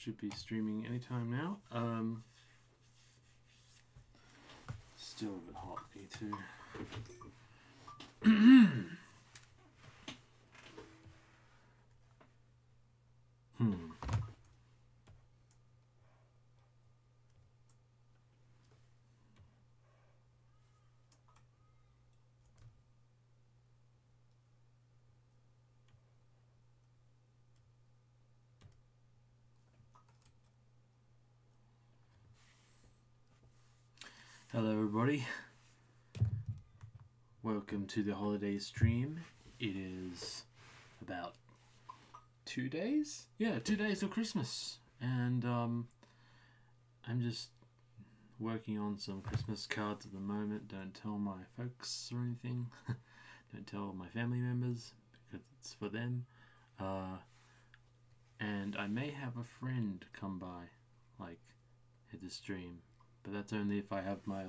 should be streaming anytime now. Still a bit hot, me too. Hello everybody, welcome to the holiday stream. It is about 2 days? Yeah, 2 days of Christmas, and I'm just working on some Christmas cards at the moment. Don't tell my folks or anything. Don't tell my family members because it's for them. And I may have a friend come by, like, at the stream. But that's only if I have my,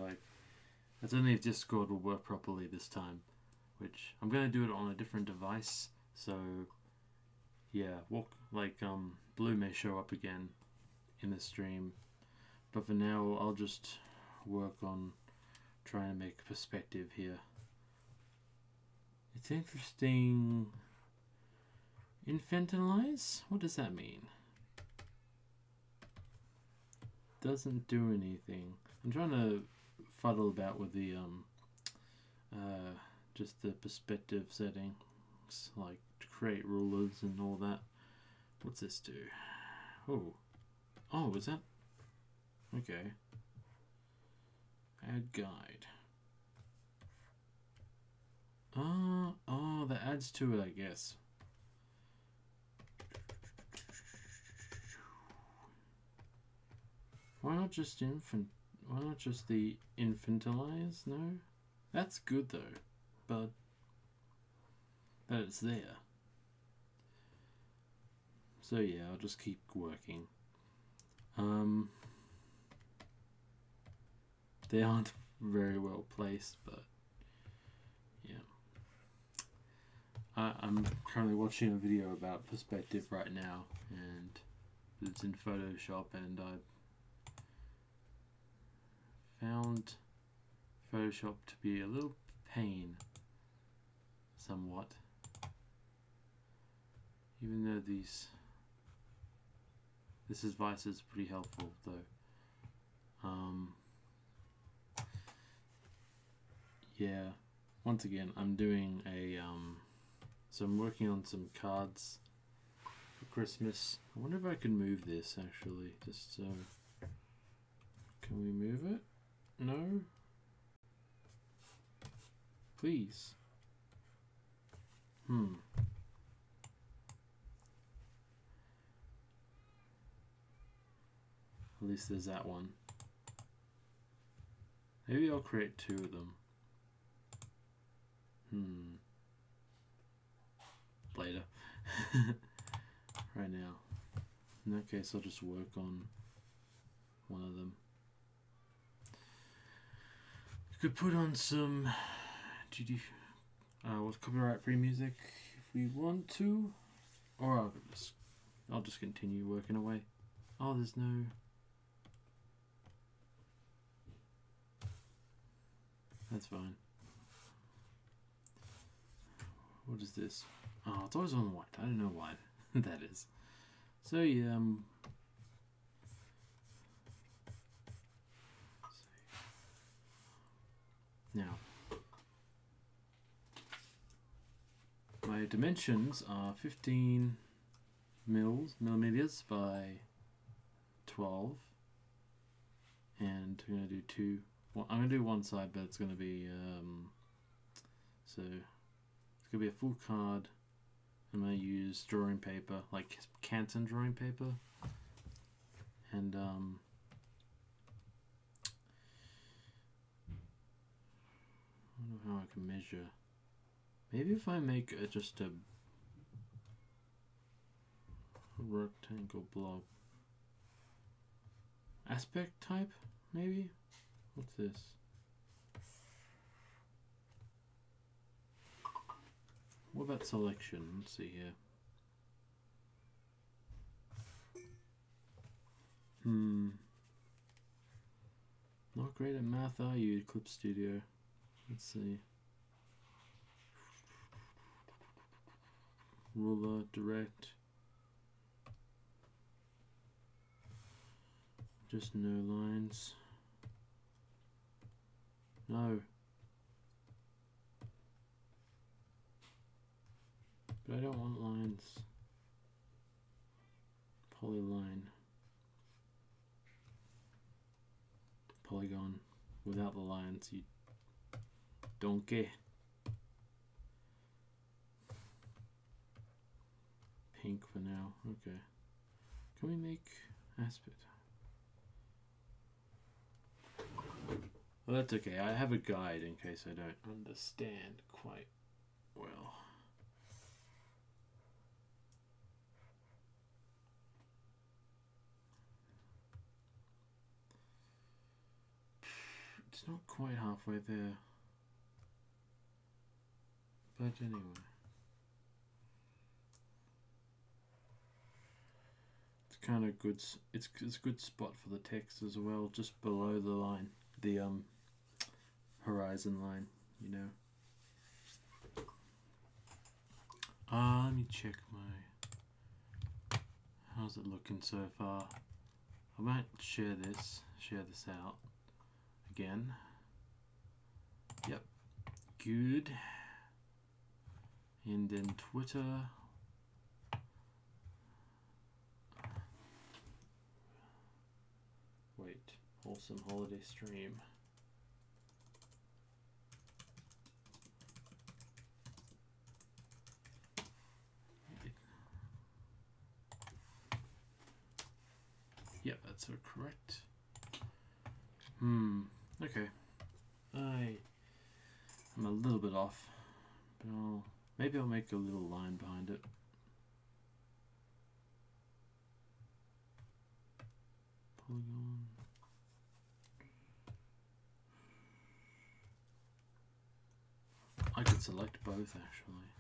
that's only if Discord will work properly this time. Which, I'm going to do it on a different device. So, yeah, Blue may show up again in the stream. But for now, I'll just work on trying to make perspective here. It's interesting. Infantilize? What does that mean? Doesn't do anything. I'm trying to fuddle about with the just the perspective settings, like to create rulers and all that. What's this do? Oh, is that okay? Add guide. Oh, that adds to it, I guess. Why not just the infantilize? No? That's good though. But that it's there. So yeah, I'll just keep working. They aren't very well placed, but yeah. I'm currently watching a video about perspective right now, and it's in Photoshop, and I found Photoshop to be a little pain, somewhat. Even though this advice is pretty helpful, though. Yeah. Once again, I'm doing a so I'm working on some cards for Christmas. I wonder if I can move this actually, just so. Can we move it? No? Please. At least there's that one. Maybe I'll create 2 of them. Later. Right now. In that case, I'll just work on one of them. You could put on some copyright-free music if we want to, or I'll just continue working away. Oh, there's no. That's fine. What is this? Oh, it's always on white. I don't know why that is. So yeah. Now, my dimensions are 15 millimeters by 12, and I'm going to do 2. Well, I'm going to do one side, but it's going to be so it's going to be a full card. I'm going to use drawing paper, like Canton drawing paper, and I don't know how I can measure. Maybe if I make just a rectangle block. Aspect type, maybe? What's this? What about selection? Let's see here. Not great at math, are you, Clip Studio? Let's see. Ruler, direct. Just no lines. No. But I don't want lines. Polyline. Polygon. Without the lines, you donkey. Pink for now. Okay. Can we make aspect? Well, that's okay. I have a guide in case I don't understand quite well. It's not quite halfway there. But anyway. It's kind of good. It's a good spot for the text as well, just below the line, the horizon line, you know. Let me check my. How's it looking so far? I might share this out again. Yep, good. And then Twitter. Wait, Wholesome holiday stream. Yep, that's correct. Okay. I'm a little bit off, but maybe I'll make a little line behind it. Polygon. I could select both actually.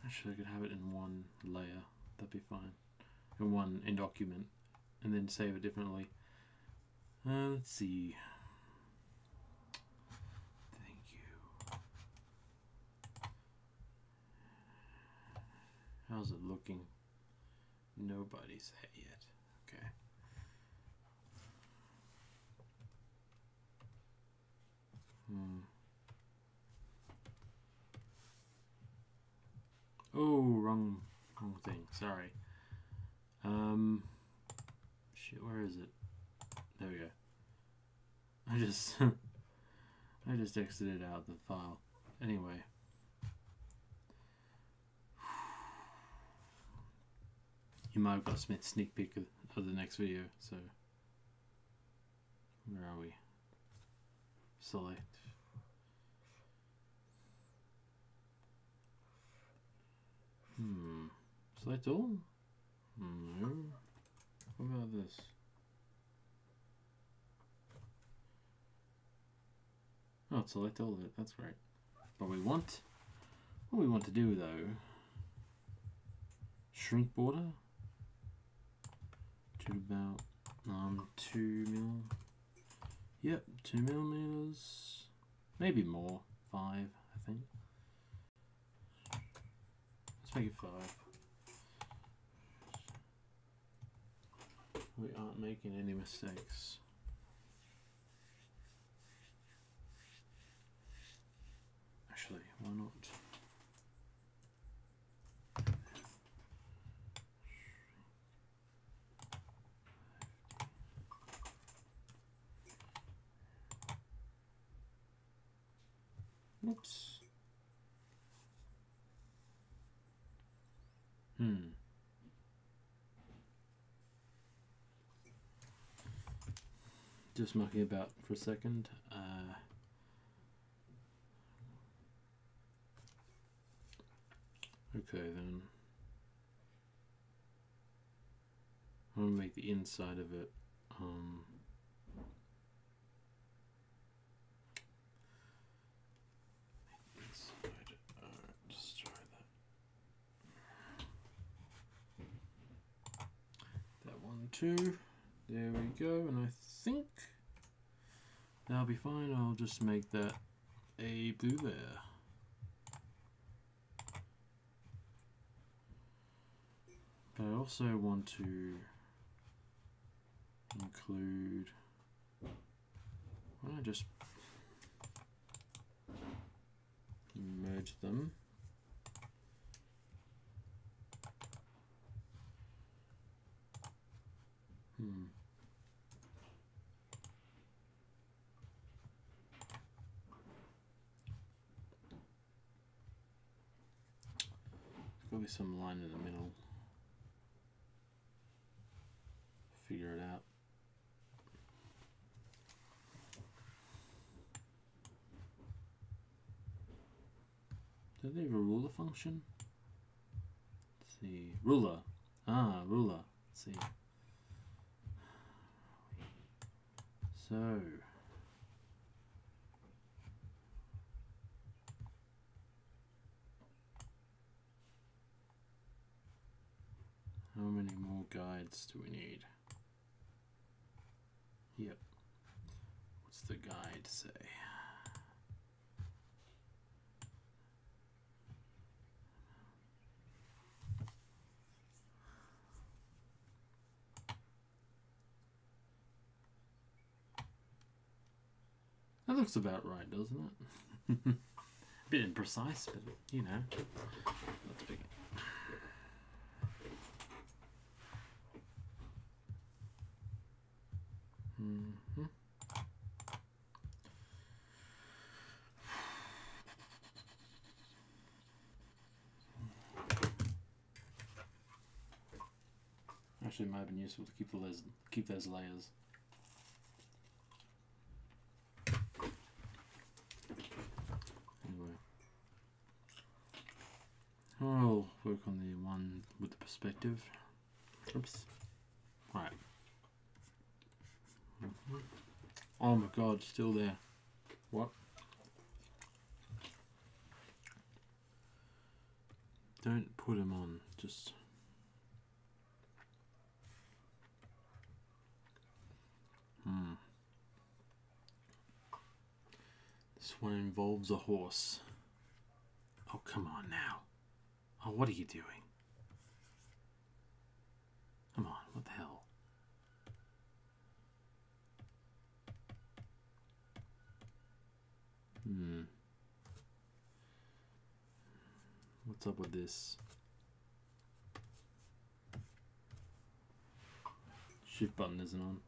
Actually I could have it in one layer, that'd be fine. In one document, and then save it differently. Let's see. Thank you. How's it looking? Nobody's there yet. Okay. Oh, wrong thing. Sorry. Shit, where is it? There we go. I just exited out the file. Anyway. You might have got a sneak peek of the next video, so where are we? Select. Select all? No. What about this? Oh, select all of it. That's right. But what we want to do though, shrink border to about 2 mil. Yep, 2 millimeters. Maybe more. 5, I think. Let's make it 5. We aren't making any mistakes. Actually, why not? Whoops. Just mucking about for a second. Okay then. I'm gonna make the inside of it. Inside. 2. There we go, and I think that'll be fine. I'll just make that a blue there. But I also want to include, why don't I just merge them? There'll be some line in the middle. Figure it out. Do they have a ruler function? Let's see. Ruler. Ah, ruler. Let's see. So. How many more guides do we need? Yep. What's the guide say? That looks about right, doesn't it? A bit imprecise, but you know, let's begin. Actually, it might have been useful to keep those layers. Anyway, I'll work on the one with the perspective. Oops. All right. Oh my God, still there. What? Don't put him on. Just. This one involves a horse. Oh, come on now. Oh, what are you doing? Come on, what the hell? What's up with this? Shift button isn't on.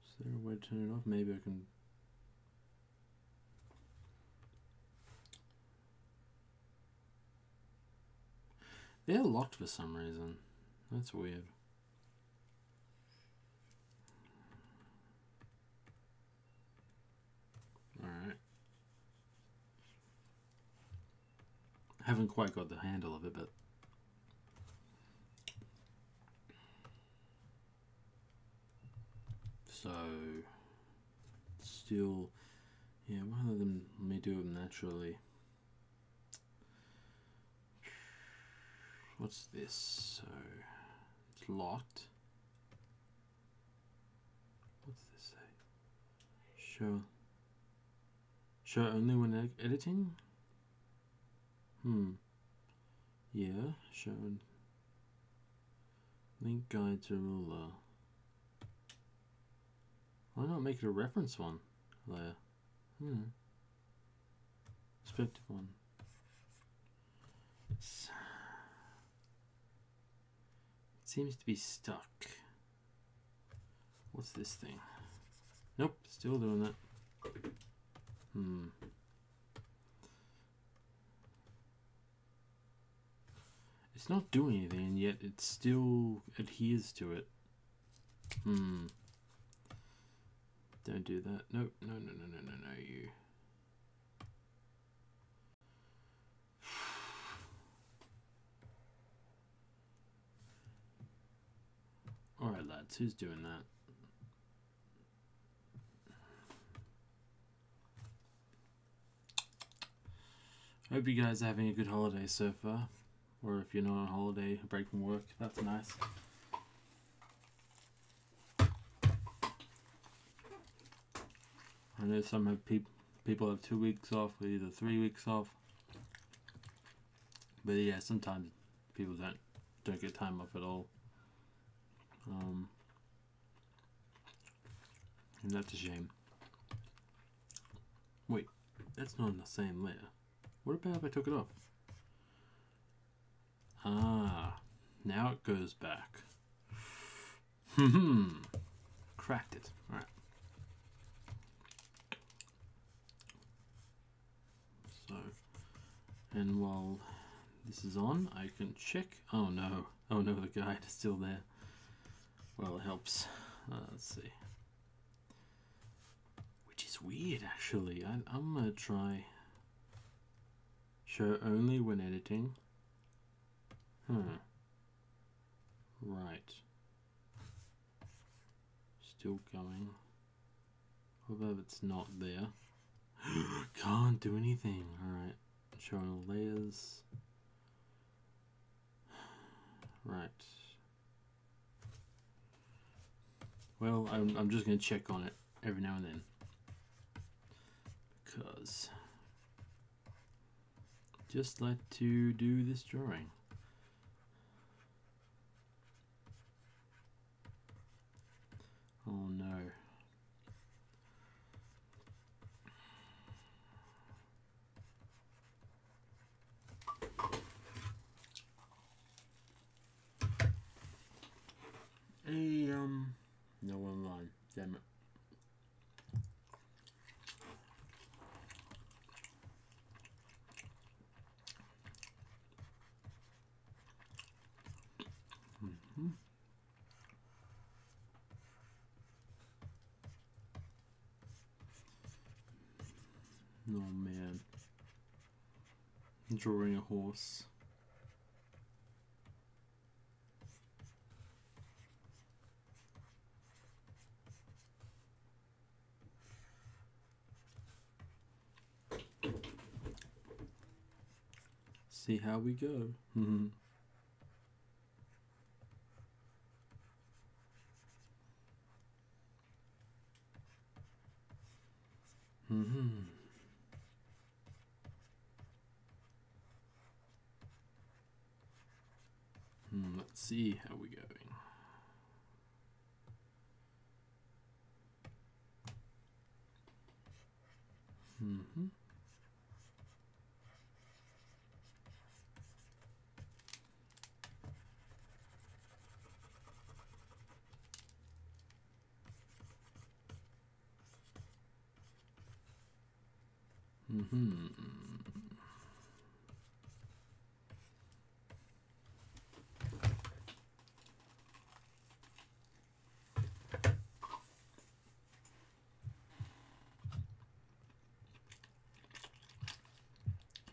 Is there a way to turn it off? Maybe I can. They're locked for some reason. That's weird. Alright. Haven't quite got the handle of it, but so still, yeah, one of them may do it naturally. What's this? So it's locked. What's this say? Show only when editing? Yeah, show link guide to ruler. Why not make it a reference one layer? Perspective one. It seems to be stuck. What's this thing? Nope, still doing that. It's not doing anything, and yet it still adheres to it. Don't do that. Nope. No, you. Alright, lads, who's doing that? Hope you guys are having a good holiday so far. Or if you're not on holiday, a break from work, that's nice. I know some have people have 2 weeks off or either 3 weeks off. But yeah, sometimes people don't get time off at all. And that's a shame. Wait, that's not in the same layer. What about if I took it off? Ah, now it goes back. Cracked it. Alright. So, and while this is on, I can check. Oh no, the guide is still there. Well, it helps. Let's see. Which is weird, actually. I'm gonna try show only when editing. Right. Still going. What about if it's not there? Can't do anything. Alright. Showing all layers. Right. Well, I'm just going to check on it every now and then. Because just like to do this drawing. Oh no. No online. Damn it. Oh man. Drawing a horse. See how we go. Let's see how we're going.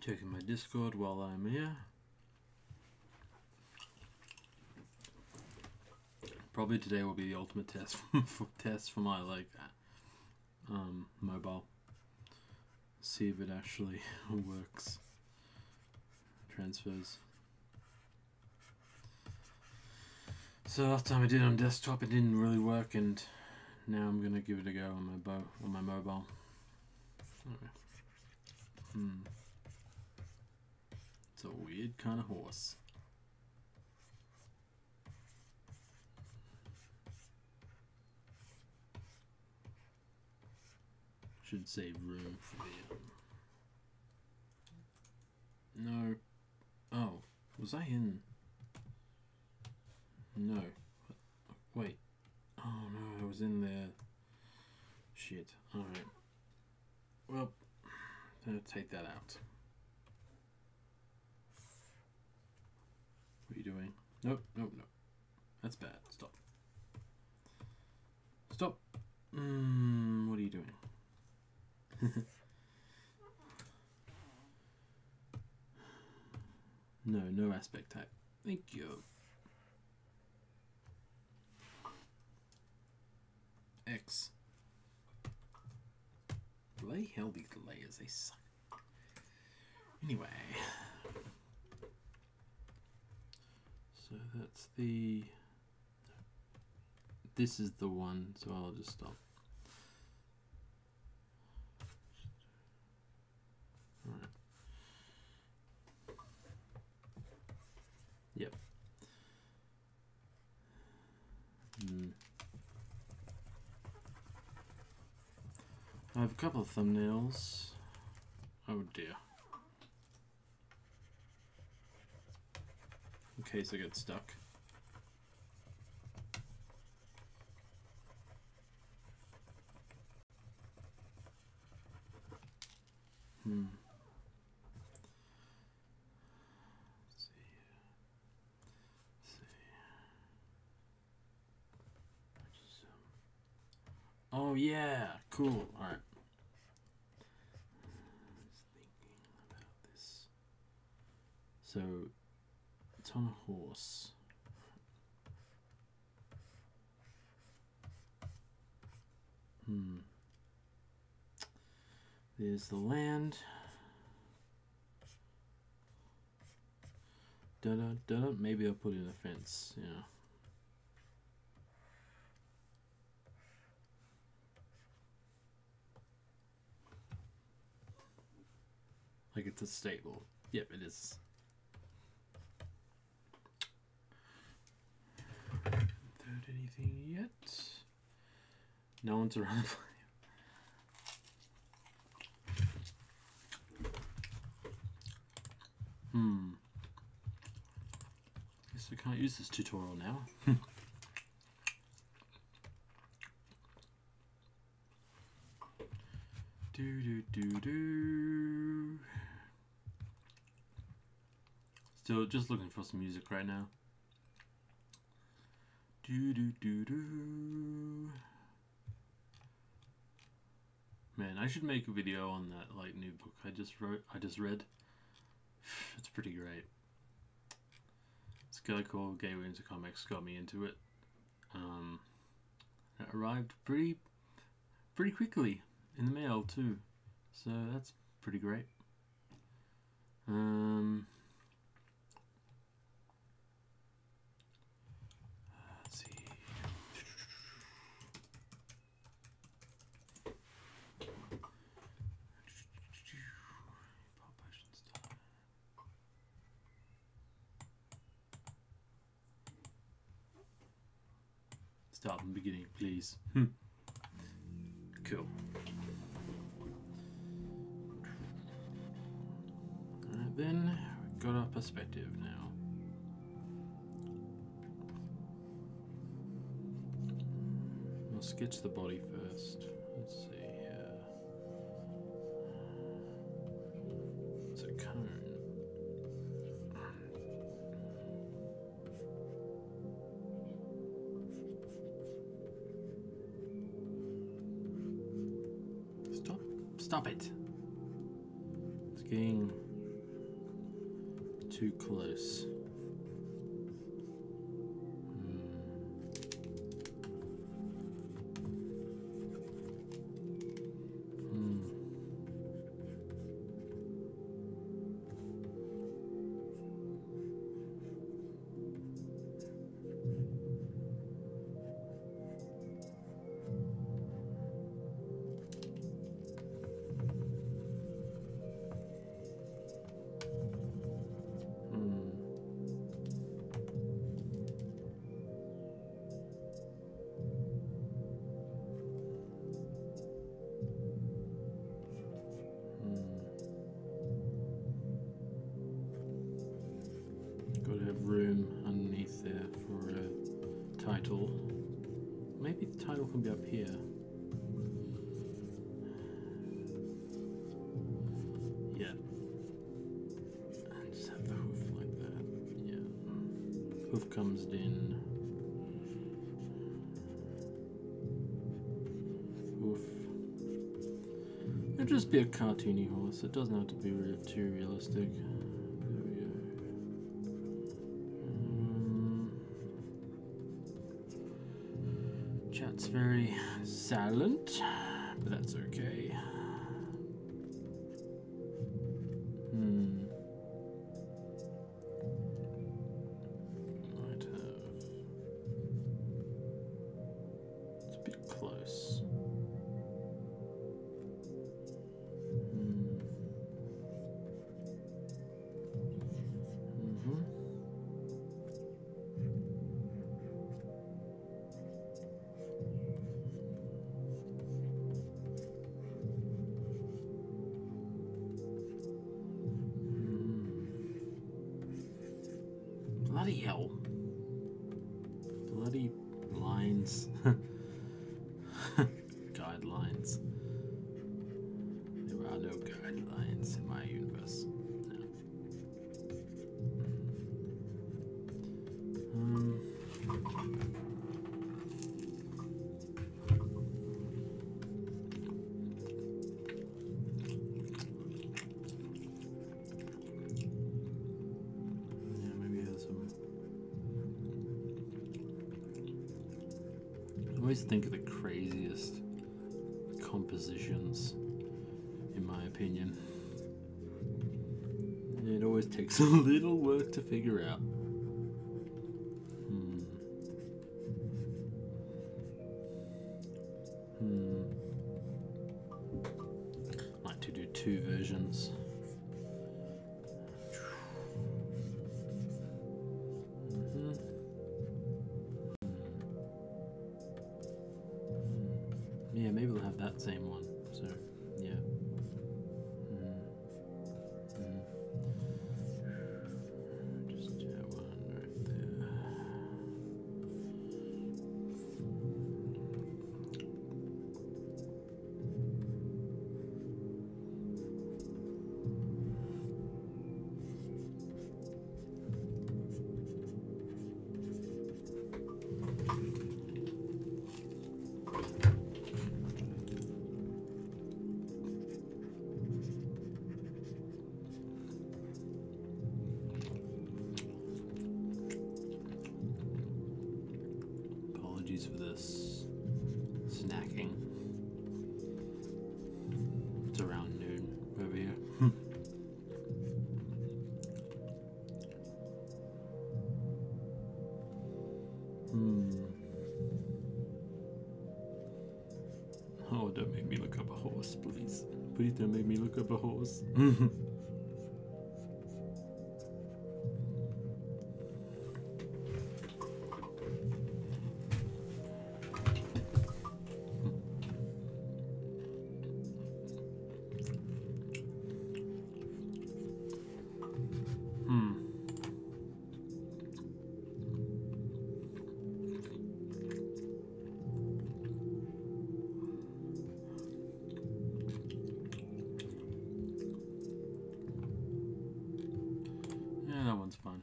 Checking my Discord while I'm here. Probably today will be the ultimate test for my mobile. See if it actually works. Transfers. So last time I did it on desktop, it didn't really work, and now I'm gonna give it a go on my mobile. It's a weird kind of horse. Should save room for the no. Oh, was I in? No. Wait. Oh no, I was in there. Shit. Alright. Well, I'm gonna take that out. What are you doing? Nope, nope, nope. That's bad. Stop. Stop. What are you doing? No aspect type. Thank you. X. Bloody hell, these layers, they suck. Anyway, so that's the. This is the one, so I'll just stop. All right. Yep. I have a couple of thumbnails. Oh dear. In case I get stuck. Let's see. Oh yeah, cool. All right. Just thinking about this. So it's on a horse. There's the land. Maybe I'll put in a fence. Yeah. Like it's a stable. Yep, it is. Heard anything yet? No one's around. Guess I can't use this tutorial now. Still just looking for some music right now. Man, I should make a video on that like new book I just read. It's pretty great. This guy called Gateway into Comics got me into it. It arrived pretty quickly in the mail too, so that's pretty great. Let's see. Start from the beginning, please. Cool. Alright then, we've got our perspective now. We'll sketch the body first. Let's see here. It's a cone. Stop it. It's getting too close. Gotta have room underneath there for a title. Maybe the title can be up here. Yeah. And just have the hoof like that. Yeah. Hoof comes in. Hoof. It'll just be a cartoony horse. It doesn't have to be too realistic. Chat's very silent, but that's okay. Bloody hell. Bloody lines. Guidelines. There are no guidelines in my universe. No. Yeah, maybe there's some. I always think of the craziest compositions, in my opinion. It always takes a little work to figure out. Like to do 2 versions. Yeah, maybe we'll have that same one. So, yeah. Just that one right there. Apologies for this snacking. It's around noon over here. Oh, don't make me look up a horse, please. Please don't make me look up a horse. Yeah, that one's fun.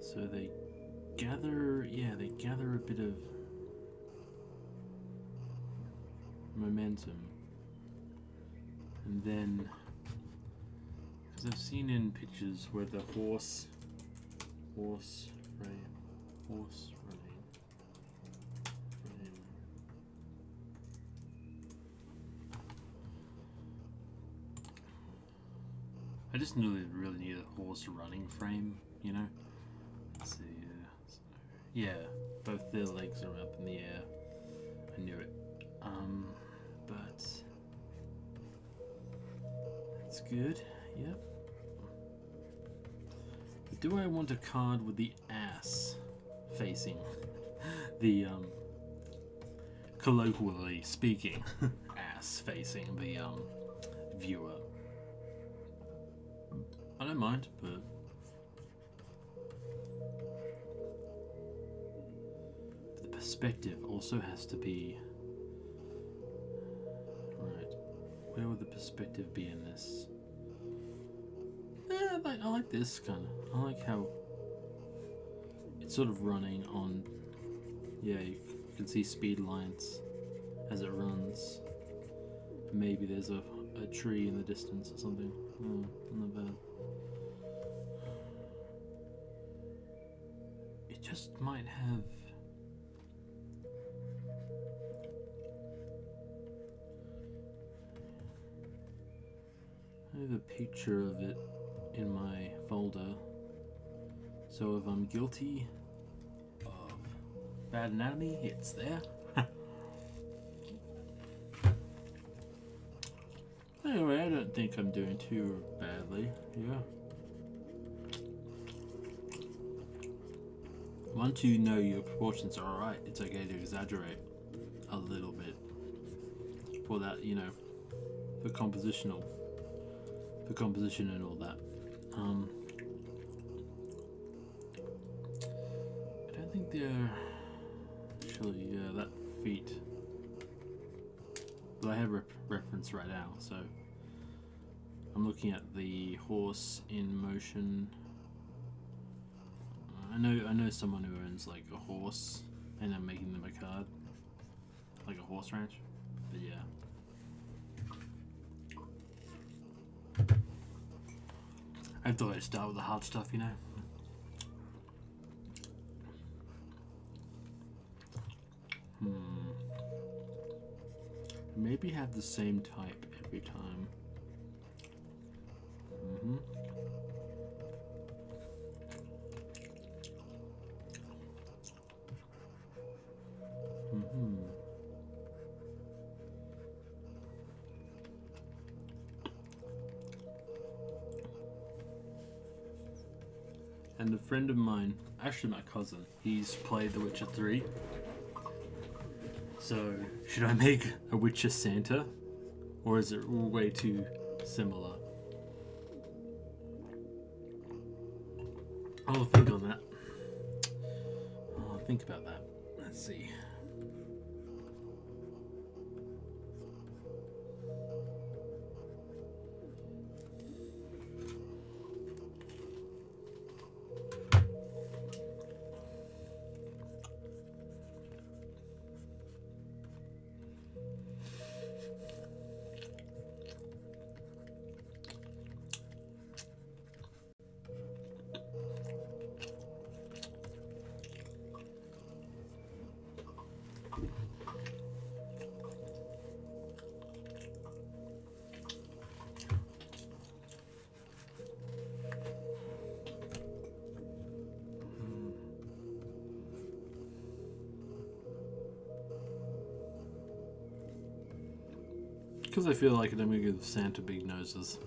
So they gather, they gather a bit of momentum, and then, because I've seen in pictures where the horse running. I just really need a horse running frame, you know? Let's see, yeah, both their legs are up in the air. I knew it. But that's good, yep. But do I want a card with the ass facing the, colloquially speaking, ass facing the, viewer? I don't mind, but the perspective also has to be right. Where would the perspective be in this? Yeah, I like this kind of. I like how it's sort of running on. Yeah, you can see speed lines as it runs. Maybe there's a tree in the distance or something. Oh, not bad. It just might have I have a picture of it in my folder, so if I'm guilty of bad anatomy, it's there. Anyway, I don't think I'm doing too badly, yeah. once you know your proportions are alright, it's okay to exaggerate a little bit for that, you know, for composition and all that. I don't think they're actually that feat, but I have reference right now, so I'm looking at the horse in motion. I know someone who owns like a horse, and I'm making them a card, like a horse ranch. But yeah. I thought I'd start with the hard stuff, you know. Maybe have the same type every time. And a friend of mine, actually my cousin, he's played The Witcher 3. So, should I make a Witcher Santa? Or is it way too similar? I'll think on that. I'll think about that. Let's see. Because I feel like it, I'm gonna give Santa big noses.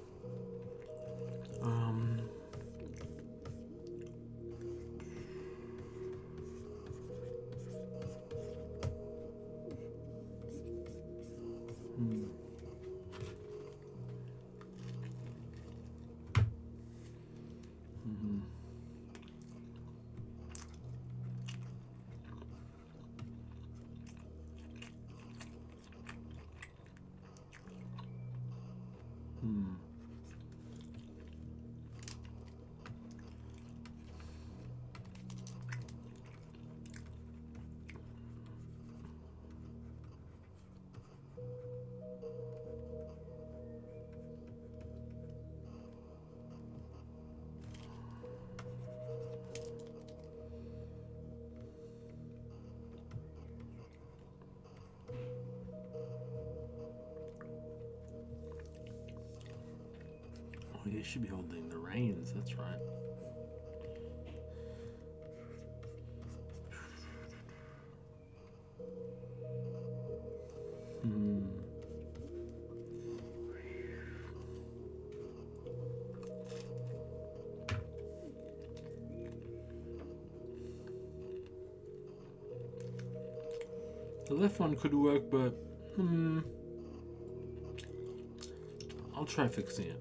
Oh, you should be holding the reins, that's right. The left one could work, but I'll try fixing it.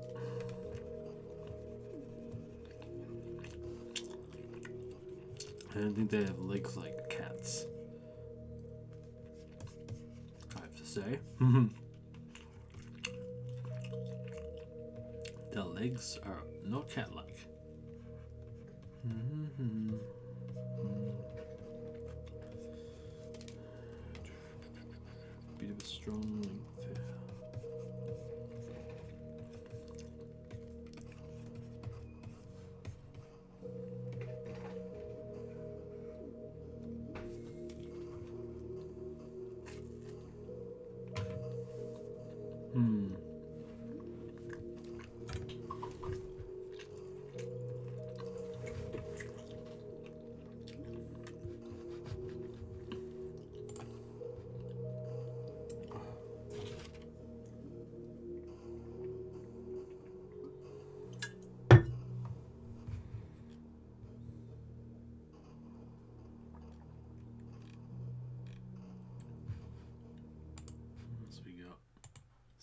I don't think they have legs like cats, I have to say. Their legs are not cat-like. Bit of a strong length here.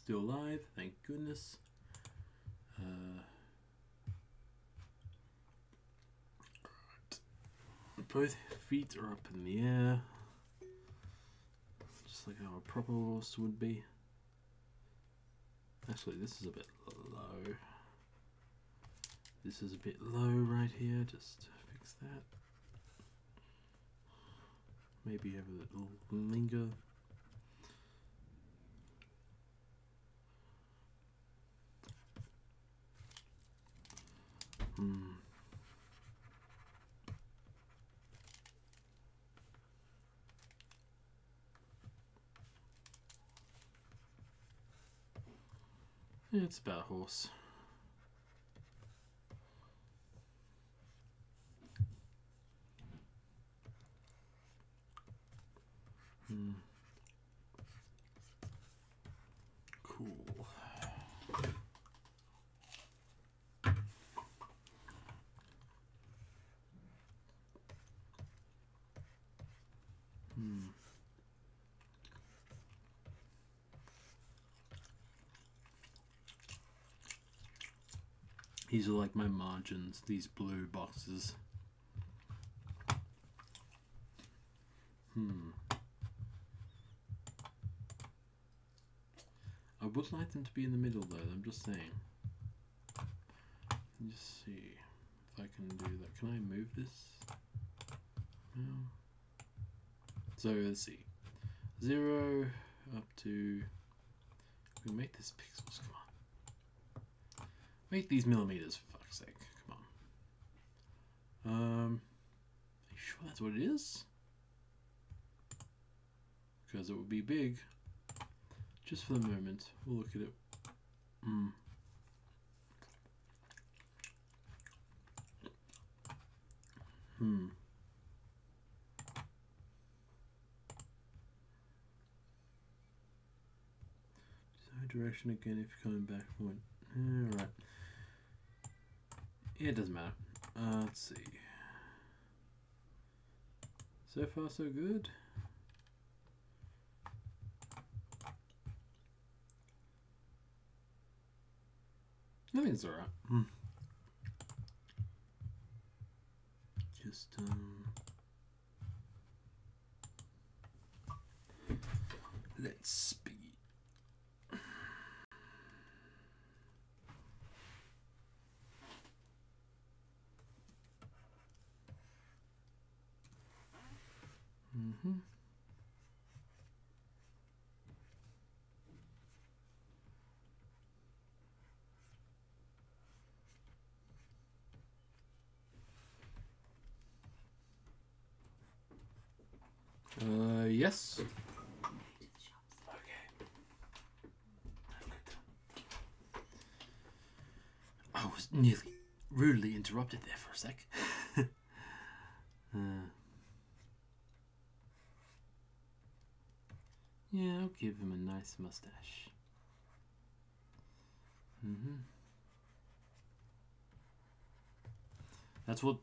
still alive, thank goodness. Both feet are up in the air, just like how a proper horse would be. Actually, this is a bit low. This is a bit low right here, just to fix that. Maybe have a little linger. Yeah, it's about a horse. Cool. These are like my margins, these blue boxes. I would like them to be in the middle though, I'm just saying. Just see if I can do that. Can I move this? No. So let's see. 0 up to... We make this pixels, come on. Make these millimeters for fuck's sake, come on. Are you sure that's what it is? Because it would be big. Just for the moment, we'll look at it. So direction again if you're coming back point. Alright. Yeah, it doesn't matter. Let's see. So far so good. I think it's alright. Just let's speed. Yes. Okay. I was nearly rudely interrupted there for a sec. Yeah, I'll give him a nice mustache. That's what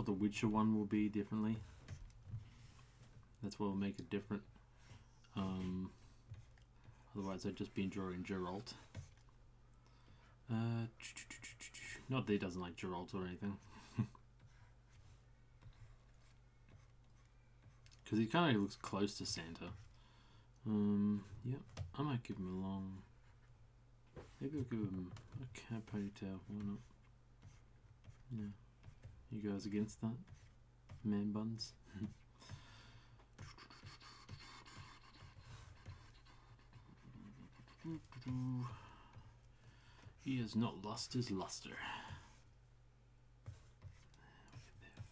the Witcher one will be differently. That's what will make it different. Otherwise I'd just been drawing Geralt. Not that he doesn't like Geralt or anything. Because he kind of looks close to Santa. Yep, I might give him a long... Maybe I'll give him a cat ponytail, why not? Yeah. You guys against that? Man buns? He has not lost his luster.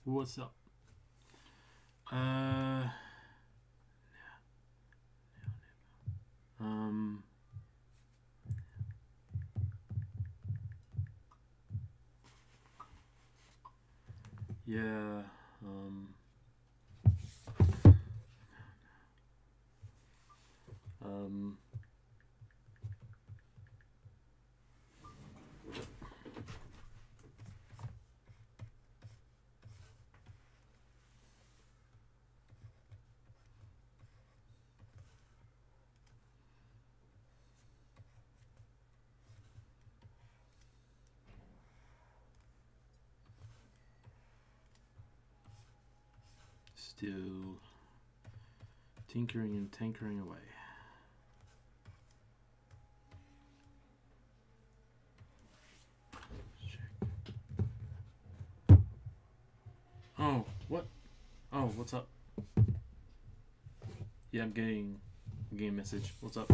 What's up? Yeah, Still tinkering and tinkering away. Oh, what? Oh, what's up? Yeah, I'm getting a message. What's up?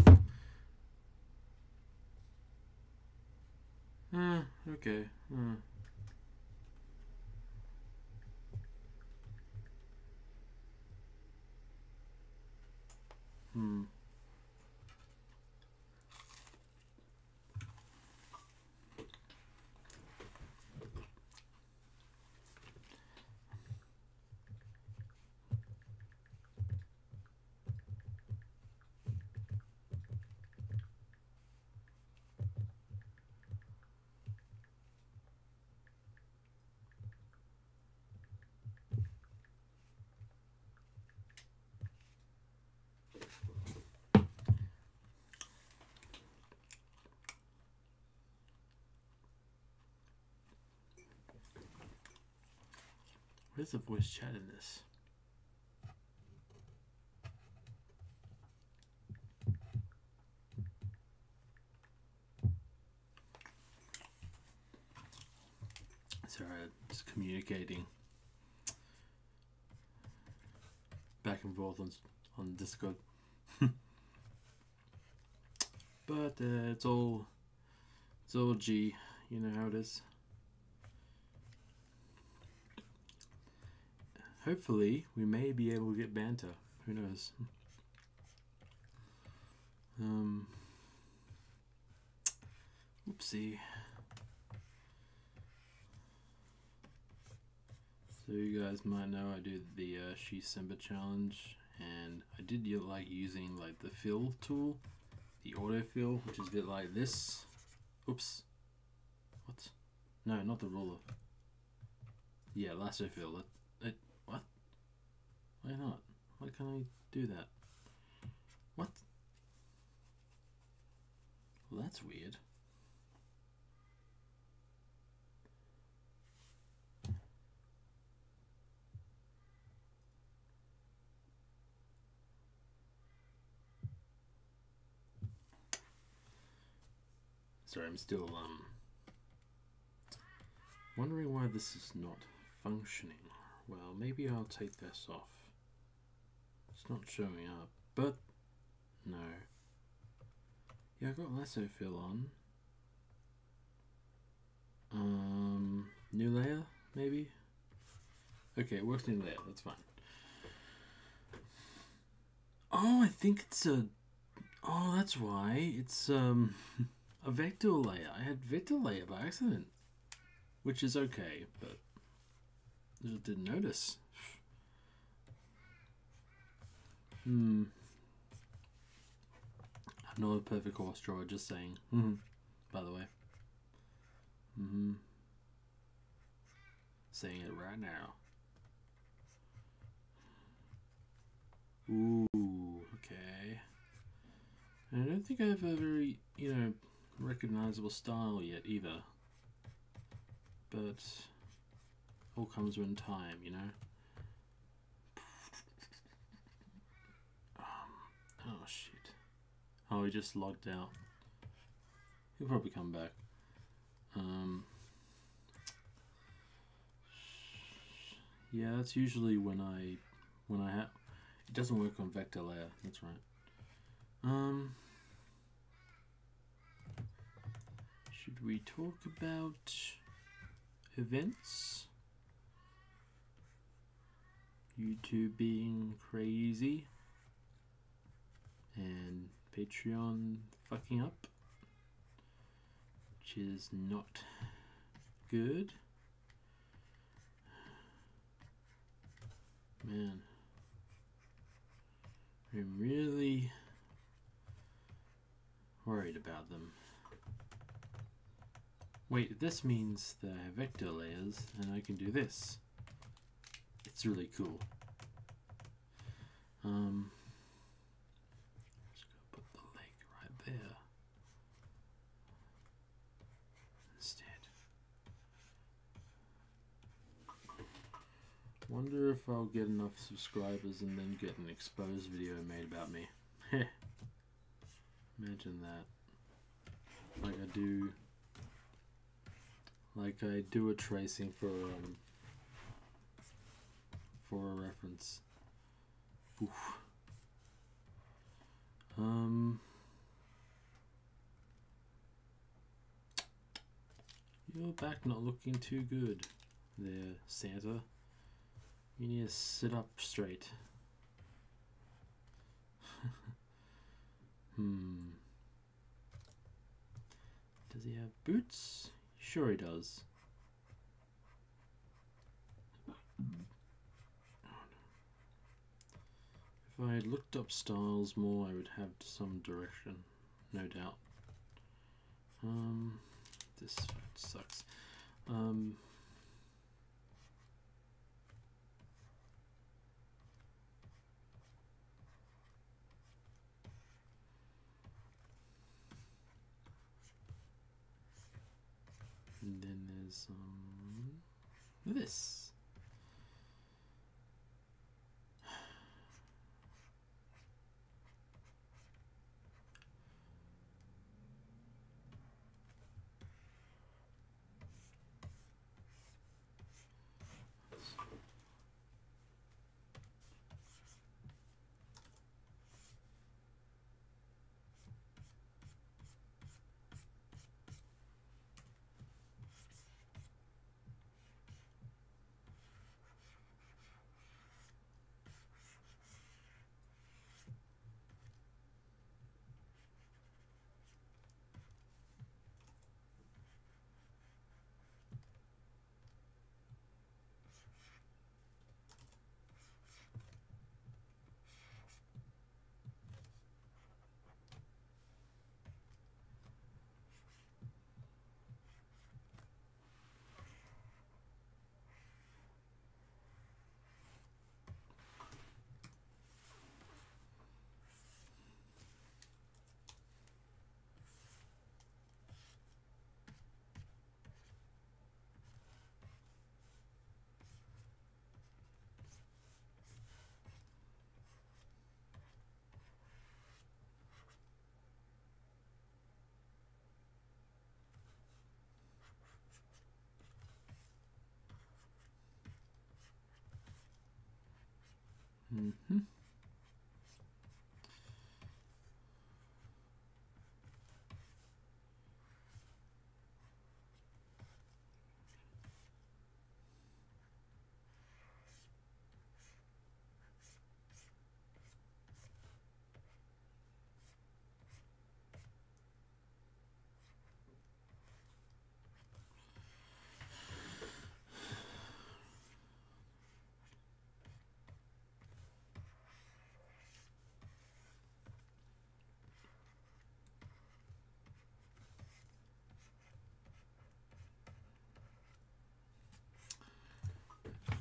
Okay. Where's the voice chat in this? Sorry, just communicating back and forth on Discord. But it's all G. You know how it is. Hopefully, we may be able to get banter. Who knows? Oopsie. So you guys might know I do the She Simba challenge, and I did like using like the fill tool, the autofill, which is a bit like this. Oops. What? No, not the ruler. Yeah, lasso fill. What? Why not? Why can't I do that? What? Well, that's weird. Sorry, I'm still wondering why this is not functioning. Well, maybe I'll take this off. It's not showing up, but no. Yeah, I got lasso fill on. New layer, maybe? Okay, it works new layer, that's fine. Oh, I think it's a... Oh, that's why. It's a vector layer. I had vector layer by accident. Which is okay, but I just didn't notice. I'm not a perfect horse drawer, just saying. By the way. Saying it right now. Ooh, okay. And I don't think I have a very, recognizable style yet either. But all comes in time, you know? Oh, shit. Oh, he just logged out. He'll probably come back. Yeah, that's usually when I have... It doesn't work on vector layer, that's right. Should we talk about events? YouTube being crazy and Patreon fucking up, which is not good. Man, I'm really worried about them. Wait, this means that I have vector layers and I can do this. It's really cool. Just gonna put the leg right there instead. Wonder if I'll get enough subscribers and then get an exposed video made about me. Heh. Imagine that. Like I do a tracing for a reference. Oof. Your back not looking too good there, Santa. You need to sit up straight. Does he have boots? Sure he does. If I had looked up styles more, I would have some direction, no doubt. This sucks. And then there's this.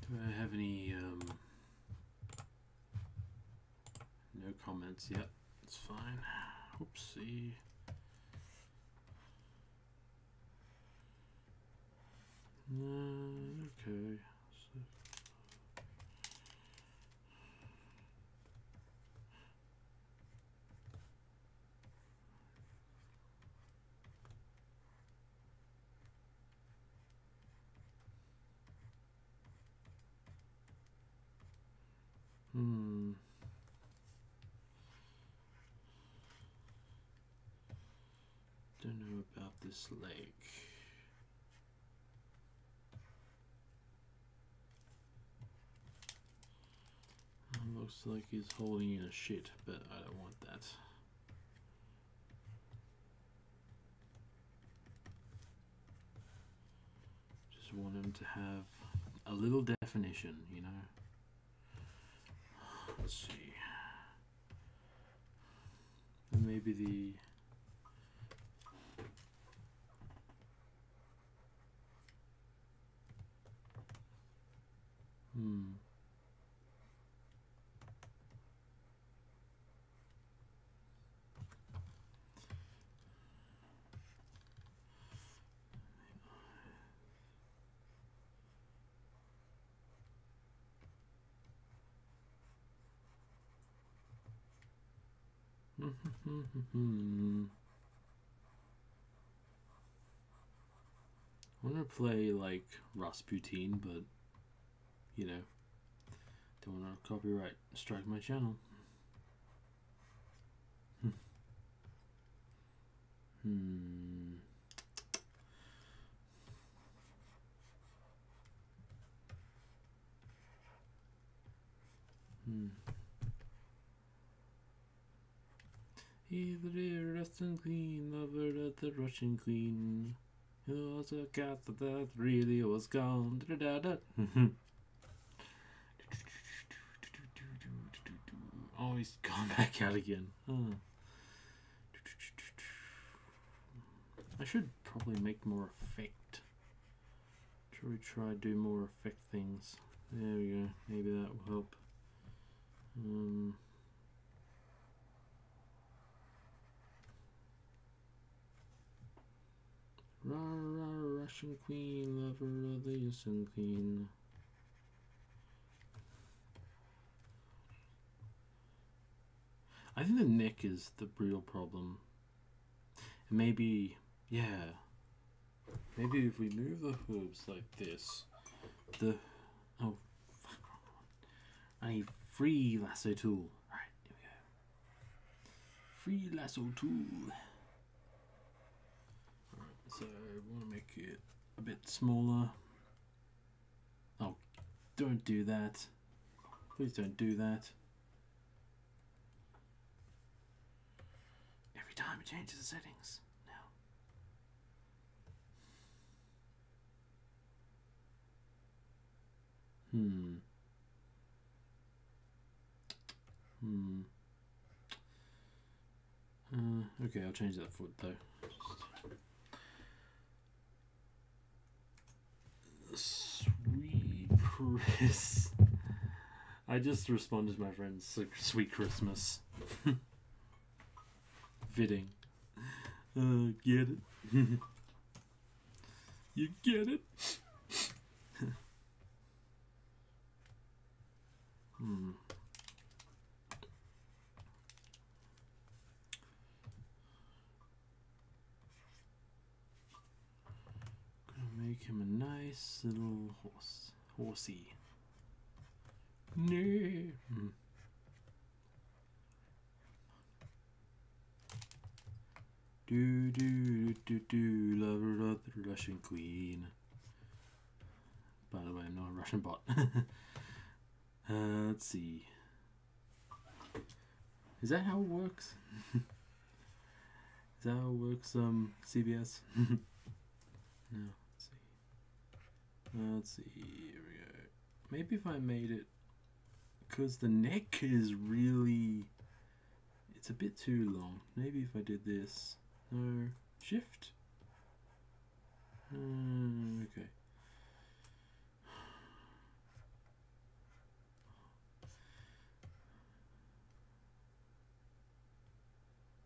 Do I have any no comments yet? It's fine. Oopsie. Okay. Don't know about this lake. Looks like he's holding in a shit, but I don't want that. Just want him to have a little definition, you know. Let's see. And maybe the I want to play like Rasputin, but you know, don't want to copyright strike my channel. He the dear Russian queen, lover of the Russian queen, who was a cat that really was gone. Oh, he's gone back out again. I should probably make more effect. Should we try to do more effect things? There we go. Maybe that will help. Russian queen, lover of the Russian queen. I think the neck is the real problem. And maybe, yeah. Maybe if we move the hooves like this, oh, fuck. I need free lasso tool. Alright, here we go. Free lasso tool. So I want to make it a bit smaller. Oh, don't do that. Please don't do that. Every time it changes the settings now. Okay, I'll change that foot though. Sweet Chris. I just responded to my friend's Sweet Christmas. Fitting. Get it? You get it? Make him a nice little horsey. No. Do do do do, lover of the Russian queen. By the way, I'm not a Russian bot. Let's see. Is that how it works? Is that how it works? CBS. No. Let's see, here we go. Maybe if I made it, because the neck is really, it's a bit too long. Maybe if I did this, no, shift. Okay.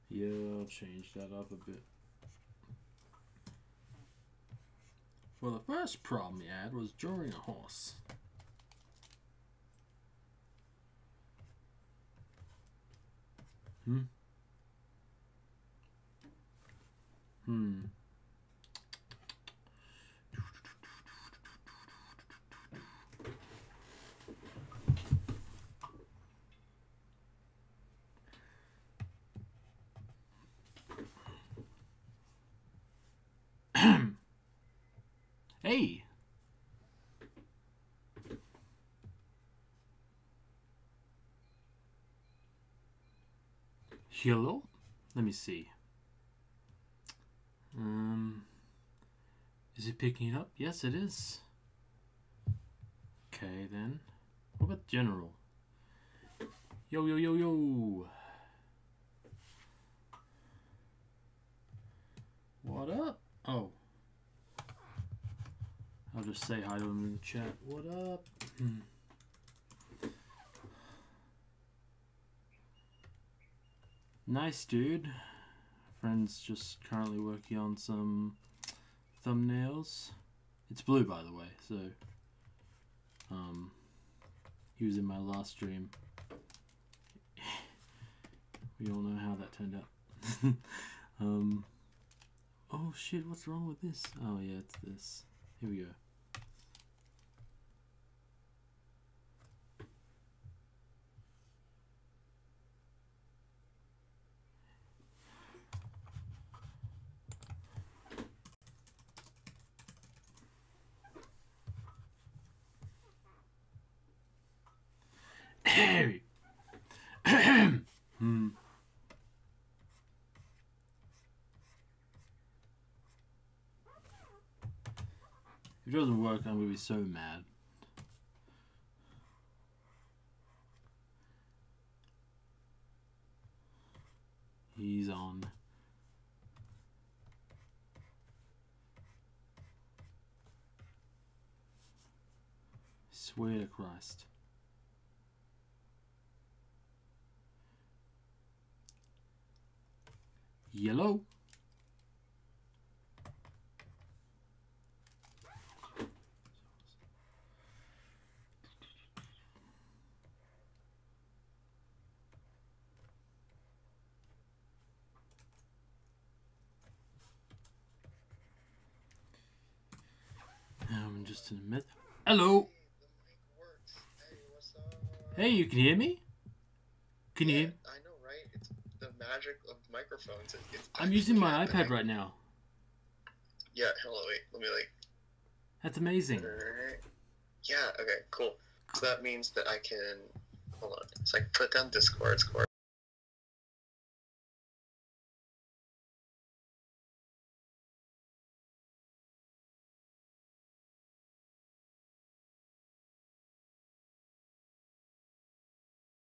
Yeah, I'll change that up a bit. Well, the first problem he had was drawing a horse. Hey! Hello? Let me see. Is it picking it up? Yes, it is. Okay, then. What about general? Yo, yo, yo, yo! What up? Oh. I'll just say hi to him in the chat. What up? Nice, dude. Friend's just currently working on some thumbnails. It's blue, by the way, so he was in my last stream. We all know how that turned out. Oh shit, what's wrong with this? Oh yeah, it's this. Here we go. Harry. If it doesn't work, I'm gonna be so mad. He's on. Swear to Christ. Yellow. Just in a minute. Hello. Hey, you can hear me? Can you hear me? I know, right? It's the magic of microphones. I'm using my iPad right now. Yeah, hello, wait. Let me, That's amazing. Yeah, okay, cool. So that means that I can... Hold on. So I can put down Discord.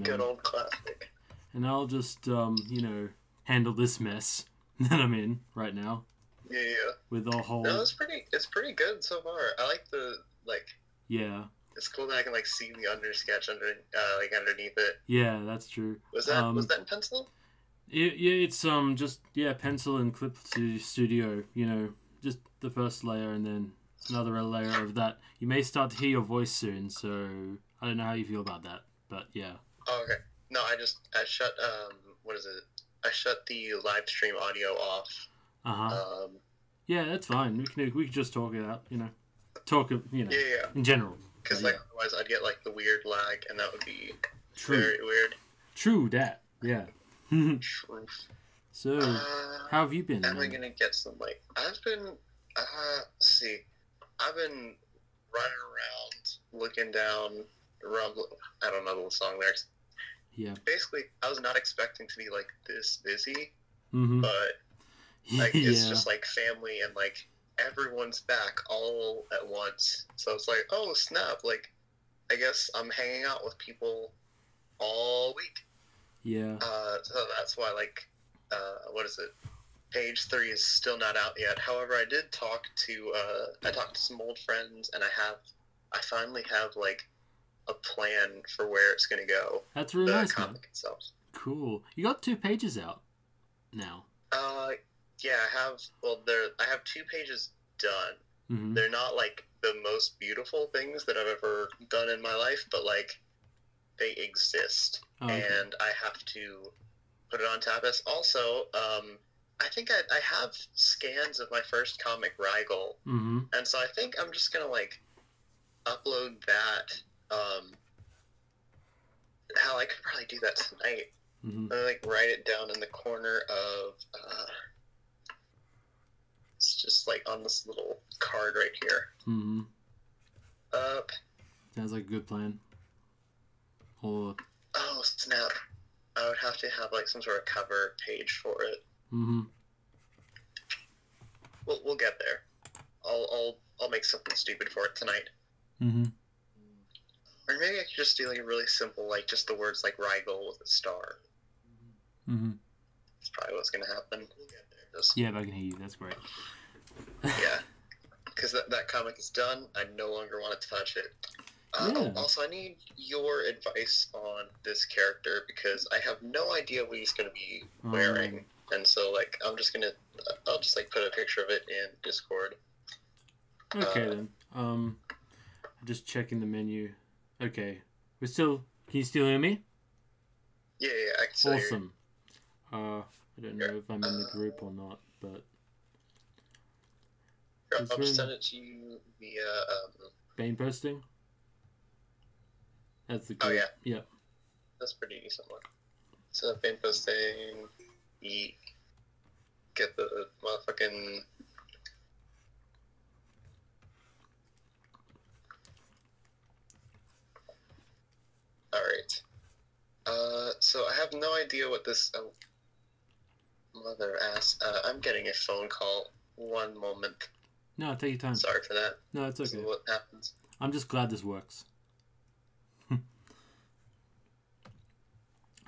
Good old classic. And I'll just, handle this mess that I'm in right now. Yeah. With the whole... No, it's pretty good so far. I like the, Yeah. It's cool that I can, see the undersketch underneath it. Yeah, that's true. Was that in pencil? It's, pencil and Clip Studio, just the first layer and then another layer of that. You may start to hear your voice soon, so I don't know how you feel about that, but yeah. Oh, okay. No, I shut, I shut the live stream audio off. Uh-huh. Yeah, that's fine. We can just talk it out, Yeah. In general. Because, otherwise I'd get, the weird lag, and that would be very weird. True that, yeah. Truth. So, how have you been? Am I gonna get some, I've been, see, I've been running around, looking down, I don't know the song lyrics. Yeah. Basically, I was not expecting to be, this busy, mm-hmm. but, it's just, family and, everyone's back all at once. So it's oh, snap, I guess I'm hanging out with people all week. Yeah. So that's why, Page 3 is still not out yet. However, I did talk to, some old friends, and I finally have, a plan for where it's going to go. That's really nice, comic man. itself. Cool. You got 2 pages out now. Yeah, I have 2 pages done. Mm-hmm. They're not, the most beautiful things that I've ever done in my life, but, they exist. Oh, okay. And I have to put it on Tapas. Also, I think I have scans of my first comic, Rigel. Mm-hmm. And so I think I'm just going to, upload that. Hell, I could probably do that tonight. Mm-hmm. I write it down in the corner of, it's just on this little card right here. Mm-hmm. Sounds like a good plan. Or... Oh, snap. I would have to have some sort of cover page for it. Mm-hmm. We'll get there. I'll make something stupid for it tonight. Mm-hmm. Or maybe I could just do a really simple, just the words Rigel with a star. Mm-hmm. That's probably what's gonna happen. We'll get there. Yeah, I can hear you. That's great. Yeah. Because that comic is done. I no longer want to touch it. Also, I need your advice on this character because I have no idea what he's going to be wearing. And so, I'll just put a picture of it in Discord. Okay, then. I'm just checking the menu. Okay. Can you still hear me? Yeah, I can still hear you. Awesome. I don't know if I'm in the group or not, but... I'll just send it to you via... Bane posting? That's the group. Oh, yeah. Yep. That's pretty decent one. So, Bane posting... Get the motherfucking... Alright. So I have no idea what this... mother ass. I'm getting a phone call. One moment. No, take your time. Sorry for that. No, it's okay. This is what happens. I'm just glad this works.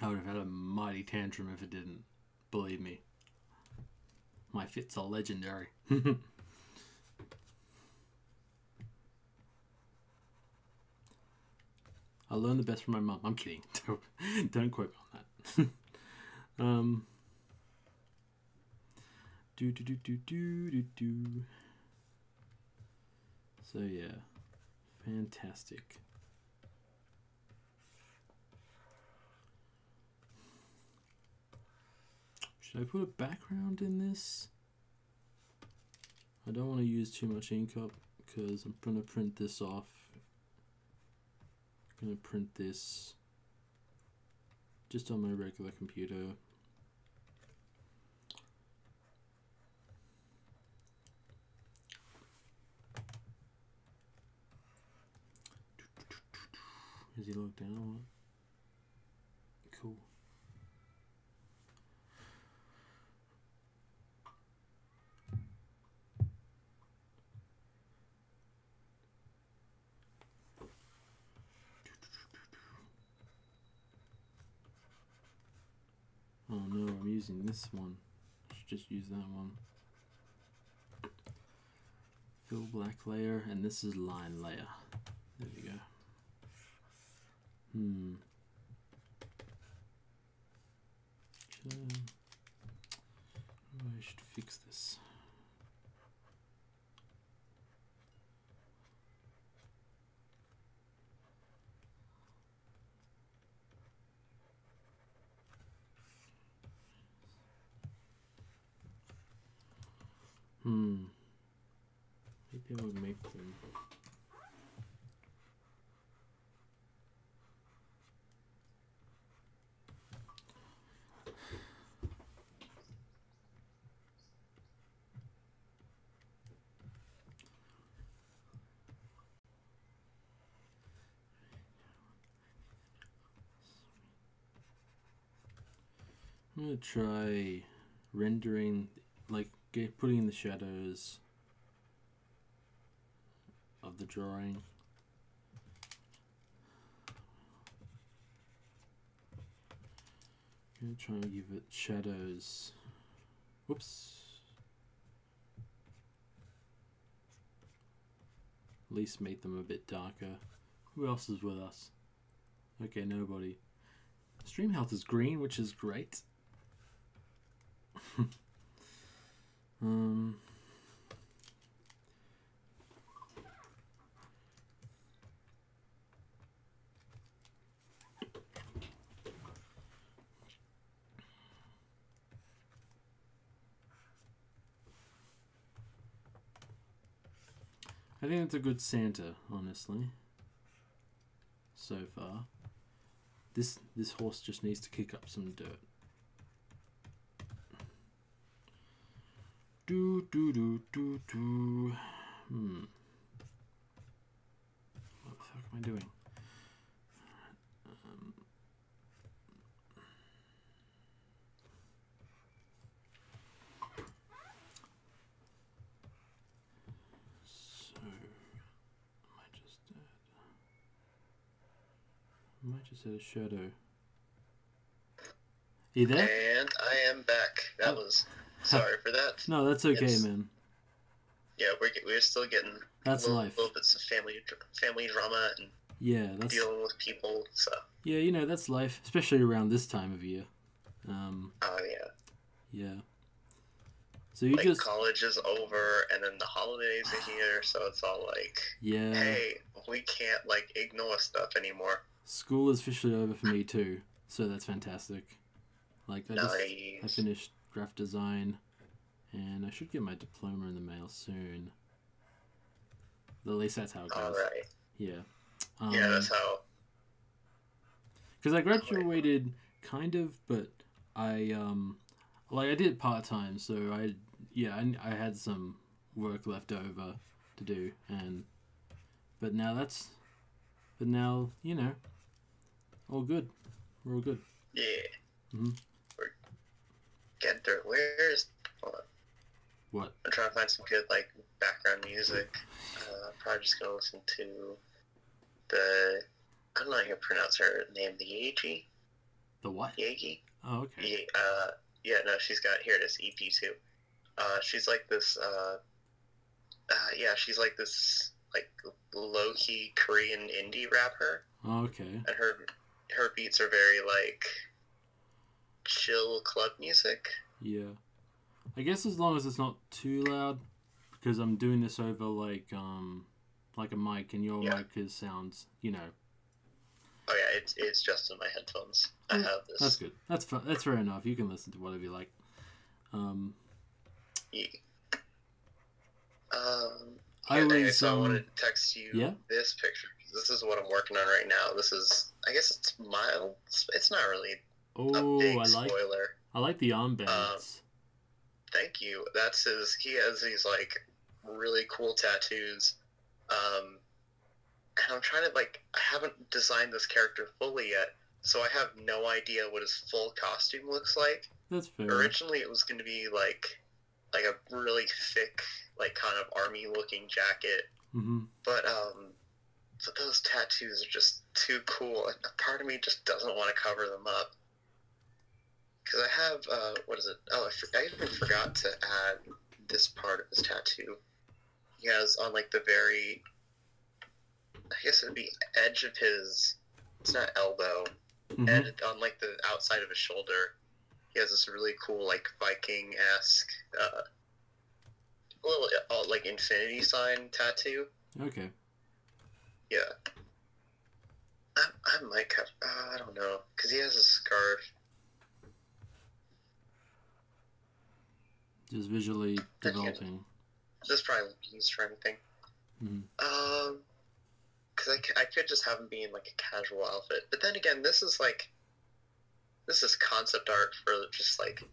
I would have had a mighty tantrum if it didn't. Believe me. My fits are legendary. I learned the best from my mum. I'm kidding. Don't quote me on that. So yeah, fantastic. Should I put a background in this? I don't want to use too much ink up because I'm going to print this off. I'm going to print this just on my regular computer. Has he looked down? Cool. Oh no, I'm using this one. I should just use that one. Fill black layer, and this is line layer. There we go. I should fix this. Maybe I'll make them. I'm gonna try rendering, like putting in the shadows of the drawing. I'm gonna try and give it shadows. Whoops. At least make them a bit darker. Who else is with us? Okay, nobody. Stream health is green, which is great. I think it's a good Santa, honestly. So far. This horse just needs to kick up some dirt. What the fuck am I doing? I might just add a shadow. You there? And I am back. That was... Sorry for that. No, that's okay, man. Yeah, we're still getting that's little life. Bits of family drama and that's dealing with people. So yeah, you know, that's life, especially around this time of year. Oh yeah. Yeah. So you like just college is over, and then the holidays are here, so it's all like, yeah, hey, we can't like ignore stuff anymore. School is officially over for me too, so that's fantastic. Like I Nice. finished graphic design, and I should get my diploma in the mail soon. At least that's how it All goes. right. Yeah. Yeah, that's how. Because I graduated kind of, but I like I did it part time, so I had some work left over to do, but now all good. We're all good. Yeah. Mm-hmm. We're getting through it. Where's... Hold on. What? I'm trying to find some good, like, background music. I'm probably just going to listen to the... I'm not going to pronounce her name. The Yeji? The what? Yeji? Oh, okay. Yeah, no, she's got... Here it is, EP2. She's like this... she's like this, like, low-key Korean indie rapper. Oh, okay. And her beats are very, like, chill club music. Yeah. I guess as long as it's not too loud, because I'm doing this over like a mic, and your mic sounds, Oh yeah, it's just in my headphones. I have this. That's good. That's fair enough. You can listen to whatever you like. Yeah. I wanted to text you this picture. This is what I'm working on right now. This is, I guess it's mild. It's not really a big spoiler. I like the armbands. Thank you. That's his. He has these like really cool tattoos. And I'm trying to I haven't designed this character fully yet, so I have no idea what his full costume looks like. That's fair. Originally, it was going to be like a really thick, like kind of army-looking jacket. Mm-hmm. But those tattoos are just too cool. And a part of me just doesn't want to cover them up. Because I have, what is it? Oh, I even forgot to add this part of his tattoo. He has on, like, the very, I guess it would be edge of his, it's not elbow, edge on, like, the outside of his shoulder. He has this really cool, like, Viking-esque, little, like, infinity sign tattoo. Okay. Yeah. I might have, I don't know, because he has a scarf. Just visually developing. This probably won't be used for anything. Because I could just have him be in like a casual outfit, but then again, this is concept art for just like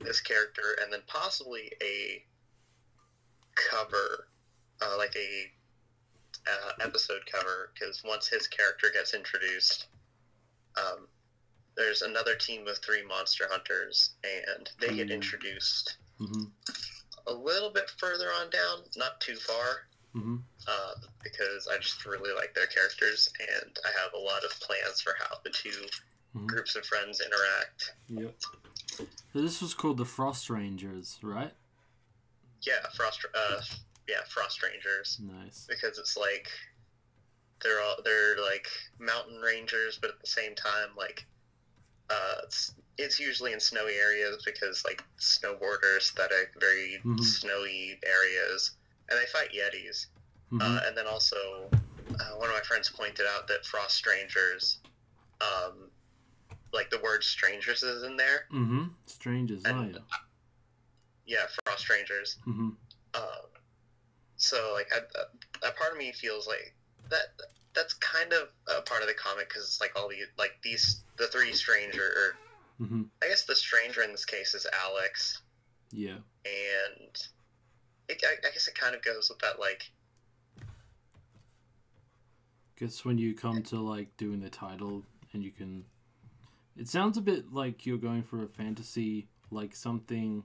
this character, and then possibly a cover, like a episode cover. Because once his character gets introduced, there's another team of 3 monster hunters, and they get introduced a little bit further on down, not too far, because I just really like their characters, and I have a lot of plans for how the 2 groups of friends interact. Yep. So this was called the Frost Rangers, right? Yeah, Frost Rangers. Nice. Because it's like they're like mountain rangers, but at the same time, like it's usually in snowy areas because like snowboarder aesthetic, very snowy areas, and they fight yetis. And then also, one of my friends pointed out that Frost Strangers, like the word strangers is in there. Strangers, yeah, Frost Strangers. So like, a part of me feels like that's kind of a part of the comic, because it's like all the 3 stranger, I guess the stranger in this case is Alex. Yeah. And I guess it kind of goes with that, like... Guess when you come to, like, doing the title, and you can... It sounds a bit like you're going for a fantasy, like something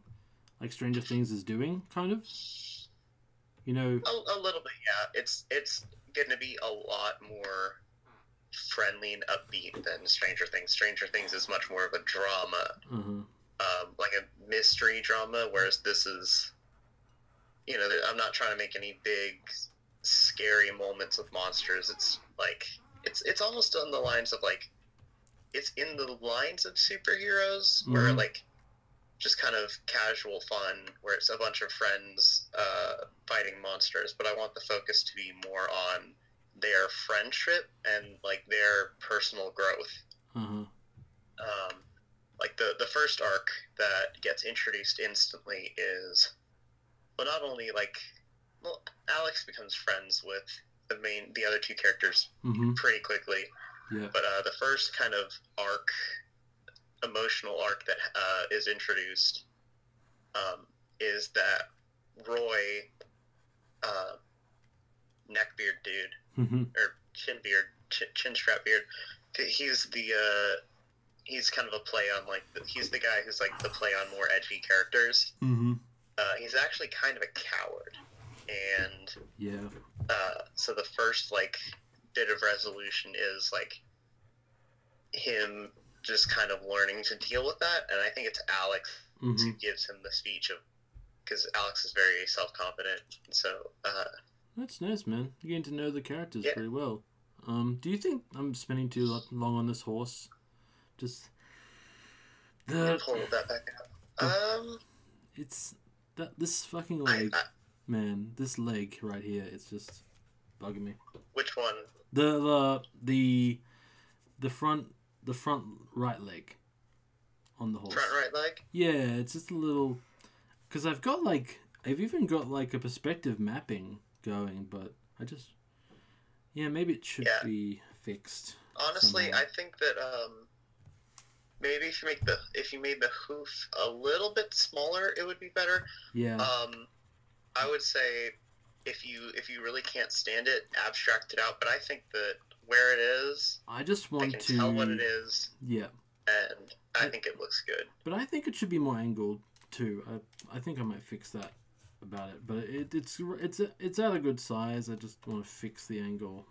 like Stranger Things is doing, kind of? You know... A little bit, yeah. It's going to be a lot more friendly and upbeat than Stranger Things. Stranger Things is much more of a drama, like a mystery drama, whereas this is, I'm not trying to make any big, scary moments with monsters. It's like, it's almost on the lines of like, it's in the lines of superheroes, where like, just kind of casual fun, where it's a bunch of friends fighting monsters, but I want the focus to be more on their friendship and like their personal growth. Like like the first arc that gets introduced instantly is, well, not only like, well, Alex becomes friends with the other two characters pretty quickly. Yeah. But the first kind of arc, emotional arc that is introduced, is that Roy, neckbeard dude, or chin strap beard. He's he's kind of a play on like he's the guy who's like the play on more edgy characters. He's actually kind of a coward, and so the first like bit of resolution is like him just kind of learning to deal with that, and I think it's Alex who gives him the speech of, because Alex is very self-confident, so that's nice, man. You're getting to know the characters pretty well. Do you think I'm spending too long on this horse? Just pull that back up. It's this fucking leg, man. This leg right here, it's just bugging me. Which one? The front right leg on the horse. Front right leg? Yeah, it's just a little, because I've even got like a perspective mapping going, but maybe it should be fixed. Honestly, somehow. I think that maybe if you made the hoof a little bit smaller, it would be better. Yeah. I would say if you really can't stand it, abstract it out. But I think that where it is, I just want I can tell what it is. Yeah. And I think it looks good. But I think it should be more angled too. I think I might fix that about it. But it's at a good size. I just want to fix the angle,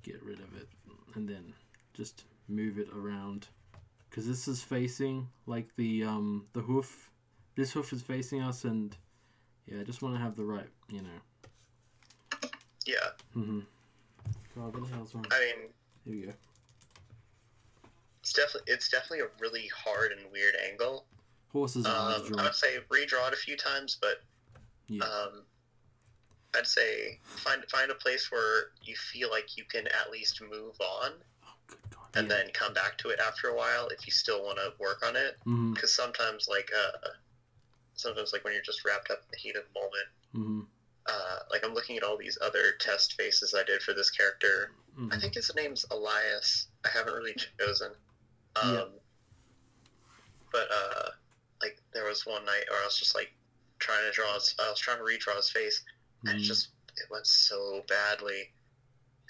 get rid of it, and then just move it around. Because this is facing like the hoof. This hoof is facing us, and I just want to have the right, Yeah. God, what the hell's wrong? I mean, here we go. It's definitely a really hard and weird angle. Horses are hard to draw. I would say redraw it a few times, but I'd say find a place where you feel like you can at least move on. Oh, good God. And then come back to it after a while if you still want to work on it. Because sometimes like when you're just wrapped up in the heat of the moment, like I'm looking at all these other test faces I did for this character. I think his name's Elias. I haven't really chosen. But like there was one night where I was just like trying to redraw his face, and it went so badly.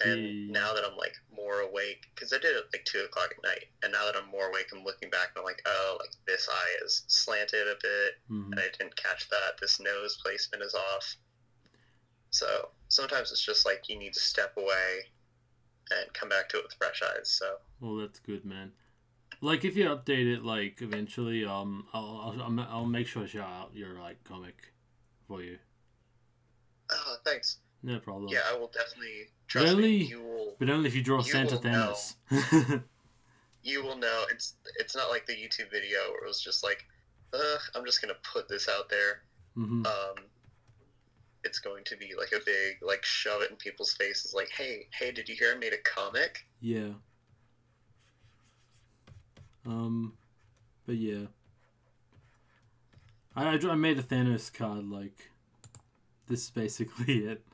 And now that I'm like more awake, because I did it like 2 o'clock at night, and now that I'm more awake, I'm looking back and I'm like, oh, like this eye is slanted a bit, and I didn't catch that. This nose placement is off. So sometimes it's just like you need to step away and come back to it with fresh eyes. So well, that's good, man. Like if you update it, like eventually, I'll make sure to shout out your like comic for you. Oh, thanks. No problem. Yeah, I will definitely. Trust me, but only if you draw Santa Thanos. You will know. It's not like the YouTube video where it was just like, I'm just gonna put this out there. It's going to be like a big like shove it in people's faces. Like, hey, did you hear I made a comic? Yeah. But yeah. I made a Thanos card. Like, this is basically it.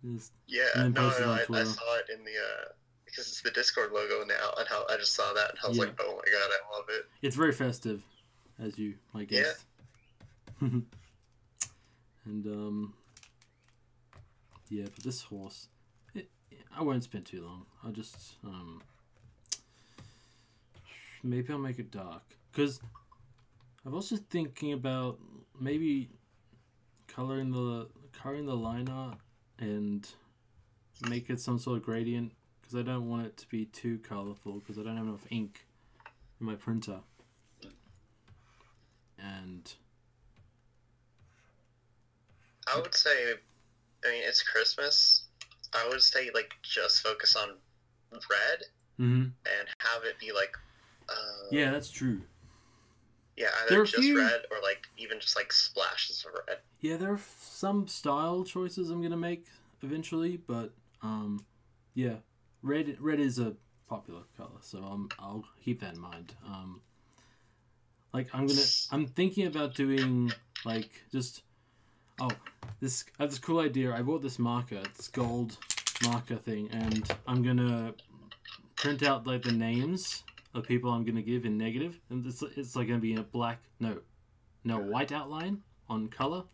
I saw it in the because it's the Discord logo now, and how I just saw that and I was like, oh my god, I love it. It's very festive, as you might guess. Yeah. And but this horse, I won't spend too long. I'll just maybe I'll make it dark, because I'm also thinking about maybe coloring the line art and make it some sort of gradient, because I don't want it to be too colorful, because I don't have enough ink in my printer. And I would say, I mean, it's Christmas. I would say like just focus on red and have it be like yeah, that's true. Yeah, either just red or like even just like splashes of red. Yeah, there are some style choices I'm gonna make eventually, but red is a popular color, so I'll keep that in mind. Like I'm thinking about doing like just I have this cool idea. I bought this marker, it's gold marker thing, and I'm gonna print out like the names of people I'm gonna give in negative, and it's like gonna be in a white outline on color,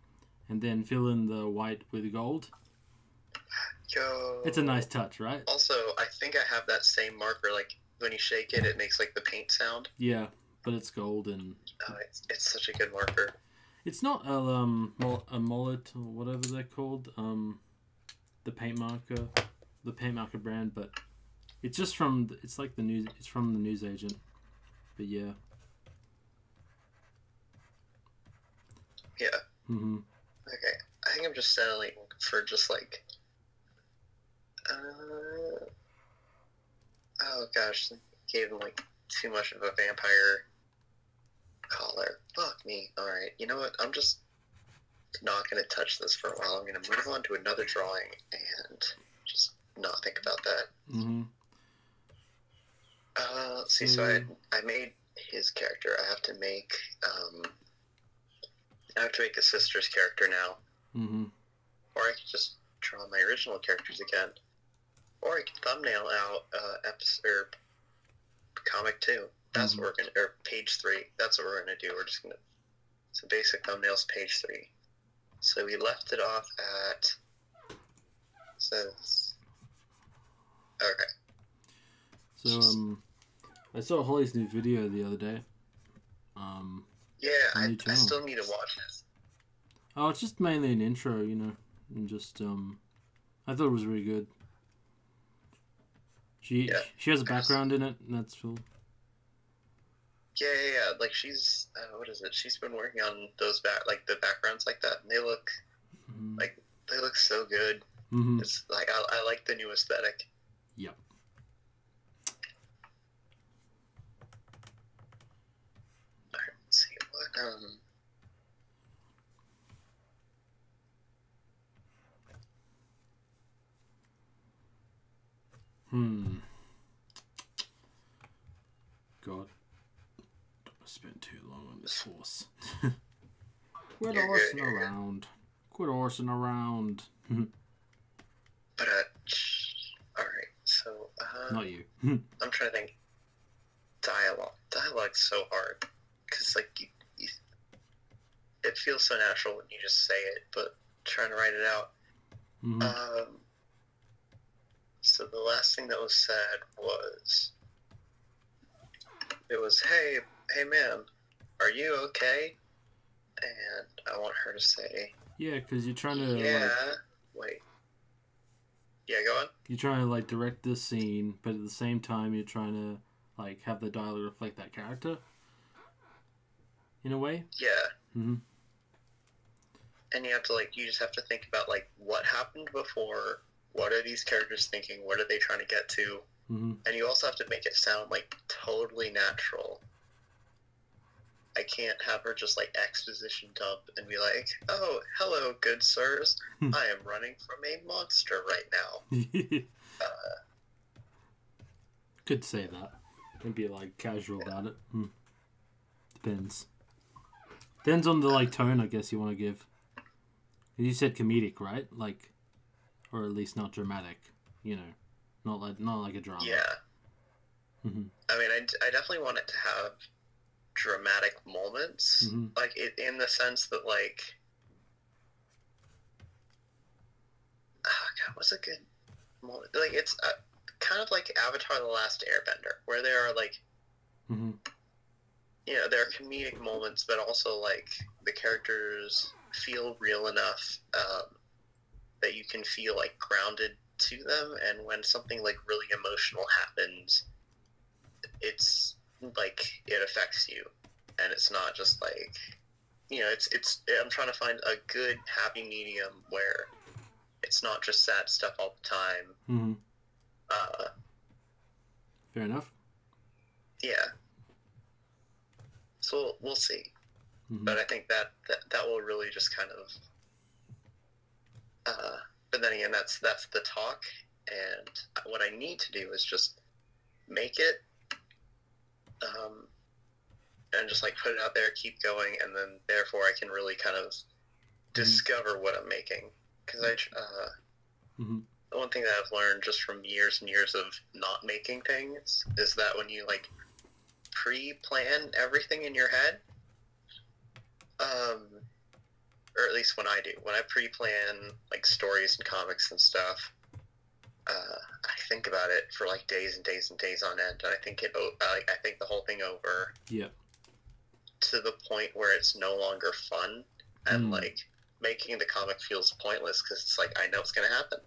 and then fill in the white with gold. Yo. It's a nice touch, right? Also, I think I have that same marker. Like when you shake it, it makes like the paint sound. Yeah, but it's gold and. Oh, it's such a good marker. It's not a mullet or whatever they're called. The paint marker brand, but it's just from. It's like the news. It's from the newsagent. But yeah. Yeah. Mhm. Okay, I think I'm just settling for just like. Oh gosh, gave him like too much of a vampire collar. Fuck me. Alright, you know what? I'm just not going to touch this for a while. I'm going to move on to another drawing and just not think about that. Mm-hmm. Let's see, so I made his character. I have to make a sister's character now. Mm-hmm. Or I can just draw my original characters again. Or I can thumbnail out comic 2. That's what we're going to, or page 3. That's what we're going to do. We're just going to, so basic thumbnails, page 3. So we left it off at, says, okay. So, I saw Holly's new video the other day. Yeah, I still need to watch it. Oh, it's just mainly an intro, you know, and just, I thought it was really good. She has a background in it, and that's cool. Yeah. Like she's, what is it? She's been working on those the backgrounds like that, and they look like they look so good. Mm-hmm. It's like I like the new aesthetic. Yep. All right, let's see what God. Don't spend too long on this horse. Quit horsing around. Quit horsing around. But, alright, so, not you. I'm trying to think. Dialogue's so hard. Because, like, it feels so natural when you just say it, but trying to write it out. Mm-hmm. So the last thing that was said was, it was, hey man, are you okay? And I want her to say, yeah, because you're trying to, wait. Yeah, go on. You're trying to, like, direct this scene, but at the same time, you're trying to, like, have the dialogue reflect that character. In a way? Yeah. Mm-hmm. And you have to, like, you just have to think about, like, what happened before, what are these characters thinking, what are they trying to get to, and you also have to make it sound, like, totally natural. I can't have her just, like, exposition dump and be like, oh, hello, good sirs, I am running from a monster right now. Could say that. And be, like, casual about it. Depends. Depends on the, like, tone, I guess, you want to give. You said comedic, right? Like, or at least not dramatic, you know. Not like a drama. Yeah. Mm-hmm. I mean, I definitely want it to have dramatic moments, like in the sense that, like, oh god, what's a good moment? Like, it's kind of like Avatar: The Last Airbender, where there are, like, you know, there are comedic moments, but also, like, the characters feel real enough that you can feel, like, grounded to them, and when something, like, really emotional happens, it's like it affects you, and it's not just like, you know, it's I'm trying to find a good happy medium where it's not just sad stuff all the time. Fair enough. Yeah. So we'll see, but I think that will really just kind of but then again, that's the talk, and what I need to do is just make it, and just like put it out there, keep going, and then therefore I can really kind of discover what I'm making. Because the one thing that I've learned just from years and years of not making things is that when you like pre-plan everything in your head, or at least when I do, when I pre-plan like stories and comics and stuff, I think about it for like days and days and days on end, and I think the whole thing over. Yeah. To the point where it's no longer fun, and like making the comic feels pointless because it's like I know it's gonna happen.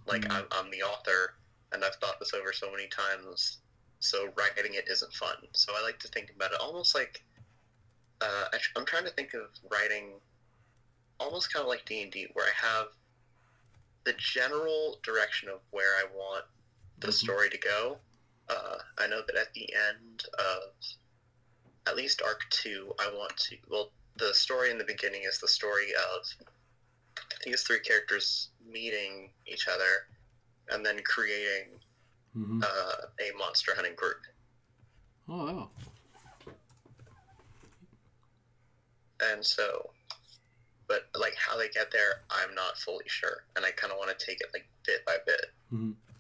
Like I'm the author, and I've thought this over so many times. So writing it isn't fun. So I like to think about it almost like I'm trying to think of writing almost kind of like D&D, where I have the general direction of where I want the story to go. I know that at the end of at least Arc 2, I want to... Well, the story in the beginning is the story of these three characters meeting each other and then creating a monster hunting group. Oh, wow. And so... But, like, how they get there, I'm not fully sure. And I kind of want to take it, like, bit by bit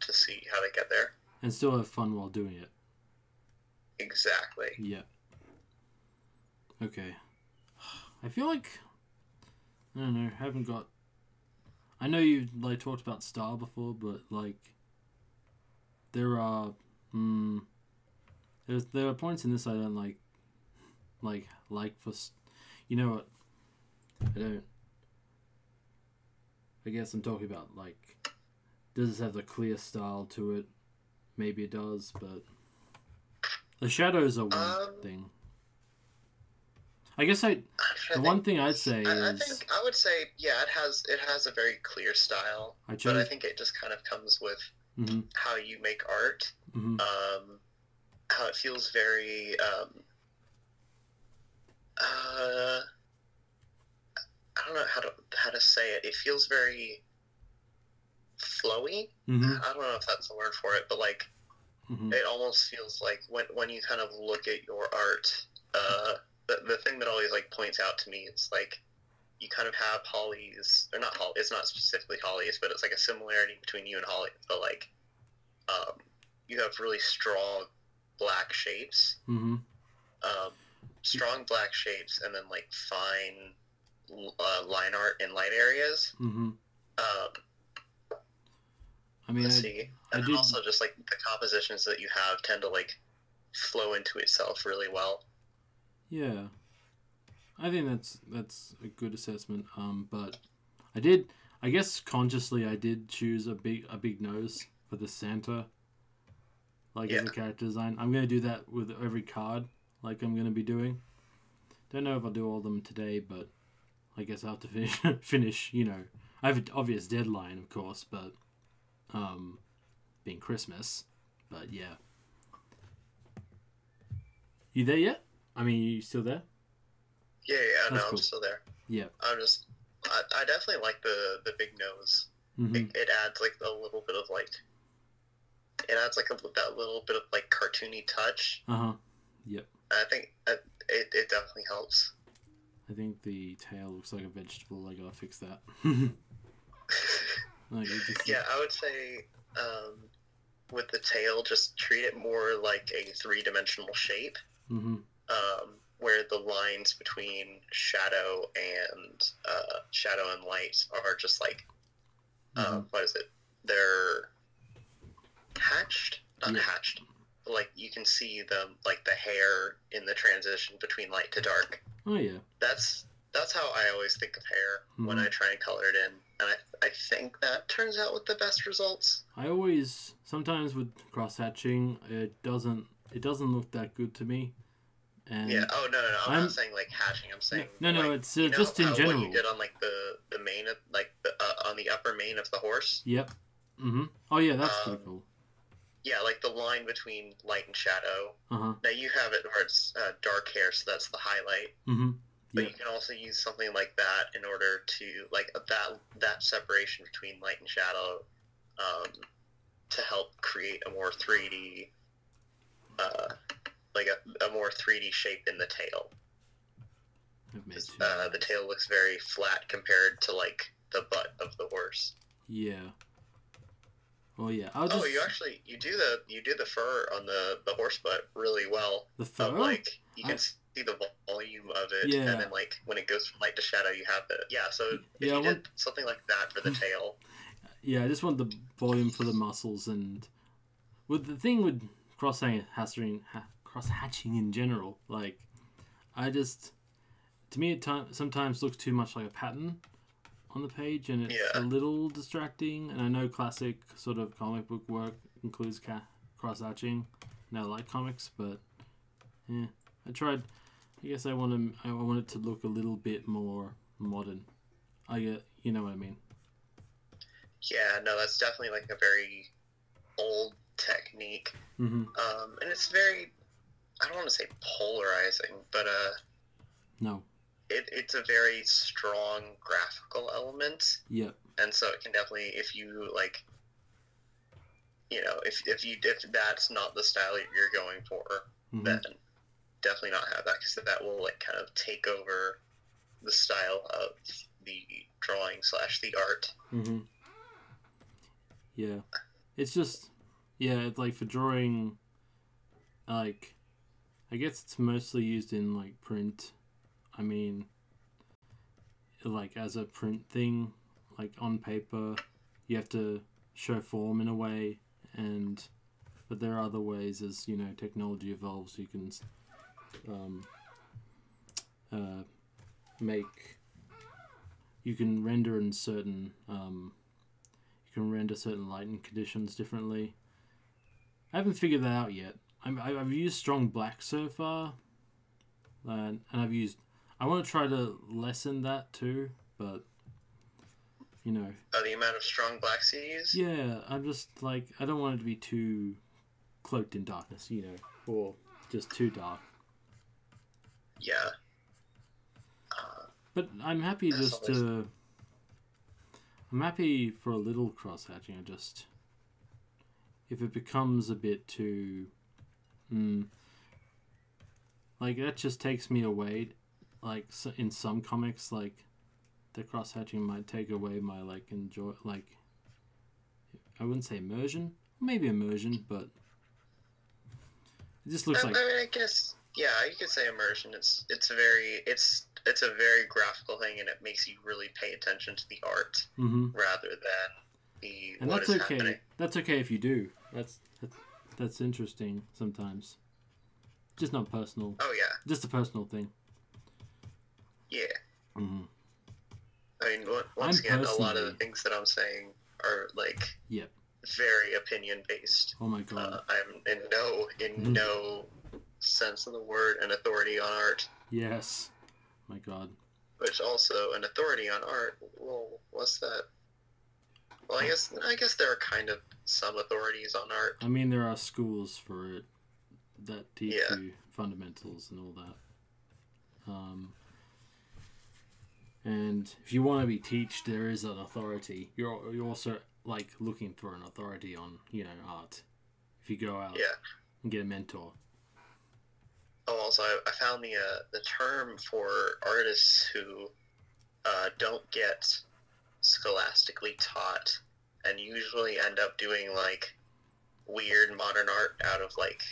to see how they get there. And still have fun while doing it. Exactly. Yeah. Okay. I feel like... I don't know, haven't got... I know you, like, talked about style before, but, like... There are... there are points in this I don't like for... You know what? I guess I'm talking about, like... Does this have a clear style to it? Maybe it does, but... The shadows are one thing. I guess the one thing I'd say is... I would say, yeah, it has a very clear style. But I think it just kind of comes with how you make art. How it feels very... I don't know how to say it. It feels very flowy. I don't know if that's the word for it, but like it almost feels like when you kind of look at your art, the thing that always like points out to me is like you kind of have Holly's, or not Holly. It's not specifically Holly's, but it's like a similarity between you and Holly. But like, you have really strong black shapes, strong black shapes, and then like fine line art in light areas. I mean, let's see. And then also just like the compositions that you have tend to like flow into itself really well. Yeah, I think that's a good assessment. But I guess consciously I did choose a big nose for the Santa, like as a character design. I'm gonna do that with every card, like I'm gonna be doing. Don't know if I'll do all of them today, but I guess I'll have to finish. You know, I have an obvious deadline, of course, but being Christmas. But yeah, you there yet? I mean, you still there? Yeah, That's cool. I'm still there. Yeah. I definitely like the big nose. It adds like a little bit of like, it adds like that little bit of like cartoony touch. Yep. I think it definitely helps. I think the tail looks like a vegetable. I gotta fix that. Yeah, I would say with the tail, just treat it more like a three-dimensional shape. Where the lines between shadow and light are just like, what is it? They're hatched? Not hatched. But like, you can see them, like the hair in the transition between light to dark. Oh, yeah. That's how I always think of hair when I try and color it in. And I think that turns out with the best results. Sometimes with cross-hatching, it doesn't look that good to me. And yeah. Oh no. I'm not saying like hatching. I'm saying no. Like, it's just in general. What you did on like the mane of like on the upper mane of the horse. Yep. Oh yeah, that's pretty cool. Yeah, like the line between light and shadow. Now you have it where it's dark hair, so that's the highlight. But you can also use something like that in order to like that separation between light and shadow, to help create a more 3D like a more 3D shape in the tail. The tail looks very flat compared to like the butt of the horse. Yeah. Oh yeah. You do the fur on the horse butt really well. The fur? Like you can see the volume of it, yeah. and then like when it goes from light to shadow, you have the So if you did something like that for the tail. Yeah, I just want the volume for the muscles, and with the thing with cross hatching in general, like to me it sometimes looks too much like a pattern on the page, and it's a little distracting. And I know classic sort of comic book work includes cross hatching, and I like comics, but yeah, I guess I want it to look a little bit more modern. You know what I mean? Yeah, no, that's definitely like a very old technique, and it's very, I don't want to say polarizing, but no. It's a very strong graphical element. Yep. And so it can definitely, if you like, if that's not the style you're going for, then definitely not have that, because that will like kind of take over the style of the drawing / the art. Yeah. It's just, it's like for drawing, like, I guess it's mostly used in like print. I mean, like as a print thing, like on paper, you have to show form in a way, but there are other ways as, technology evolves, you can you can render in certain, certain lighting conditions differently. I haven't figured that out yet. I've used strong black so far, and I want to try to lessen that too, but the amount of strong blacks you use? Yeah, I'm just like, I don't want it to be too cloaked in darkness, or just too dark. Yeah. But I'm happy I'm happy for a little cross hatching. If it becomes a bit too, like that just takes me away. Like in some comics, like the cross hatching might take away my I wouldn't say immersion, maybe immersion, but it just looks like. I mean, I guess you could say immersion. It's a very graphical thing, and it makes you really pay attention to the art rather than the. And that's okay. Happening. That's okay if you do. That's interesting sometimes. Just not personal. Oh yeah. Just a personal thing. Yeah. I mean, once again, a lot of the things that I'm saying are like very opinion based. Oh my god. I'm in no sense of the word an authority on art. Yes. My god. Which also an authority on art. Well, what's that? Well, I guess there are kind of some authorities on art. I mean, there are schools for it that teach you fundamentals and all that. And if you want to be taught, there is an authority. You're also like looking for an authority on art. If you go out and get a mentor. Oh, also I found the term for artists who don't get scholastically taught and usually end up doing like weird modern art out of like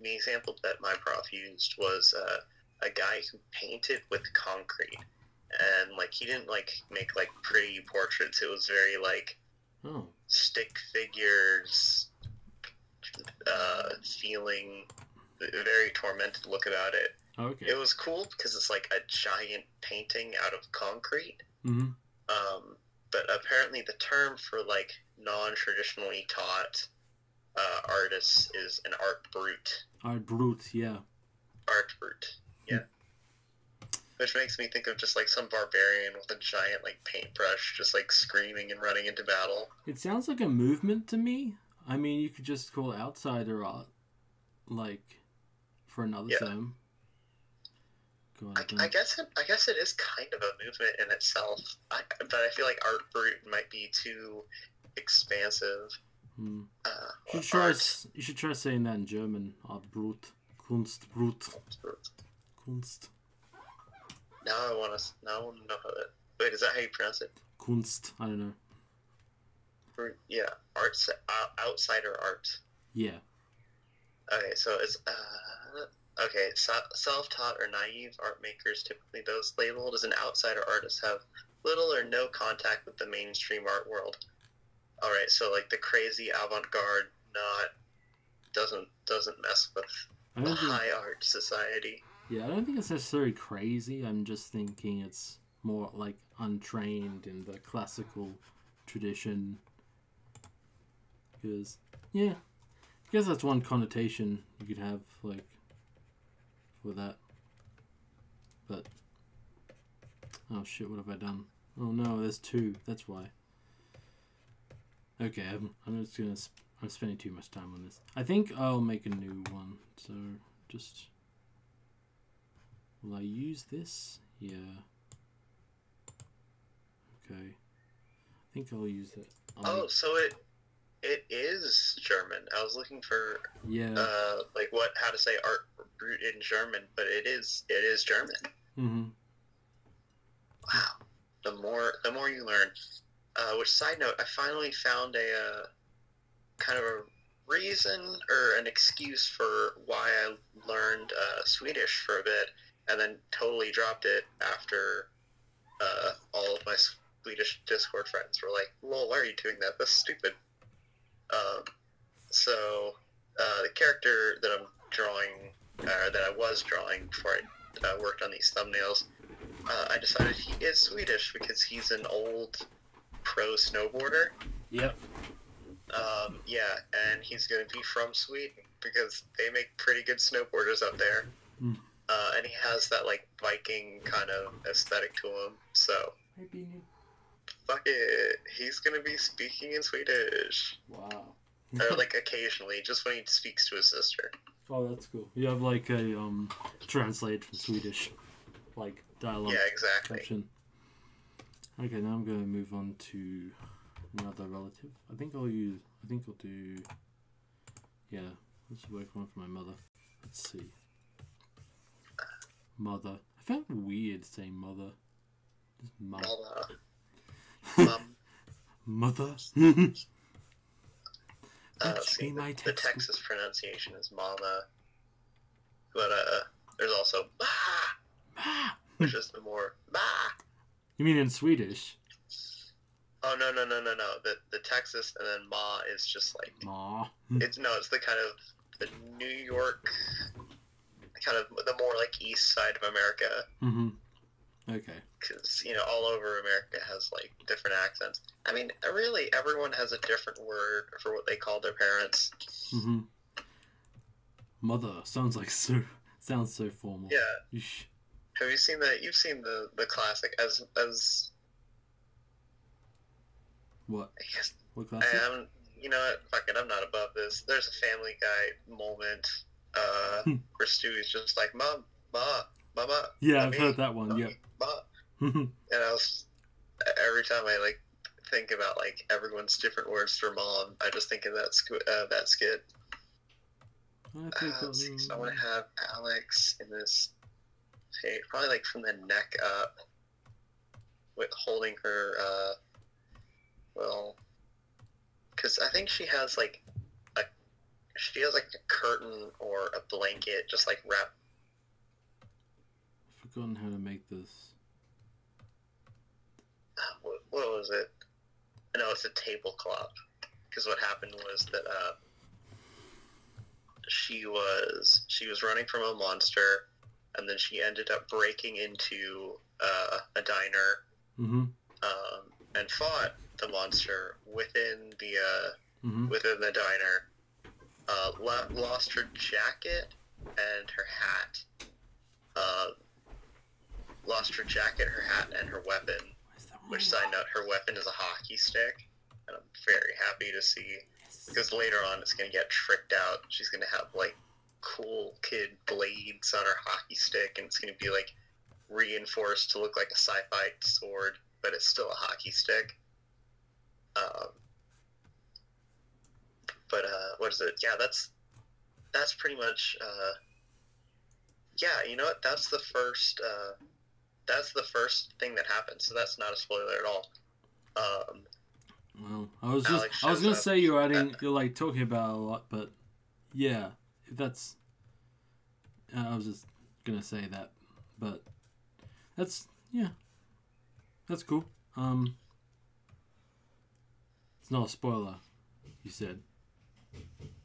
the example that my prof used was a guy who painted with concrete. And like he didn't like make like pretty portraits. It was very like stick figures, feeling very tormented look about it. Okay. It was cool because it's like a giant painting out of concrete. But apparently the term for like non-traditionally taught artists is an art brute. Art brute, yeah. Art brute, yeah. Which makes me think of just like some barbarian with a giant like paintbrush just like screaming and running into battle. It sounds like a movement to me. I mean, you could just call it outsider art, like, for another term. God, I guess it is kind of a movement in itself. But I feel like art brute might be too expansive. art. You should try saying that in German. Artbrut. Kunstbrut. Kunst. Now I want to know how that. Wait, is that how you pronounce it? Kunst. I don't know. Yeah, arts, outsider art. Yeah. Okay, so it's okay. Self-taught or naive art makers, typically those labeled as an outsider artist, have little or no contact with the mainstream art world. All right, so like the crazy avant-garde, doesn't mess with the high art society. Yeah, I don't think it's necessarily crazy. I'm just thinking it's more like untrained in the classical tradition. Because, yeah, I guess that's one connotation you could have, like, for that. But, oh shit, what have I done? Oh no, there's two, that's why. Okay, I'm just gonna, I'm spending too much time on this. I think I'll make a new one, so just, will I use this? Yeah. Okay. I think I'll use it. So it is German. I was looking for like how to say art brute in German, but it is German. Mm-hmm. Wow. The more you learn. Which, side note, I finally found a kind of a reason or an excuse for why I learned Swedish for a bit, and then totally dropped it after all of my Swedish Discord friends were like, "Lol, why are you doing that? That's stupid." So the character that I'm drawing, that I was drawing before I worked on these thumbnails, I decided he is Swedish because he's an old pro snowboarder. Yep. Yeah, and he's going to be from Sweden because they make pretty good snowboarders up there. Mm. And he has that like Viking kind of aesthetic to him. So, fuck it, he's going to be speaking in Swedish. Wow. Or like occasionally, just when he speaks to his sister. Oh, that's cool. You have like a translate from Swedish, like dialogue. Yeah, exactly. Option. Okay, now I'm going to move on to another relative. I think I'll do. Yeah, let's work one for my mother. Let's see. Mother. I found it weird saying mother. Just mum. Mother. The Texas pronunciation is mama, but there's also ma, which is the more ma. You mean in Swedish? Oh no! The Texas and then ma is just like ma. It's the kind of the New York, kind of the more like east side of America. Mm-hmm. Okay. Because all over America has like different accents. I mean, really, everyone has a different word for what they call their parents. Mm-hmm. Mother sounds so formal. Yeah. Have you seen that? You've seen the classic as what? I guess, what classic? You know what? Fuck it, I'm not above this. There's a Family Guy moment where Stewie's just like, Mom, Ma, Mama. Yeah, I've heard that one. Mommy, yeah. Ma. And I was, every time I like think about like everyone's different words for mom, I just think of that skit. Let's see, so I want to have Alex in this page, probably like from the neck up, with holding her. Because I think she has like a curtain or a blanket just like wrapped. I've forgotten how to make this. What was it? No, it's a tablecloth. Because what happened was that she was running from a monster, and then she ended up breaking into a diner, mm-hmm. And fought the monster within the diner. Lost her jacket and her hat. Lost her jacket, her hat, and her weapon. Which, side note, her weapon is a hockey stick, and I'm very happy to see, because later on it's going to get tricked out. She's going to have, like, cool kid blades on her hockey stick, and it's going to be, like, reinforced to look like a sci-fi sword, but it's still a hockey stick. But what is it? Yeah, that's pretty much. Yeah, you know what? That's the first. That's the first thing that happens. So that's not a spoiler at all. Well, I was gonna say you're like talking about a lot, but yeah, if that's, I was just gonna say that, but that's cool. It's not a spoiler, you said.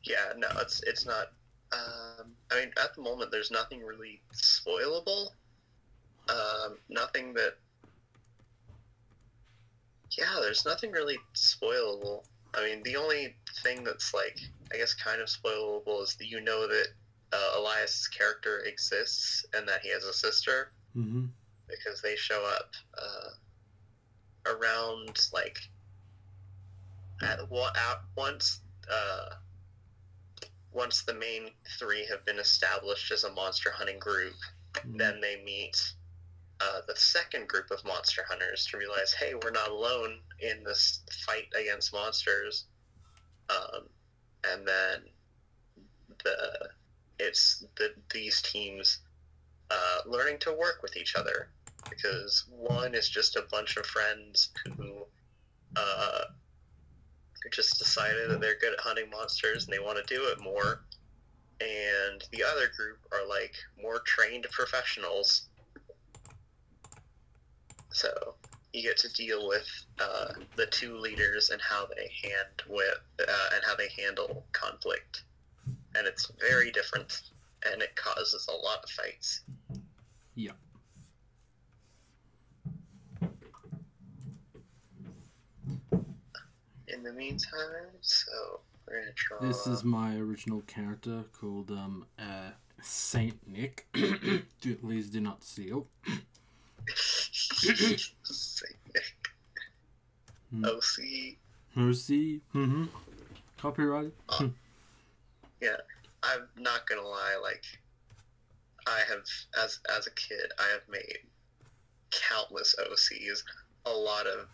Yeah, no, it's not. I mean, at the moment, there's nothing really spoilable. Nothing that. Yeah, there's nothing really spoilable. I mean, the only thing that's like, I guess, kind of spoilable is that you know that Elias's character exists and that he has a sister, because they show up around like once the main three have been established as a monster hunting group, then they meet the second group of monster hunters to realize, hey, we're not alone in this fight against monsters. And then these teams learning to work with each other, because one is just a bunch of friends who just decided that they're good at hunting monsters and they want to do it more, and the other group are like more trained professionals. So you get to deal with the two leaders and how they handle conflict, and it's very different, and it causes a lot of fights. Yeah. In the meantime, so we're gonna draw. This is my original character called Saint Nick. Please do not steal. Saint Nick. OC. OC. Copyright. Yeah, I'm not gonna lie. Like, I have, as a kid, I have made countless OCs. A lot of,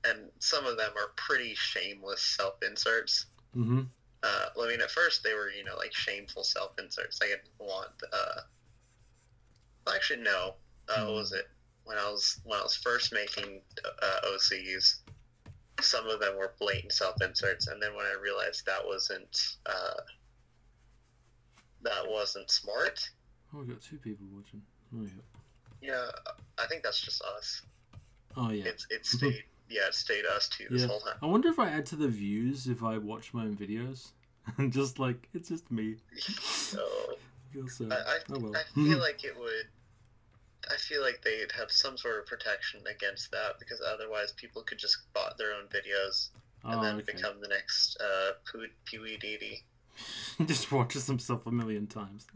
and some of them are pretty shameless self-inserts. I mean, at first they were, like shameful self-inserts. I didn't want. Actually, no. What was it? When I was first making OCs, some of them were blatant self-inserts, and then when I realized that wasn't smart. Oh, we got two people watching. Oh yeah. Yeah, I think that's just us. Oh yeah. It stayed. Yeah, it stayed us two this whole time. I wonder if I add to the views if I watch my own videos, and just like it's just me. No. I feel like it would. I feel like they'd have some sort of protection against that, because otherwise people could just bot their own videos and then become the next Pee-wee Dee. He just watches himself a million times.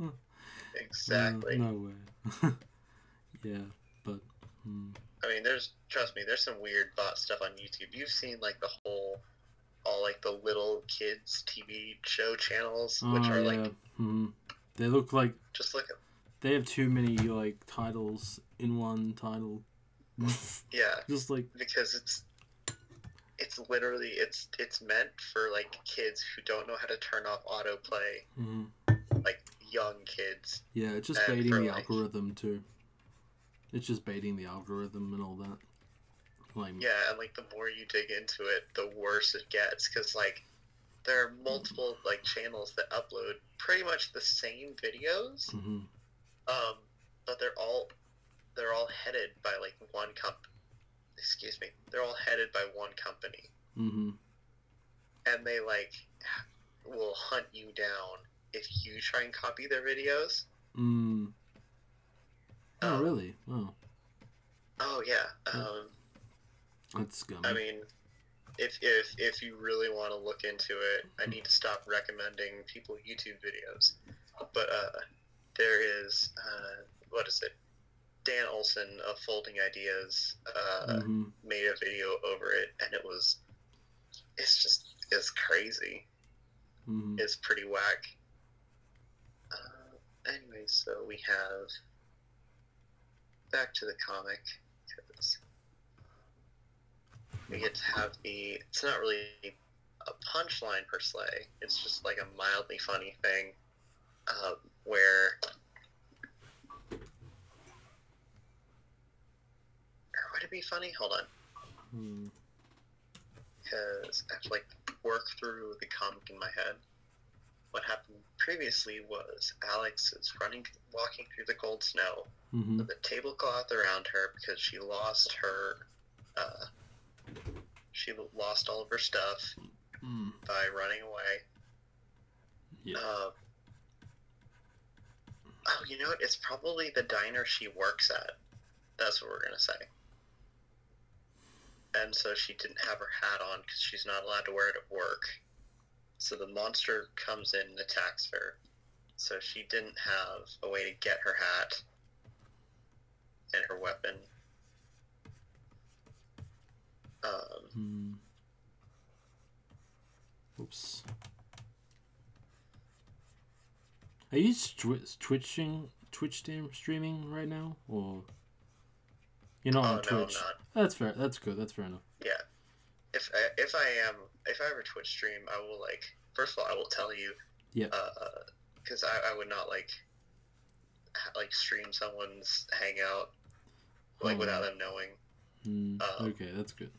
Exactly. No way. Yeah, but. I mean, trust me, there's some weird bot stuff on YouTube. You've seen like all like the little kids TV show channels, which are like. They look like. Just look at. They have too many like titles in one title. Yeah. Just like because it's literally it's meant for like kids who don't know how to turn off autoplay. Like young kids. Yeah, it's just baiting the algorithm too. It's just baiting the algorithm and all that. Like yeah, and like the more you dig into it, the worse it gets, because like there are multiple like channels that upload pretty much the same videos. But they're all headed by like one excuse me. They're all headed by one company. And they like will hunt you down if you try and copy their videos. Oh really? Oh. Oh yeah. That's scummy. I mean, if you really want to look into it, I need to stop recommending people YouTube videos. But there is what is it? Dan Olson of Folding Ideas made a video over it, and it's crazy. It's pretty whack. Anyway, so we have back to the comic, because we get to have it's not really a punchline per se. It's just like a mildly funny thing, where. Or would it be funny? Hold on. Because I have to like work through the comic in my head. What happened previously was Alex is walking through the cold snow with a tablecloth around her because she lost all of her stuff by running away. Yeah. Oh, you know what? It's probably the diner she works at. That's what we're gonna say. And so she didn't have her hat on because she's not allowed to wear it at work. So the monster comes in and attacks her. So she didn't have a way to get her hat and her weapon. Oops. Are you Twitch streaming right now, or you're not on Twitch? No, I'm not. That's fair. That's good. That's fair enough. Yeah. If I ever Twitch stream, I will first of all I will tell you. Yeah. Because I would not like stream someone's hangout without them knowing. Okay, that's good.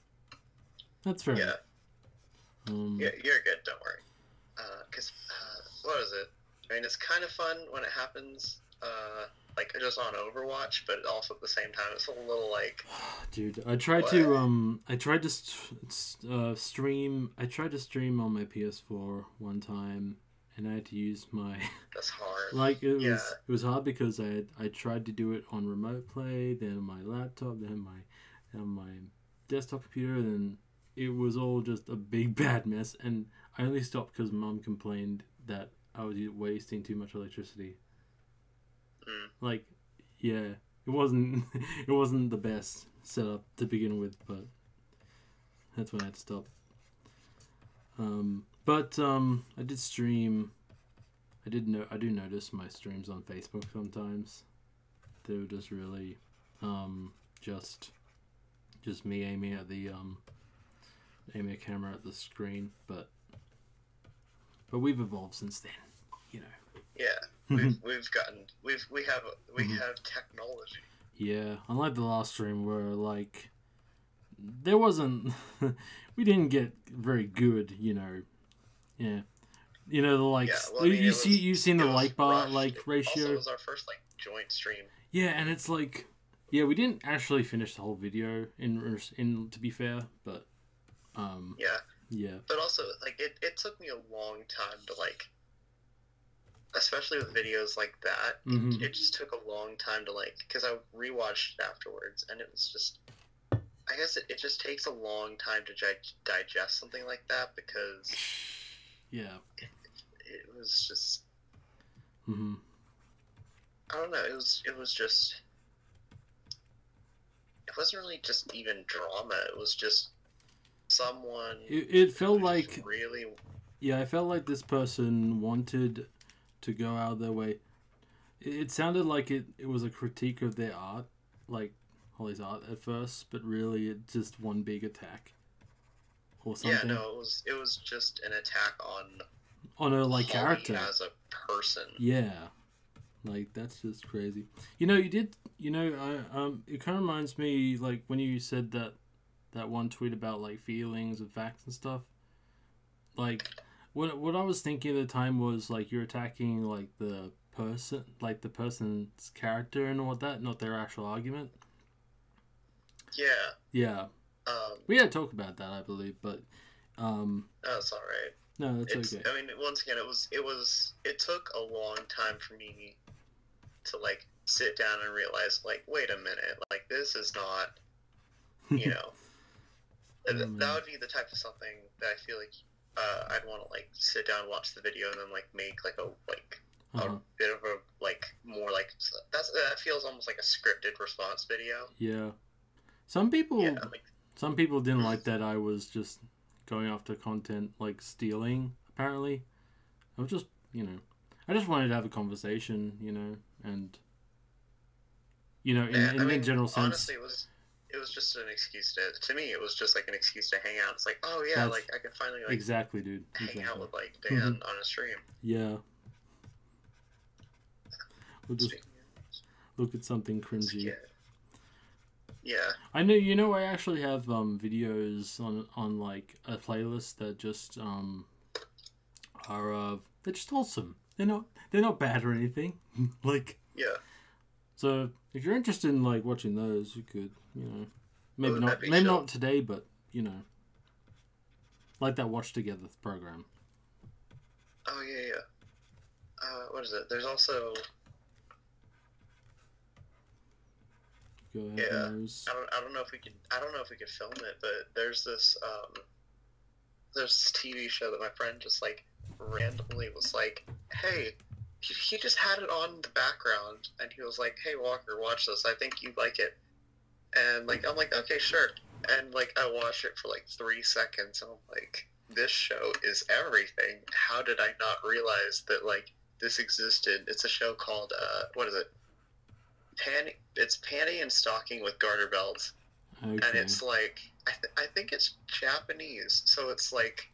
That's fair. Yeah. Yeah, you're good. Don't worry. Because what is it? I mean, it's kind of fun when it happens. Just on Overwatch, but also at the same time, it's a little like. Dude, I tried to stream. I tried to stream on my PS4 one time, and I had to use my. That's hard. It was hard because I tried to do it on remote play, then on my laptop, then on my desktop computer, then it was all just a big bad mess, and I only stopped because Mum complained that I was wasting too much electricity. It wasn't the best setup to begin with, but that's when I had to stop. I did stream. I do notice my streams on Facebook sometimes. They were just really, just me aiming a camera at the screen, but we've evolved since then, you know. Yeah. We have technology. Yeah, unlike the last stream where there wasn't we didn't get very good, you know. Yeah. You know, you've seen the like bar ratio. Also, it was our first joint stream. Yeah, and it's we didn't actually finish the whole video in to be fair, but yeah. But also it took me a long time to especially with videos like that, it just took a long time to because I rewatched it afterwards, and it was just, I guess it just takes a long time to digest something like that, because it was just, I don't know, it was just, it wasn't really just even drama, it was just someone, it felt like, really, I felt like this person wanted to go out of their way. It sounded like it was a critique of their art, like Holly's art at first, but really it's just one big attack or something. Yeah, no, it was just an attack on her Holly character as a person. Yeah, that's just crazy. You know, it kind of reminds me when you said that one tweet about feelings and facts and stuff. What I was thinking at the time was you're attacking the person's character and all that, not their actual argument. Yeah. Yeah. We had to talk about that, I believe, but that's all right. No, that's okay. I mean, once again, it took a long time for me to sit down and realize wait a minute, this is not, you know, that would be the type of something that I feel I'd want to sit down, watch the video, and then make a bit of a more that feels almost like a scripted response video. Yeah, some people didn't like that I was just going after content stealing. Apparently, I was just I just wanted to have a conversation, and in a general sense. Honestly, it was just an excuse to me. It was just like an excuse to hang out. It's like, oh yeah, That's like I can finally like exactly, dude. hang out with like Dan on a stream. Yeah. We'll just look at something cringy. Yeah. I know. You know, I actually have videos on like a playlist that just are they're just wholesome. They're not bad or anything. Like, yeah. So if you're interested in like watching those, you could, you know, maybe chill. not today, but you know, like that Watch Together program. Oh yeah. What is it? There's also. Go ahead. Yeah, I don't know if we could film it, but there's this TV show that my friend just like randomly was like, hey, he just had it on in the background, and he was like, hey Walker, watch this, I think you'd like it. And like I'm like, okay, sure. And like I watched it for like 3 seconds, and I'm like, this show is everything. How did I not realize that like this existed? It's a show called what is it? It's Panty and Stocking with Garter Belts. Okay. And it's like I think it's Japanese, so it's like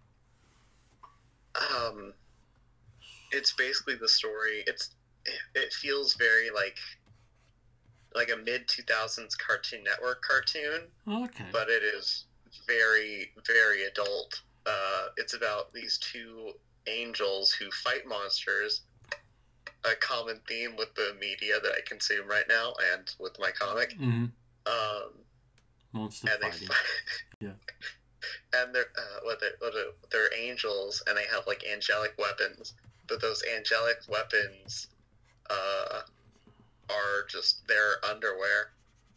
it's basically the story. It feels very like a mid-2000s Cartoon Network cartoon. Okay. But it is very, very adult. It's about these two angels who fight monsters. A common theme with the media that I consume right now and with my comic. Mm-hmm. Monster and fighting. Yeah. And they're angels, and they have like angelic weapons. But those angelic weapons are just their underwear,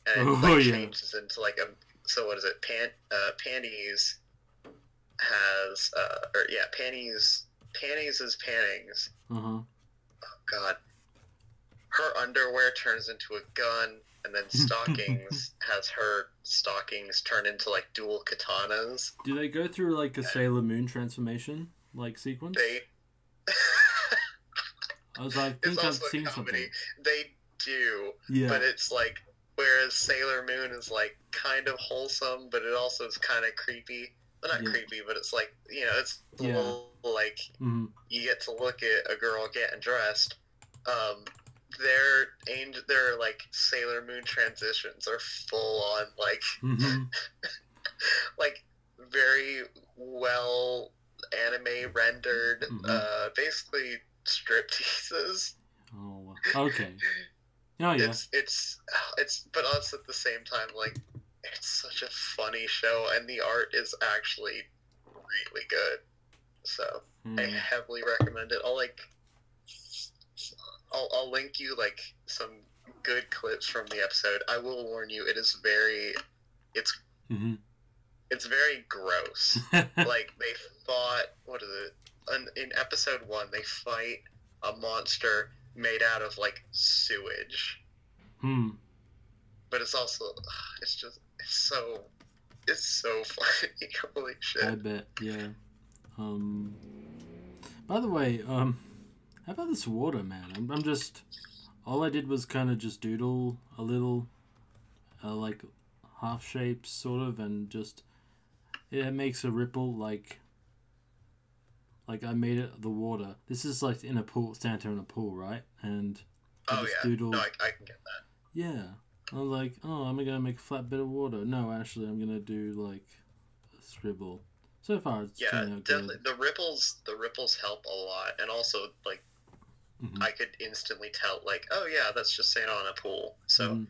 and it changes into like a. So what is it? Panties has panties is pannings. Uh-huh. Oh God. Her underwear turns into a gun, and then stockings has her stockings turn into like dual katanas. Do they go through like a Sailor Moon transformation like sequence? I think I've seen something. They do, but it's like, whereas Sailor Moon is like kind of wholesome, but it also is kind of creepy. Well, not creepy, but it's like, you know, it's a little like you get to look at a girl getting dressed. Their like Sailor Moon transitions are full on like like very well anime rendered, basically strip teases. Oh, okay. Oh yeah. It's but also at the same time, like, it's such a funny show, and the art is actually really good. So I heavily recommend it. I'll link you like some good clips from the episode. I will warn you, it's very gross. Like, they fought, what is it? In episode 1, they fight a monster made out of like sewage. But it's also, it's so funny. Holy shit. I bet, yeah. By the way, how about this water, man? I'm just, all I did was kind of just doodle a little, like, half shapes, sort of, and just, it makes a ripple, like I made it the water. This is like in a pool, Santa in a pool, right? And I just doodled. No, I can get that. Yeah. I was like, oh, am I going to make a flat bit of water? No, actually, I'm going to do, like, a scribble. So far, it's turning out definitely. good. The ripples help a lot. And also, like, I could instantly tell, like, oh, yeah, that's just Santa on a pool. So,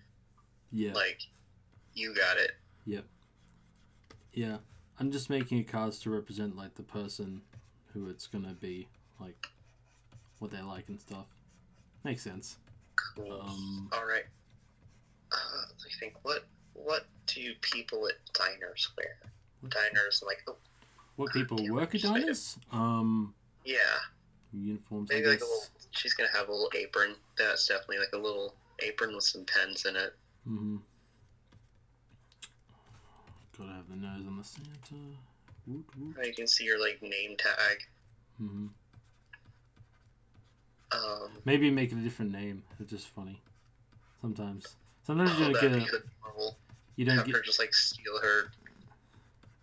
yeah, like, you got it. Yep. Yeah. I'm just making a cards to represent, like, the person who it's going to be, like, what they like and stuff. Makes sense. Cool. All right. Let me think. What do people at diners wear? Diners, like, what people work at diners? Yeah. Uniforms. Maybe like a little. She's gonna have a little apron. That's definitely like a little apron with some pens in it. Gotta have the nose on the Santa. Woot, woot. You can see your like name tag. Maybe make it a different name. It's just funny. Sometimes you're gonna get You don't have get... her just like steal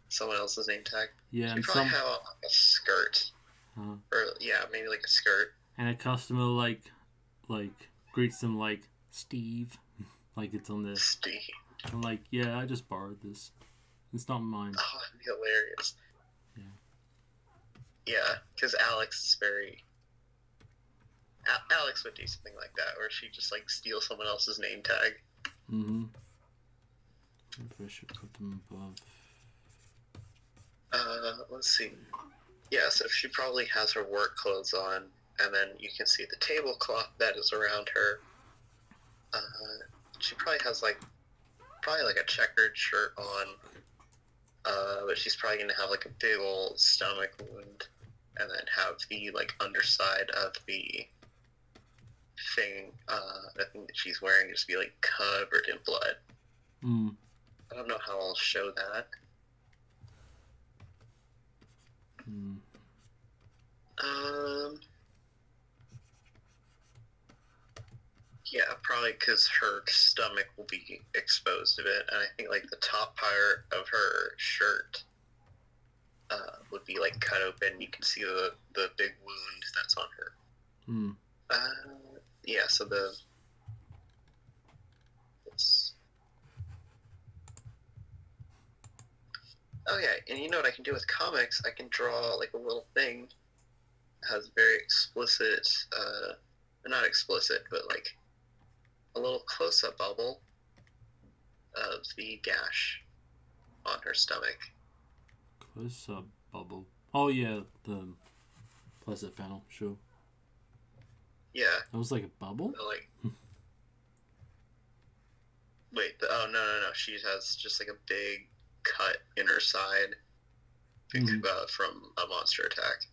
someone else's name tag. Yeah, She and probably have a skirt. Or yeah, maybe like a skirt. And a customer like greets them like Steve, like it's on the... Steve. I'm like, yeah, I just borrowed this. It's not mine. Oh, that'd be hilarious. Yeah. Yeah, because Alex is very... Alex would do something like that, where she just like steals someone else's name tag. Mm-hmm. Maybe I should put them above. Let's see. Yeah, so she probably has her work clothes on, and then you can see the tablecloth that is around her. She probably has like a checkered shirt on, but she's probably gonna have like a big old stomach wound, and then have the like underside of the thing that she's wearing just be like covered in blood. I don't know how I'll show that. Yeah, probably because her stomach will be exposed a bit, and I think like the top part of her shirt would be like cut open. You can see the big wound that's on her. Yeah, so oh yeah, and you know what I can do with comics? I can draw like a little thing that has very explicit, not explicit, but like a little close-up bubble of the gash on her stomach. Close-up bubble. Oh yeah, the pleasant panel, sure. Yeah. That was like a bubble? Like, wait, oh no, she has just like a big cut in her side from a monster attack.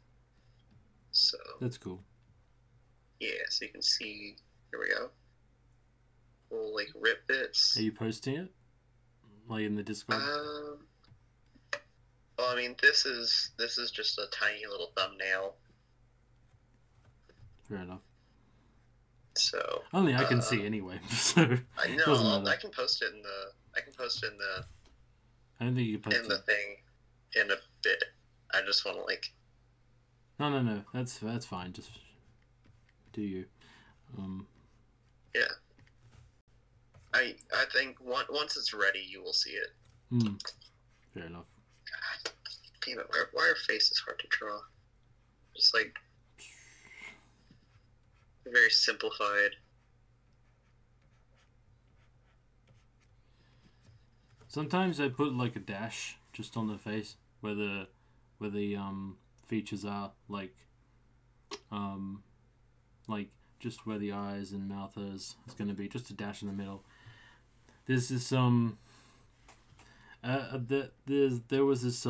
So that's cool. Yeah, so you can see. Here we go. Little like rip bits. Are you posting it? Like in the Discord? Well, I mean, this is just a tiny little thumbnail. Fair enough. So only I can see anyway. So I know I can post it in the. I don't think you can post it in the thing in a bit. I just want to like. No. That's fine. Just do you. Yeah. I think once it's ready, you will see it. Fair enough. God damn it! Why are faces hard to draw? Just like very simplified. Sometimes I put like a dash just on the face where the features are, like just where the eyes and mouth is going to be, just a dash in the middle. There's this there was this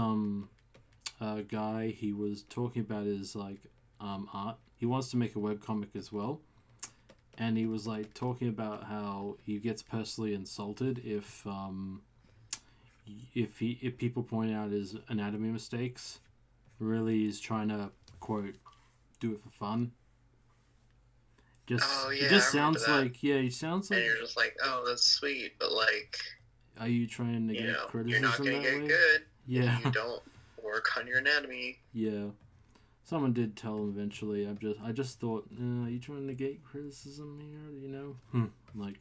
guy. He was talking about his like art. He wants to make a webcomic as well, and he was like talking about how he gets personally insulted if people point out his anatomy mistakes. Really, he's trying to quote do it for fun. It just sounds like he sounds like. And you're just like, oh, that's sweet, but like, are you trying to get criticism? You're not gonna get good. Yeah. If you don't work on your anatomy. Yeah. Someone did tell him eventually. I just thought, are you trying to get criticism here? You know, like,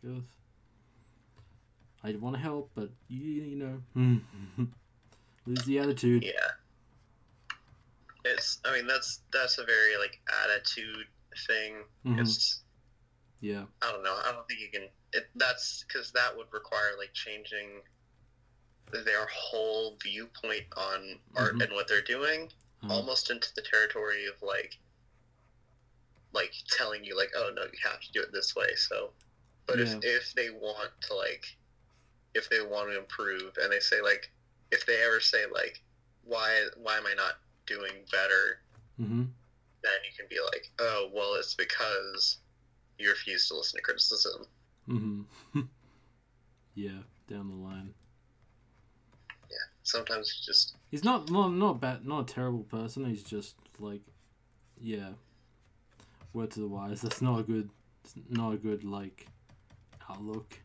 I want to help, but you know, lose the attitude. Yeah. I mean, that's a very like attitude thing. It's. Yeah. I don't know. I don't think you can. That's because that would require like changing their whole viewpoint on art and what they're doing. Almost into the territory of like telling you like, oh no, you have to do it this way. So, but if they want to if they want to improve, and they say like, if they ever say like, why am I not doing better? Then you can be like, oh well, it's because you refuse to listen to criticism. Yeah, down the line. Yeah, sometimes you just. He's not bad, not a terrible person. He's just like, word to the wise. That's not a good like outlook.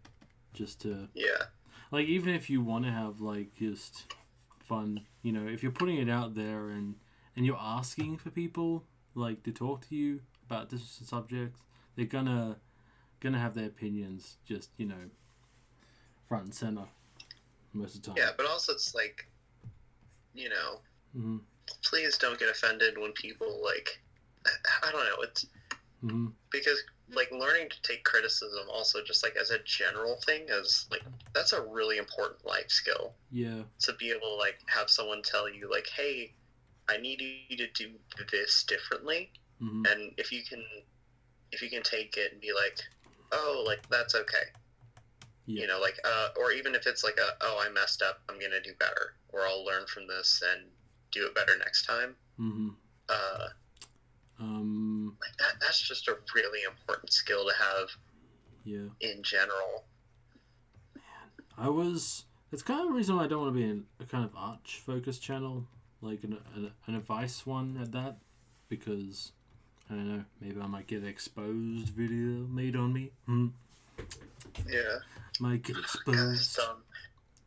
Just to. Yeah. like, even if you want to have, like, just fun, you know, if you're putting it out there and you're asking for people, like, to talk to you about different subjects, they're gonna have their opinions just, you know, front and center most of the time. Yeah, but also it's like, you know, mm-hmm. please don't get offended when people, like, I don't know, it's mm-hmm. because, like, learning to take criticism also just, like, as a general thing is, like, that's a really important life skill. Yeah. To be able to, like, have someone tell you, like, hey, I need you to do this differently, mm-hmm. and if you can take it and be like, oh, like, that's okay. Yeah. You know, like, or even if it's like oh, I messed up, I'm gonna do better, or I'll learn from this and do it better next time. Mm-hmm. Like that's just a really important skill to have. Yeah. In general. Man, it's kind of the reason why I don't want to be in a kind of arch-focused channel, like an advice one at that, because, I don't know, maybe I might get an exposed video made on me. Yeah. Might get exposed.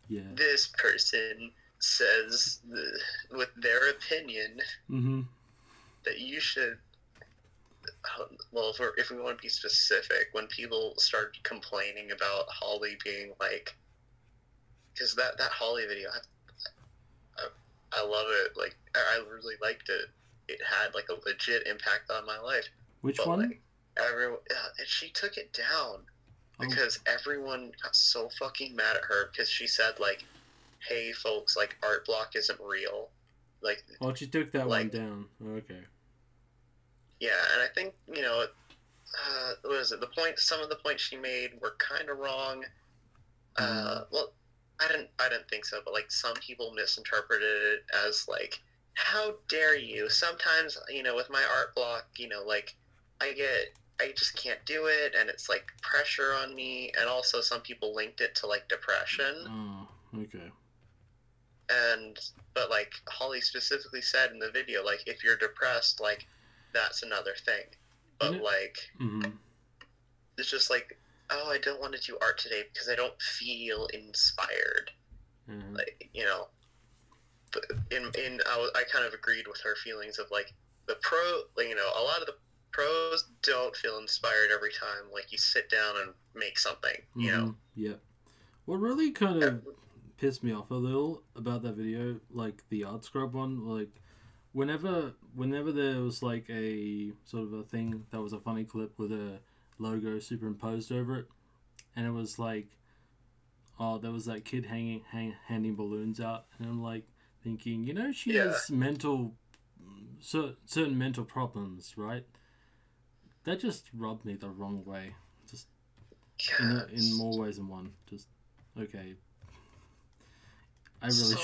Yeah. This person says with their opinion that you should. Well, if we want to be specific, when people start complaining about Holly being like, because that Holly video, I love it. Like, I really liked it. It had like a legit impact on my life. Which one? Like, everyone, and she took it down because everyone got so fucking mad at her because she said like, "Hey, folks, like art block isn't real." Like, oh, she took that one down. Okay. Yeah, and I think, you know, what is it? Some of the points she made were kind of wrong. Well, I didn't think so, but like some people misinterpreted it as like, how dare you? Sometimes, you know, with my art block, you know, like I just can't do it, and it's like pressure on me, and also some people linked it to like depression. Oh, okay. But like Holly specifically said in the video, like if you're depressed, like that's another thing. But like, it's just like, oh, I don't want to do art today because I don't feel inspired. Like, you know, but I kind of agreed with her feelings of like you know, a lot of the pros don't feel inspired every time like you sit down and make something, you know. Yeah. What really kind of pissed me off a little about that video, like the art scrub one, like whenever there was like a sort of a thing that was a funny clip with a logo superimposed over it, and it was like, oh, there was that kid handing balloons out, and I'm like thinking, you know, she has certain mental problems, right? That just rubbed me the wrong way, just in more ways than one. Just okay, I really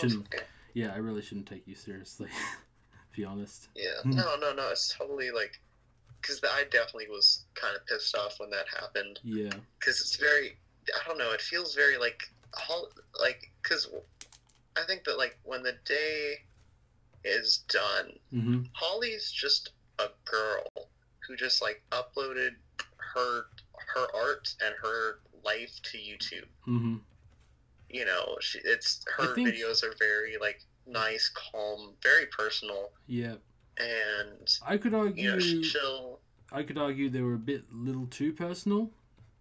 shouldn't take you seriously. To be honest. Yeah. No. It's totally like, because I definitely was kind of pissed off when that happened. Yeah. Because it's very, I don't know, it feels very like, because I think that like when the day is done, Holly's just a girl who just like uploaded her art and her life to YouTube. You know, her videos are very like nice, calm, very personal. Yeah. And I could argue, you know, I could argue they were a little too personal.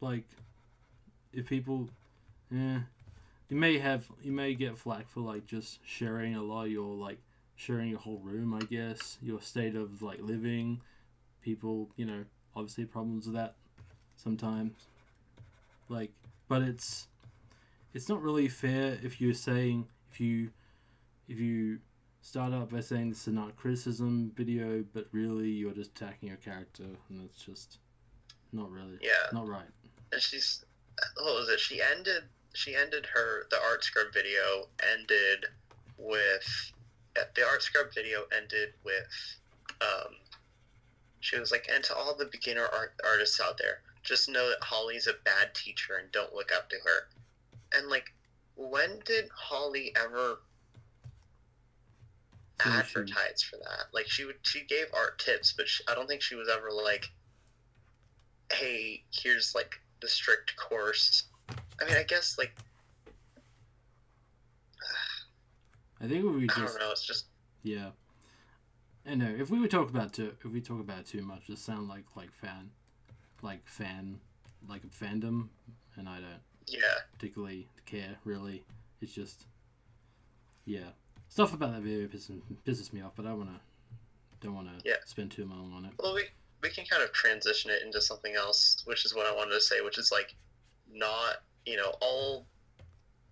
Like, if people, you may get flack for like just sharing a lot of your, like sharing your whole room, I guess, your state of like living. People, you know, obviously problems with that sometimes. Like, but it's not really fair if you're saying, if you start out by saying this is an art criticism video, but really you're just attacking your character, and it's just not really, not right. And what was it? She ended the art scrub video ended with she was like, and to all the beginner artists out there, just know that Holly's a bad teacher and don't look up to her. And like, when did Holly ever advertise for that? Like, she gave art tips, but I don't think she was ever like, hey, here's like the strict course. I mean, I guess like I think if we I just don't know. It's just yeah. I know if we talk about it too much, it sound like like a fandom, and I don't particularly care really. It's just stuff about that video pisses me off, but I don't wanna spend too long on it. Well, we can kind of transition it into something else, which is what I wanted to say, which is like not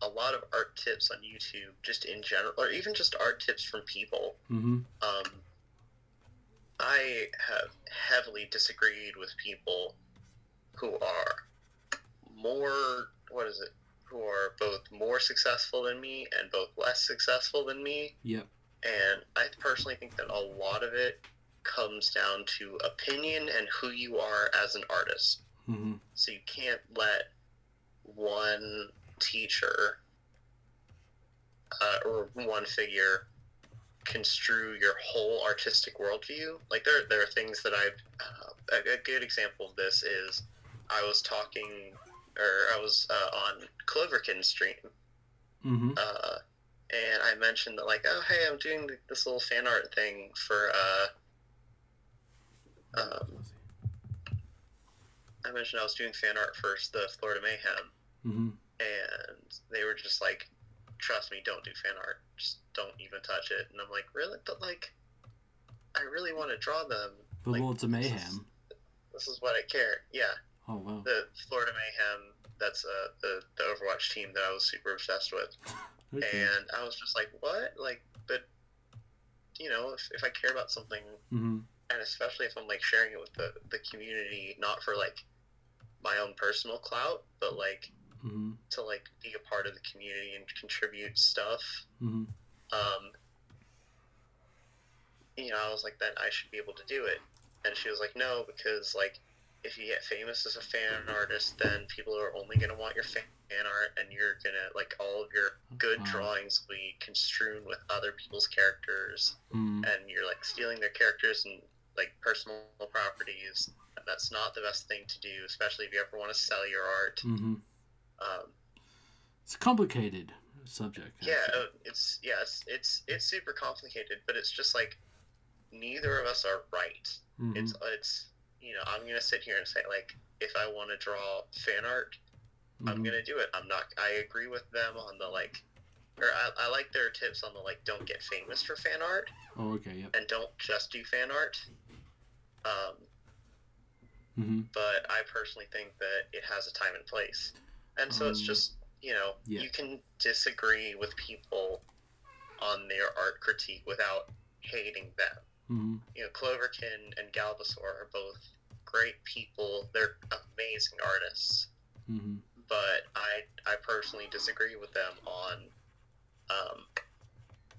a lot of art tips on YouTube, just in general, or even just art tips from people. Mm-hmm. I have heavily disagreed with people who are who are both more successful than me and both less successful than me. Yep. And I personally think that a lot of it comes down to opinion and who you are as an artist. Mm-hmm. So you can't let one teacher or one figure construe your whole artistic worldview. Like there are things that a good example of this is I was on Cloverkin's stream, mm-hmm. And I mentioned that, like, oh hey, I'm doing this little fan art thing for I mentioned I was doing fan art for the Florida Mayhem, mm-hmm. and they were just like, trust me, don't do fan art, just don't even touch it. And I'm like, really? But like, I really want to draw them. For like, Lords of Mayhem. This is what I care. Yeah. Oh wow. The Florida Mayhem. That's the Overwatch team that I was super obsessed with. Okay. And I was just like, what? Like, but you know, if I care about something, mm-hmm. and especially if I'm like sharing it with the community, not for like my own personal clout, but like mm-hmm. to like be a part of the community and contribute stuff. Mm-hmm. You know, I was like, then I should be able to do it. And she was like, no, because like if you get famous as a fan artist, then people are only going to want your fan art, and you're going to, like, all of your good drawings will be construed with other people's characters, and you're, like, stealing their characters and, like, personal properties, and that's not the best thing to do, especially if you ever want to sell your art. Mm-hmm. It's a complicated subject. Actually. It's super complicated, but it's just, like, neither of us are right. Mm-hmm. It's you know, I'm gonna sit here and say, like, if I want to draw fan art, mm-hmm. I'm gonna do it. I agree with them on the, like, or I like their tips on the, like, don't get famous for fan art. Oh, okay, yep. And don't just do fan art. Mm-hmm. But I personally think that it has a time and place. And so it's just, you know, you can disagree with people on their art critique without hating them. Mm-hmm. You know, Cloverkin and Galbasaur are both great people. They're amazing artists. Mm-hmm. But I personally disagree with them on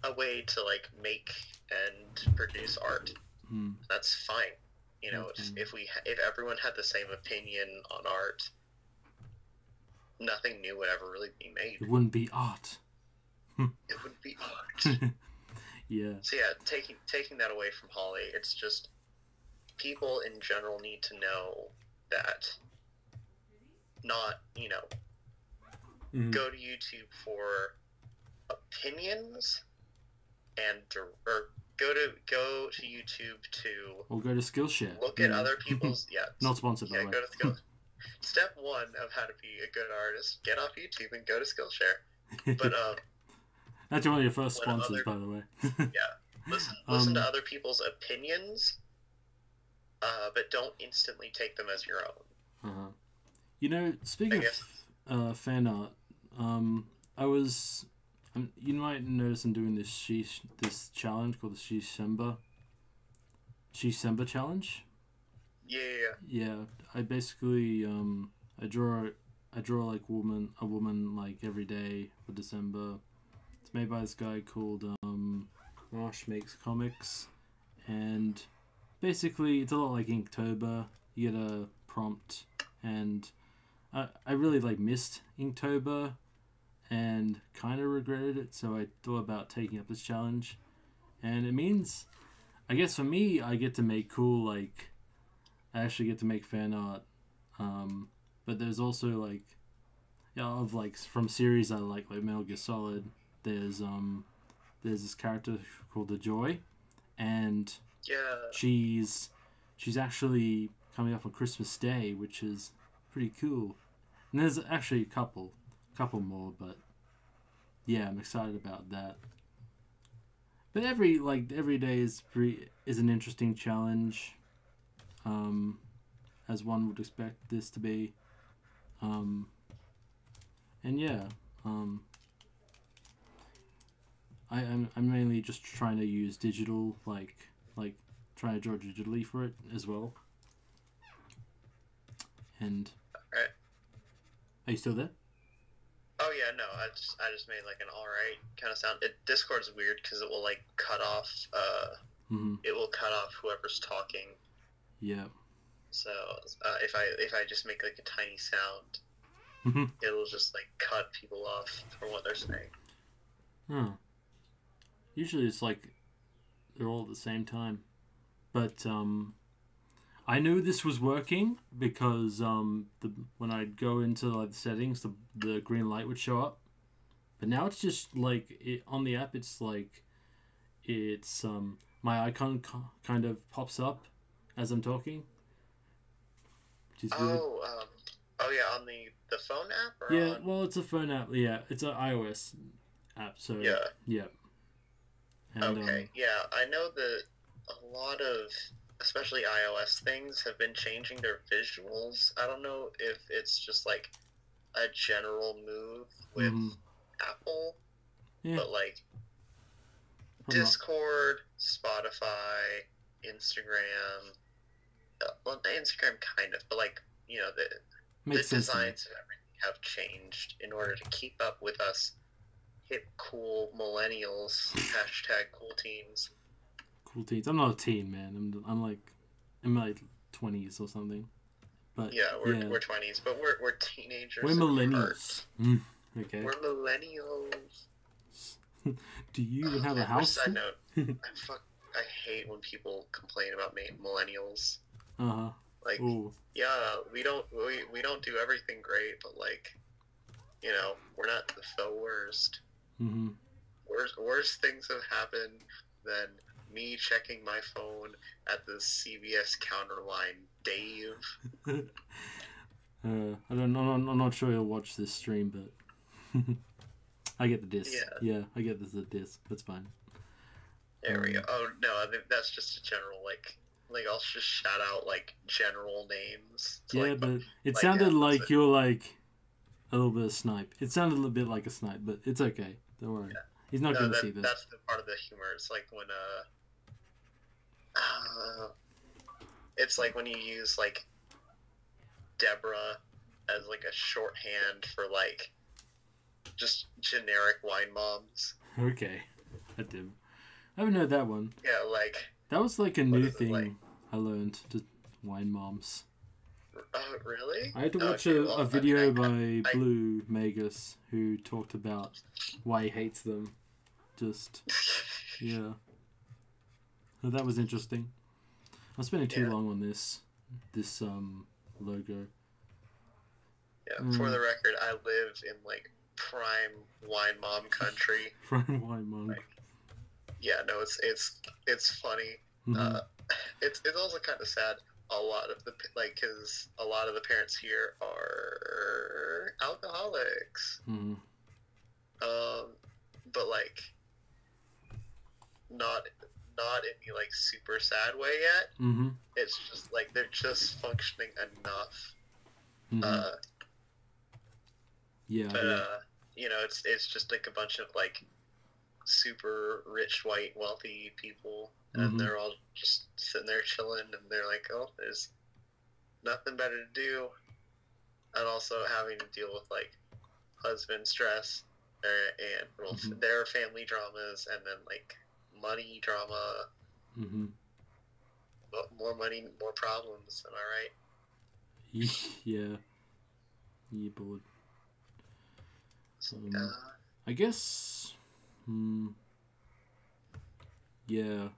a way to, like, make and produce art. Mm. That's fine. You know, okay. if everyone had the same opinion on art, nothing new would ever really be made. It wouldn't be art. It wouldn't be art. Yeah. So yeah, taking that away from Holly, it's just people in general need to know that not, you know, mm-hmm. go to YouTube for opinions and or go to YouTube to or go to Skillshare. Look at other people's not sponsored by the way. Go to Skillshare. Step 1 of how to be a good artist: get off YouTube and go to Skillshare. But that's one of your first sponsors, by the way. Listen to other people's opinions, but don't instantly take them as your own. Uh-huh. You know, speaking of fan art, you might notice I'm doing this challenge called the Shecember challenge. Yeah. I basically I draw like a woman like every day for December. It's made by this guy called Marsh Makes Comics, and basically it's a lot like Inktober. You get a prompt, and I really like missed Inktober and kind of regretted it, so I thought about taking up this challenge. And it means, I guess for me, I get to make I actually get to make fan art, but there's also like from series I like Metal Gear Solid. There's there's this character called the Joy, and Yeah. she's actually coming up on Christmas Day, which is pretty cool. And there's actually a couple more, but yeah, I'm excited about that. But every day is an interesting challenge, as one would expect this to be, and yeah, I'm mainly just trying to use digital, like trying to draw digitally for it as well. And Alright. are you still there? Oh yeah, no, I just made like an alright kind of sound. Discord's weird because it will like cut off. It will cut off whoever's talking. Yeah. So if I just make like a tiny sound, it'll just like cut people off from what they're saying. Huh. Usually it's like they're all at the same time, but I knew this was working because when I'd go into like the settings, the green light would show up. But now it's just like on the app. It's like my icon kind of pops up as I'm talking, which is weird. Oh yeah, on the phone app. Or yeah, well, it's a phone app. Yeah, it's an iOS app. So yeah. And, okay, yeah, I know that a lot of, especially iOS things, have been changing their visuals. I don't know if it's just like a general move with Apple, but like Discord, Spotify, Instagram. Well, Instagram kind of, but like, you know, the designs of everything have changed in order to keep up with us hip, cool millennials. Hashtag cool teens. Cool teens. I'm not a teen, man. I'm like in my 20s or something. But yeah, we're 20s, but we're teenagers. We're millennials. Okay. We're millennials. Do you even have a house? Side note, I hate when people complain about millennials. Like, yeah, we don't do everything great, but like, you know, we're not the worst. Worse things have happened than me checking my phone at the CVS counter line, Dave. I don't know. I'm not sure he'll watch this stream, but I get the disc. Yeah, I get this as a disc. That's fine. There we go. Oh no, I think that's just a general like I'll just shout out like general names. Yeah, but it sounded like you're like a little bit of snipe. It sounded a little bit like a snipe, but it's okay. Don't worry. Yeah. He's not going to see this. That's the part of the humor. It's like when it's like when you use like Deborah as like a shorthand for like just generic wine moms. Okay, I haven't heard that one. Yeah, like that was like a new thing like? I learned. To wine moms. Really? I had to watch a video by Blue Magus who talked about why he hates them. Just yeah. Oh, that was interesting. I'm spending too long on this logo. Yeah, for the record, I live in like prime wine mom country. Prime wine mom. Like, yeah, no, it's funny. It's also kind of sad. A lot of because a lot of the parents here are alcoholics. But like, not in the like super sad way yet. It's just like they're just functioning enough. Yeah. But you know, it's just like a bunch of like super rich, white, wealthy people, and they're all just sitting there chilling, and they're like, oh, there's nothing better to do, and also having to deal with like husband stress and their family dramas, and then like money drama. More money, more problems. Am I right? Yeah. You bored. I guess. Yeah.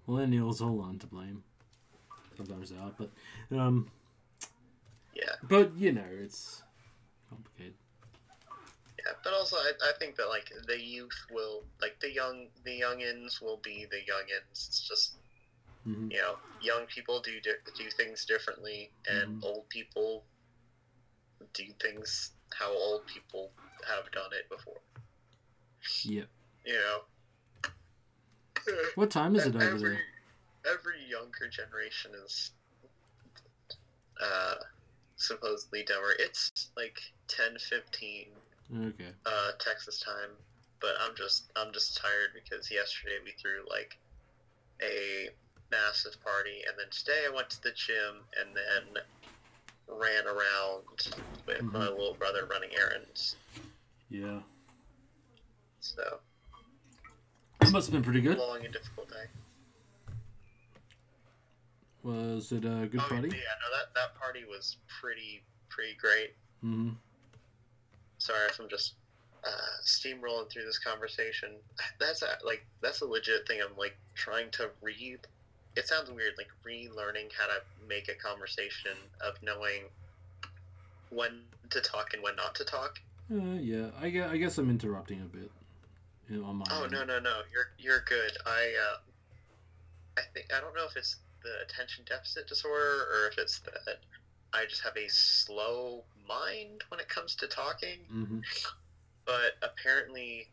Millennials all on to blame. Sometimes they are, but yeah. But you know, it's complicated. Yeah, but also I think that like the youth will like the youngins will be the youngins. It's just Mm-hmm. young people do things differently, and Mm-hmm. old people do things how old people have done it before. Yep. You know, What time is it over every there? every younger generation is uh, supposedly dumber. It's like 10:15 Okay. Texas time, but I'm just tired because yesterday we threw like a massive party, and then today I went to the gym and then ran around with my little brother running errands. Yeah. So It must have been pretty good. long and difficult day. Was it a good party? Yeah, no, that party was pretty great. Mm-hmm. Sorry if I'm just steamrolling through this conversation. That's a legit thing. I'm like trying to read. It sounds weird, like relearning how to make a conversation, of knowing when to talk and when not to talk. Yeah. I guess I'm interrupting a bit on my Oh end. no, you're good. I think I don't know if it's the attention deficit disorder or if it's that I just have a slow mind when it comes to talking. Mm-hmm. But apparently,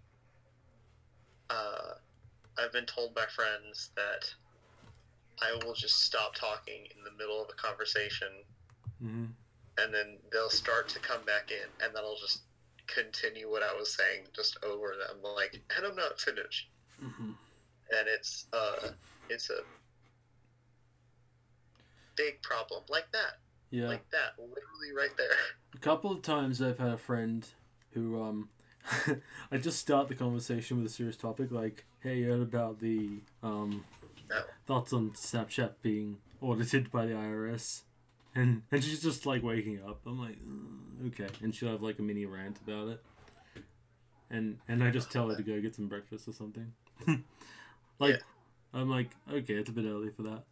I've been told by friends that I will just stop talking in the middle of a conversation, Mm-hmm. and then they'll start to come back in, and then I'll just continue what I was saying just over them, like, and I'm not finished. Mm-hmm. And it's a big problem, like that. Yeah. Like that, literally right there. A couple of times I've had a friend who I just start the conversation with a serious topic like, hey, you heard about the thoughts on Snapchat being audited by the IRS? And she's just like waking up. I'm like, okay. And she'll have like a mini rant about it. And I just tell her to go get some breakfast or something. Like, yeah. I'm like, okay, it's a bit early for that.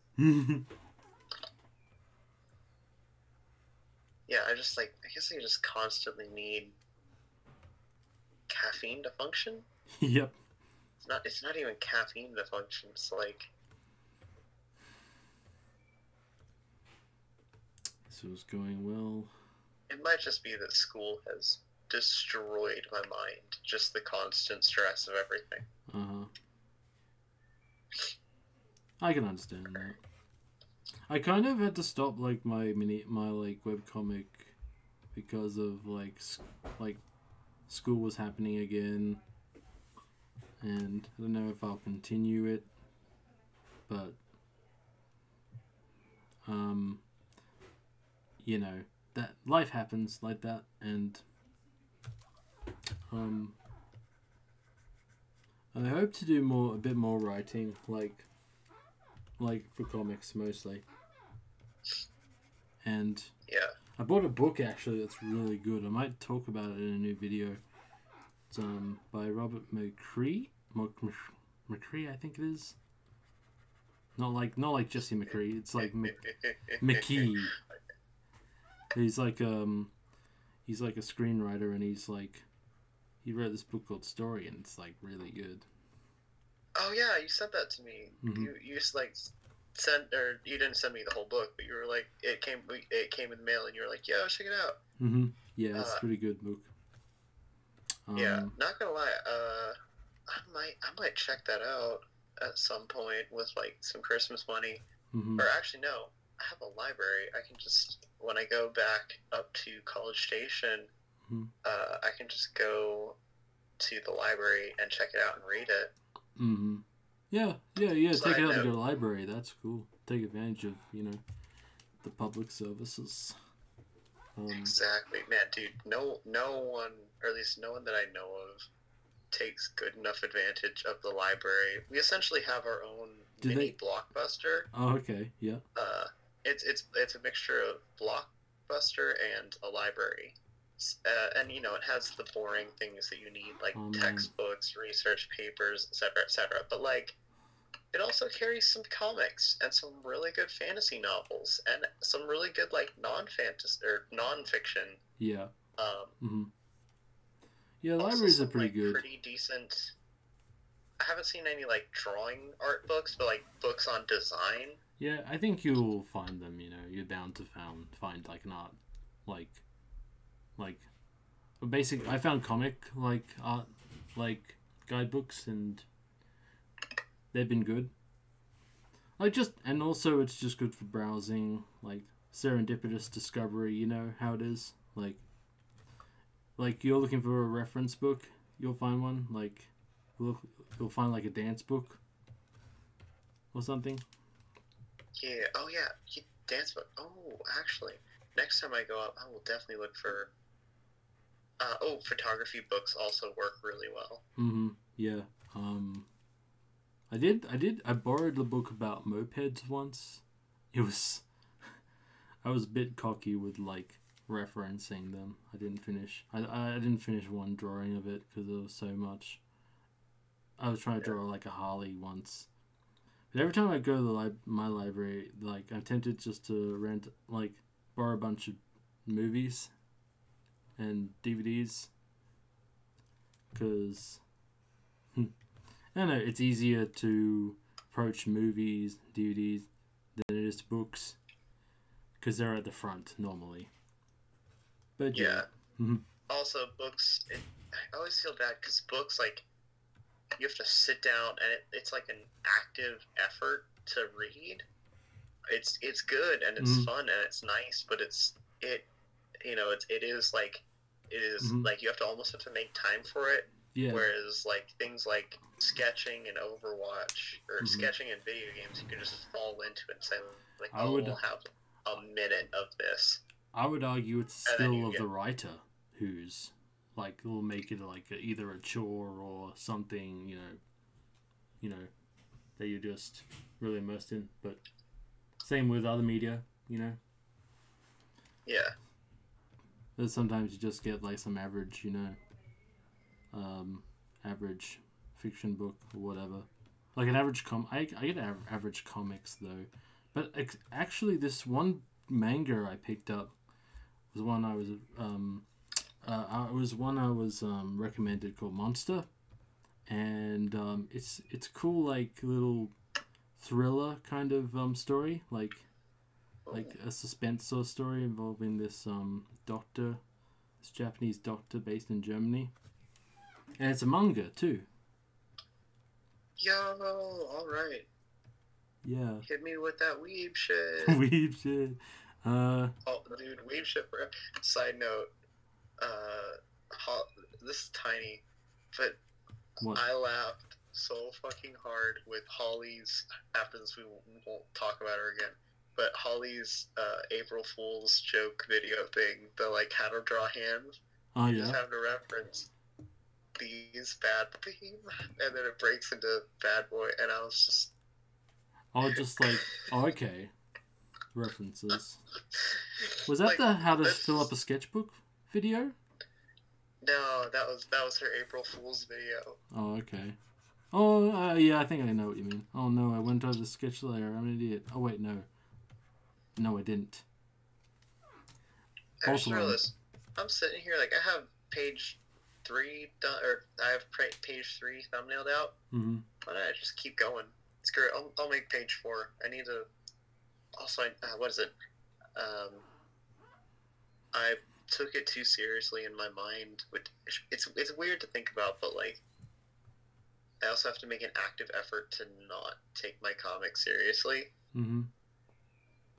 Yeah, I guess I just constantly need caffeine to function. Yep. It's not even caffeine to function. It's like, this was going well. It might just be that school has destroyed my mind. Just the constant stress of everything. Uh-huh. I can understand that. I kind of had to stop like my webcomic because of like school was happening again, and I don't know if I'll continue it, but you know, that life happens like that, and I hope to do a bit more writing, like for comics mostly. And yeah, I bought a book actually that's really good. I might talk about it in a new video. It's by Robert McCree. McCree, I think it is. Not like Jesse McCree. It's like McKee. He's like a screenwriter, and he wrote this book called Story, and it's like really good. Oh yeah, you sent that to me. Mm-hmm. You just like you didn't send me the whole book, but you were like, it came in the mail, and you were like, yo, check it out. Mm-hmm. Yeah, it's a pretty good book. Yeah, not gonna lie, I might check that out at some point with like some Christmas money. Mm-hmm. Or actually, no, I have a library. I can just, when I go back up to College Station, mm-hmm. I can just go to the library and check it out and read it. Mm-hmm. Yeah. Take it out to go to the library. That's cool. Take advantage of, the public services. Exactly. Man, dude, no one, or at least no one that I know of, takes good enough advantage of the library. We essentially have our own mini Blockbuster. Oh, okay. Yeah. It's a mixture of Blockbuster and a library. And it has the boring things that you need, like textbooks, research papers, etc. But like, it also carries some comics and some really good fantasy novels and some really good like non-fantasy or non-fiction. Yeah. Mm-hmm. Yeah, Also, libraries are some, pretty like, good. pretty decent. I haven't seen any like drawing art books, but like books on design. Yeah, I think you'll find them. You know, you're bound to find like an art, like like basic. I found comic like art, like guidebooks, and they've been good. Like just and also it's just good for browsing, like serendipitous discovery. You know how it is. Like you're looking for a reference book, you'll find one. Like you'll find like a dance book or something. Yeah. Oh yeah. Dance book. Oh, actually, next time I go up, I will definitely look for. Photography books also work really well. Mm-hmm. Yeah. I borrowed a book about mopeds once. It was. I was a bit cocky with like referencing them. I didn't finish. I didn't finish one drawing of it because there was so much. I was trying to draw like a Harley once. But every time I go to my library, like I'm tempted just to borrow a bunch of movies and DVDs, because I don't know, it's easier to approach movies, DVDs than it is books, because they're at the front normally. But yeah. Also, books. I always feel bad because books, like, you have to sit down and it's like an active effort to read. It's good and it's fun and it's nice, but it is like you have to make time for it. Yeah. Whereas like things like sketching and Overwatch or sketching in video games, you can just fall into it and say like, we'll have a minute of this. I would argue it's a skill of the writer who's like will make it like either a chore or something, you know that you're just really immersed in. But same with other media, you know. Yeah. But sometimes you just get like some average, average fiction book or whatever. Like an average I get average comics though. But actually, this one manga I picked up was one I was recommended, called Monster, and it's cool, like little thriller kind of story, like a suspense sort of story involving this Japanese doctor based in Germany, and it's a manga too. Yo, all right. Yeah. Hit me with that weeb shit. Weeb shit. Oh, dude, weeb shit. Side note. This is tiny, but what? I laughed so fucking hard with Holly's. After this, we won't talk about her again. But Holly's April Fool's joke video thing, the like how to draw hands. Oh yeah. You just have to reference these bad theme, and then it breaks into bad boy, and I was just. Okay. References. Was that like, the how to fill up a sketchbook video? No, that was her April Fool's video. Oh, okay. Oh, yeah, I think I know what you mean. Oh no, I went over the sketch layer. I'm an idiot. Oh wait, no. No, I didn't. I just realized I'm sitting here like I have page 3 done, or I have page 3 thumbnailed out. Mm-hmm. Why not I just keep going? It's great. I'll make page 4. I need to. Also, what is it? I took it too seriously in my mind. It's weird to think about, but like, I also have to make an active effort to not take my comics seriously. Mm-hmm.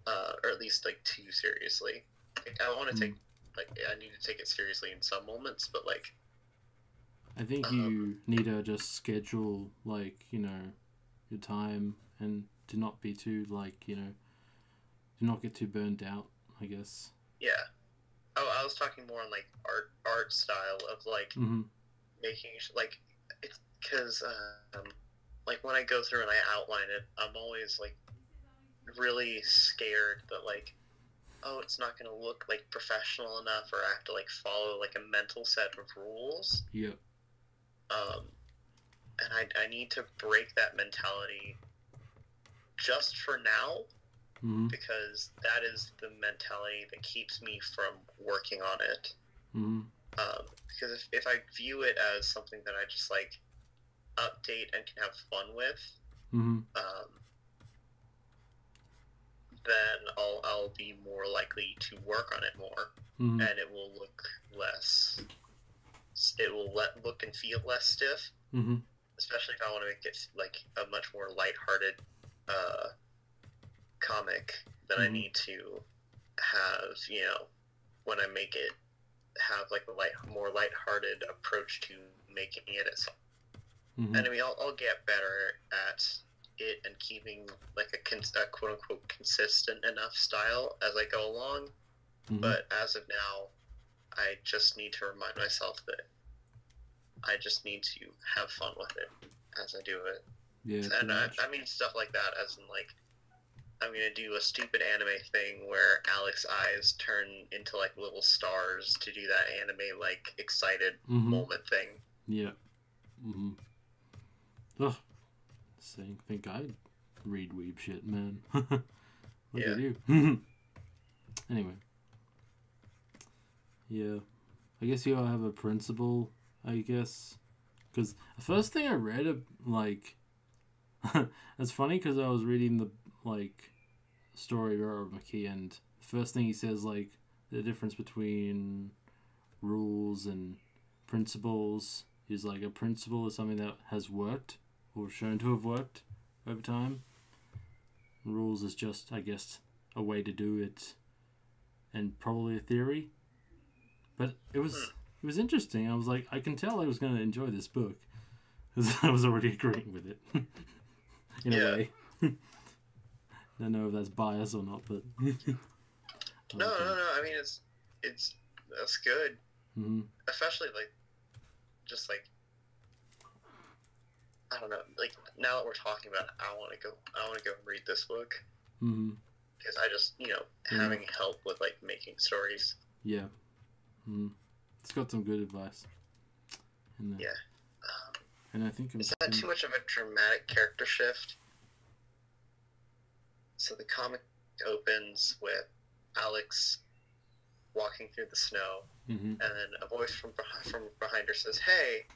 Or at least like too seriously. Like, I want to take I need to take it seriously in some moments, but like. I think you need to just schedule your time and to not be too do not get too burned out, I guess. Yeah. Oh, I was talking more on like art style of like making like it's because like when I go through and I outline it, I'm always like really scared that like, oh, it's not gonna look like professional enough, or I have to like follow like a mental set of rules. Yep. And I need to break that mentality just for now. Mm-hmm. Because that is the mentality that keeps me from working on it. Mm-hmm. Because if I view it as something that I just like update and can have fun with, Mm-hmm. then I'll be more likely to work on it more, Mm-hmm. and it will look less. It will look and feel less stiff, Mm-hmm. especially if I want to make it like a much more lighthearted comic. Then I Mm-hmm. need to have, when I make it, have like a more lighthearted approach to making it itself. Mm-hmm. And I mean, I'll get better at it and keeping like a quote unquote consistent enough style as I go along. Mm-hmm. But as of now, I just need to remind myself that I just need to have fun with it as I do it. Yeah. And I mean stuff like that, as in like, I'm gonna do a stupid anime thing where Alex's eyes turn into like little stars to do that anime like excited moment thing. Yeah. Mm-hmm. Oh, saying, think I read weeb shit, man. Look at you. Anyway. Yeah. I guess you all have a principle, I guess. Because the first thing I read, like... it's funny because I was reading the, like, story of Robert McKee, and the first thing he says, like, the difference between rules and principles is, like, a principle is something that has worked, or shown to have worked over time. Rules is just, I guess, a way to do it, and probably a theory. But it was interesting. I was like, I can tell I was going to enjoy this book because I was already agreeing with it in a way. I don't know if that's bias or not, but no. I mean, it's that's good, especially like just like I don't know. Like now that we're talking about it, I want to go and read this book because I just having help with like making stories. Yeah. It's got some good advice in there. Yeah. And I think is that too much of a dramatic character shift? So the comic opens with Alex walking through the snow, and then a voice from behind her says, "Hey,"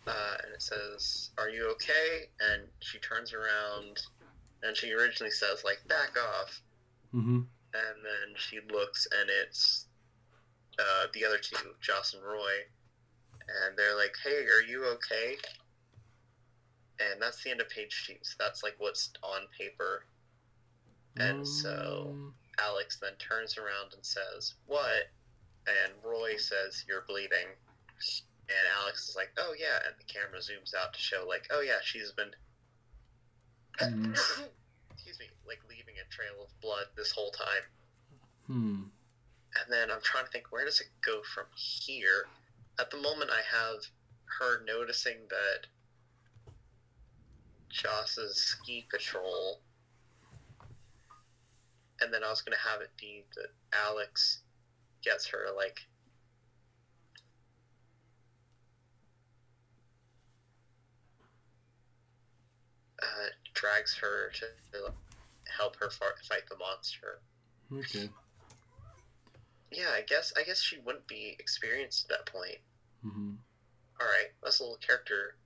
and it says, "Are you okay?" And she turns around, and she originally says, like, "Back off." And then she looks, and it's the other two, Joss and Roy, and they're like, "Hey, are you okay?" And that's the end of page 2. So that's like what's on paper. And so Alex then turns around and says, "What?" And Roy says, "You're bleeding." And Alex is like, "Oh yeah," and the camera zooms out to show like, "Oh yeah, she's been excuse me, like leaving a trail of blood this whole time." And then I'm trying to think, where does it go from here? At the moment, I have her noticing that Joss's ski patrol, and then I was going to have it be that Alex gets her, like, drags her to help her fight the monster. Okay. Yeah, I guess she wouldn't be experienced at that point. Alright, that's a little character.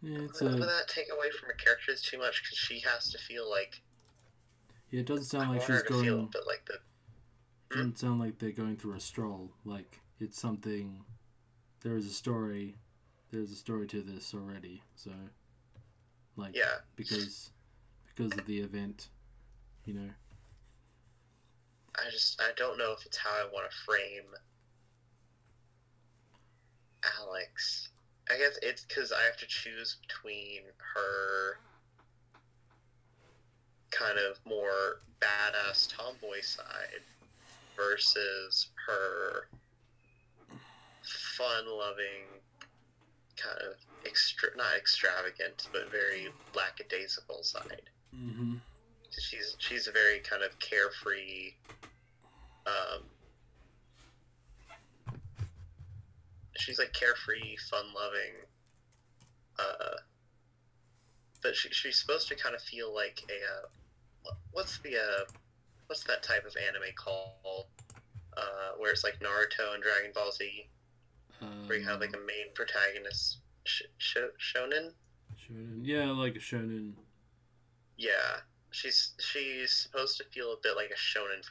Yeah, would that take away from her character too much? Because she has to feel like... Yeah, it doesn't sound like she's going... Feel a bit like the... Doesn't sound like they're going through a stroll. Like, it's something... There is a story... There's a story to this already, so... Like, yeah. Because of the event, you know... I don't know if it's how I want to frame Alex. I guess it's because I have to choose between her kind of more badass tomboy side versus her fun-loving, kind of not extravagant, but very lackadaisical side. She's a very kind of carefree, she's like carefree, fun-loving, but she's supposed to kind of feel like a what's that type of anime called where it's like Naruto and Dragon Ball Z, where you have like a main protagonist, shonen. Shonen, yeah, like a shonen. Yeah, she's supposed to feel a bit like a shonen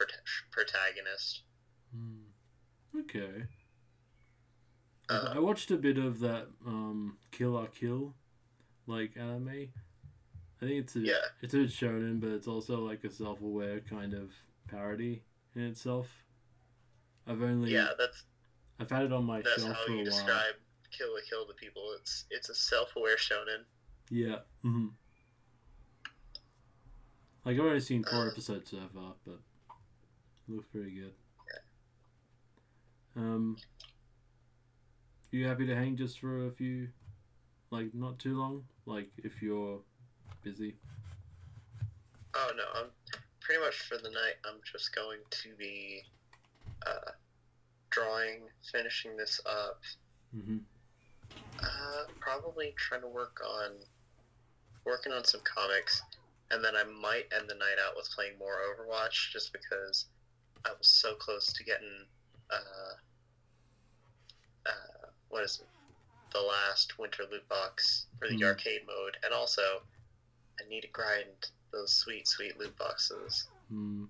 protagonist. Okay. I watched a bit of that Kill la Kill, like anime. I think it's a shonen, but it's also like a self-aware kind of parody in itself. I've had it on my shelf for a while. That's how you describe Kill la Kill to people. It's a self-aware shonen. Yeah. Mm-hmm. Like I've only seen 4 episodes so far, but it looks pretty good. Yeah. You happy to hang just for a few, like not too long? Like if you're busy. Oh no, I'm pretty much for the night. I'm just going to be drawing, finishing this up. Mm-hmm. Probably trying to working on some comics, and then I might end the night out with playing more Overwatch, just because I was so close to getting what is it? The last winter loot box for the arcade mode, and also I need to grind those sweet loot boxes. Man,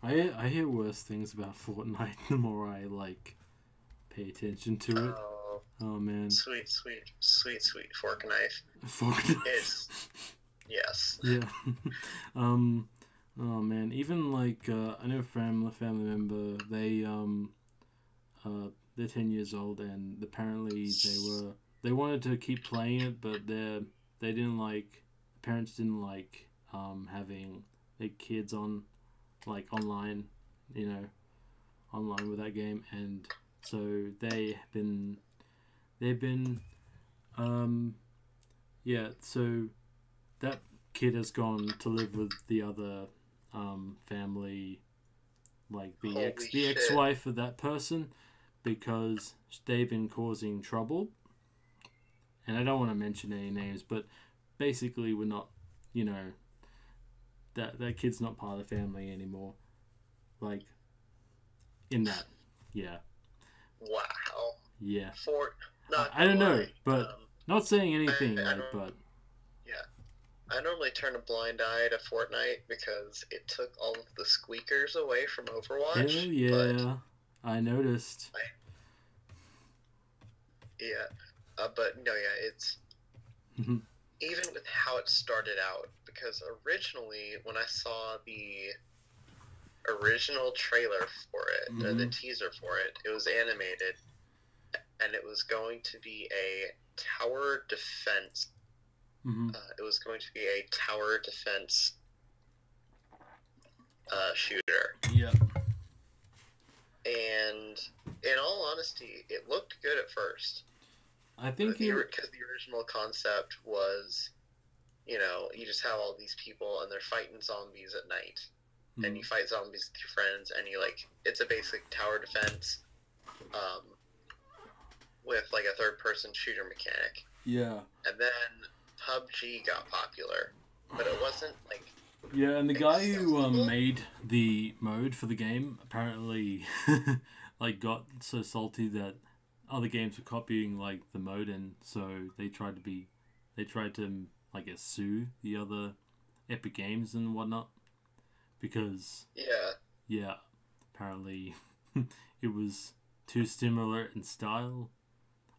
I hear worse things about Fortnite the more I like pay attention to it. Oh man, sweet fork and knife. Fork and knife. It's yes. Yeah. Oh man, even like I know a family member. They're 10 years old, and apparently they wanted to keep playing it, but they didn't like. Parents didn't like having their kids on like online, online with that game, and so they've been so that kid has gone to live with the other family, like the ex-wife of that person, because they've been causing trouble. And I don't want to mention any names, but basically we're not, that kid's not part of the family anymore. Like, in that, yeah. Wow. Yeah. I don't know, but not saying anything, but... Yeah. I normally turn a blind eye to Fortnite because it took all of the squeakers away from Overwatch. Hell yeah. I noticed. But no, yeah, it's... even with how it started out, because originally, when I saw the original trailer for it, the teaser for it, it was animated, and it was going to be a tower defense. It was going to be a tower defense shooter. Yeah. And in all honesty, it looked good at first. I think because the original concept was, you just have all these people and they're fighting zombies at night, and you fight zombies with your friends, and it's a basic tower defense, with like a third-person shooter mechanic. Yeah. And then PUBG got popular, but it wasn't like. Yeah, and the guy who made the mode for the game apparently like got so salty that other games were copying like the mode, and so they tried to I guess sue the other Epic Games and whatnot, because apparently it was too similar in style.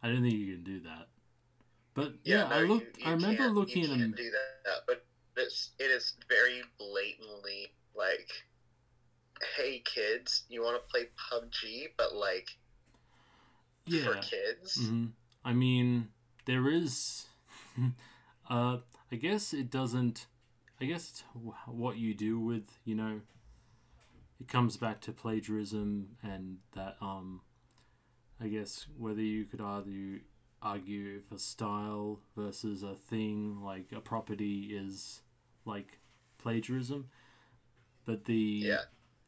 I don't think you can do that, but I remember looking at them. Do that, but it is very blatantly like, hey kids, you want to play PUBG, but like. For kids. I mean, there is. I guess it doesn't. I guess it's what you do with, it comes back to plagiarism, and that I guess whether you could argue if a style versus a thing, like a property, is like plagiarism, but the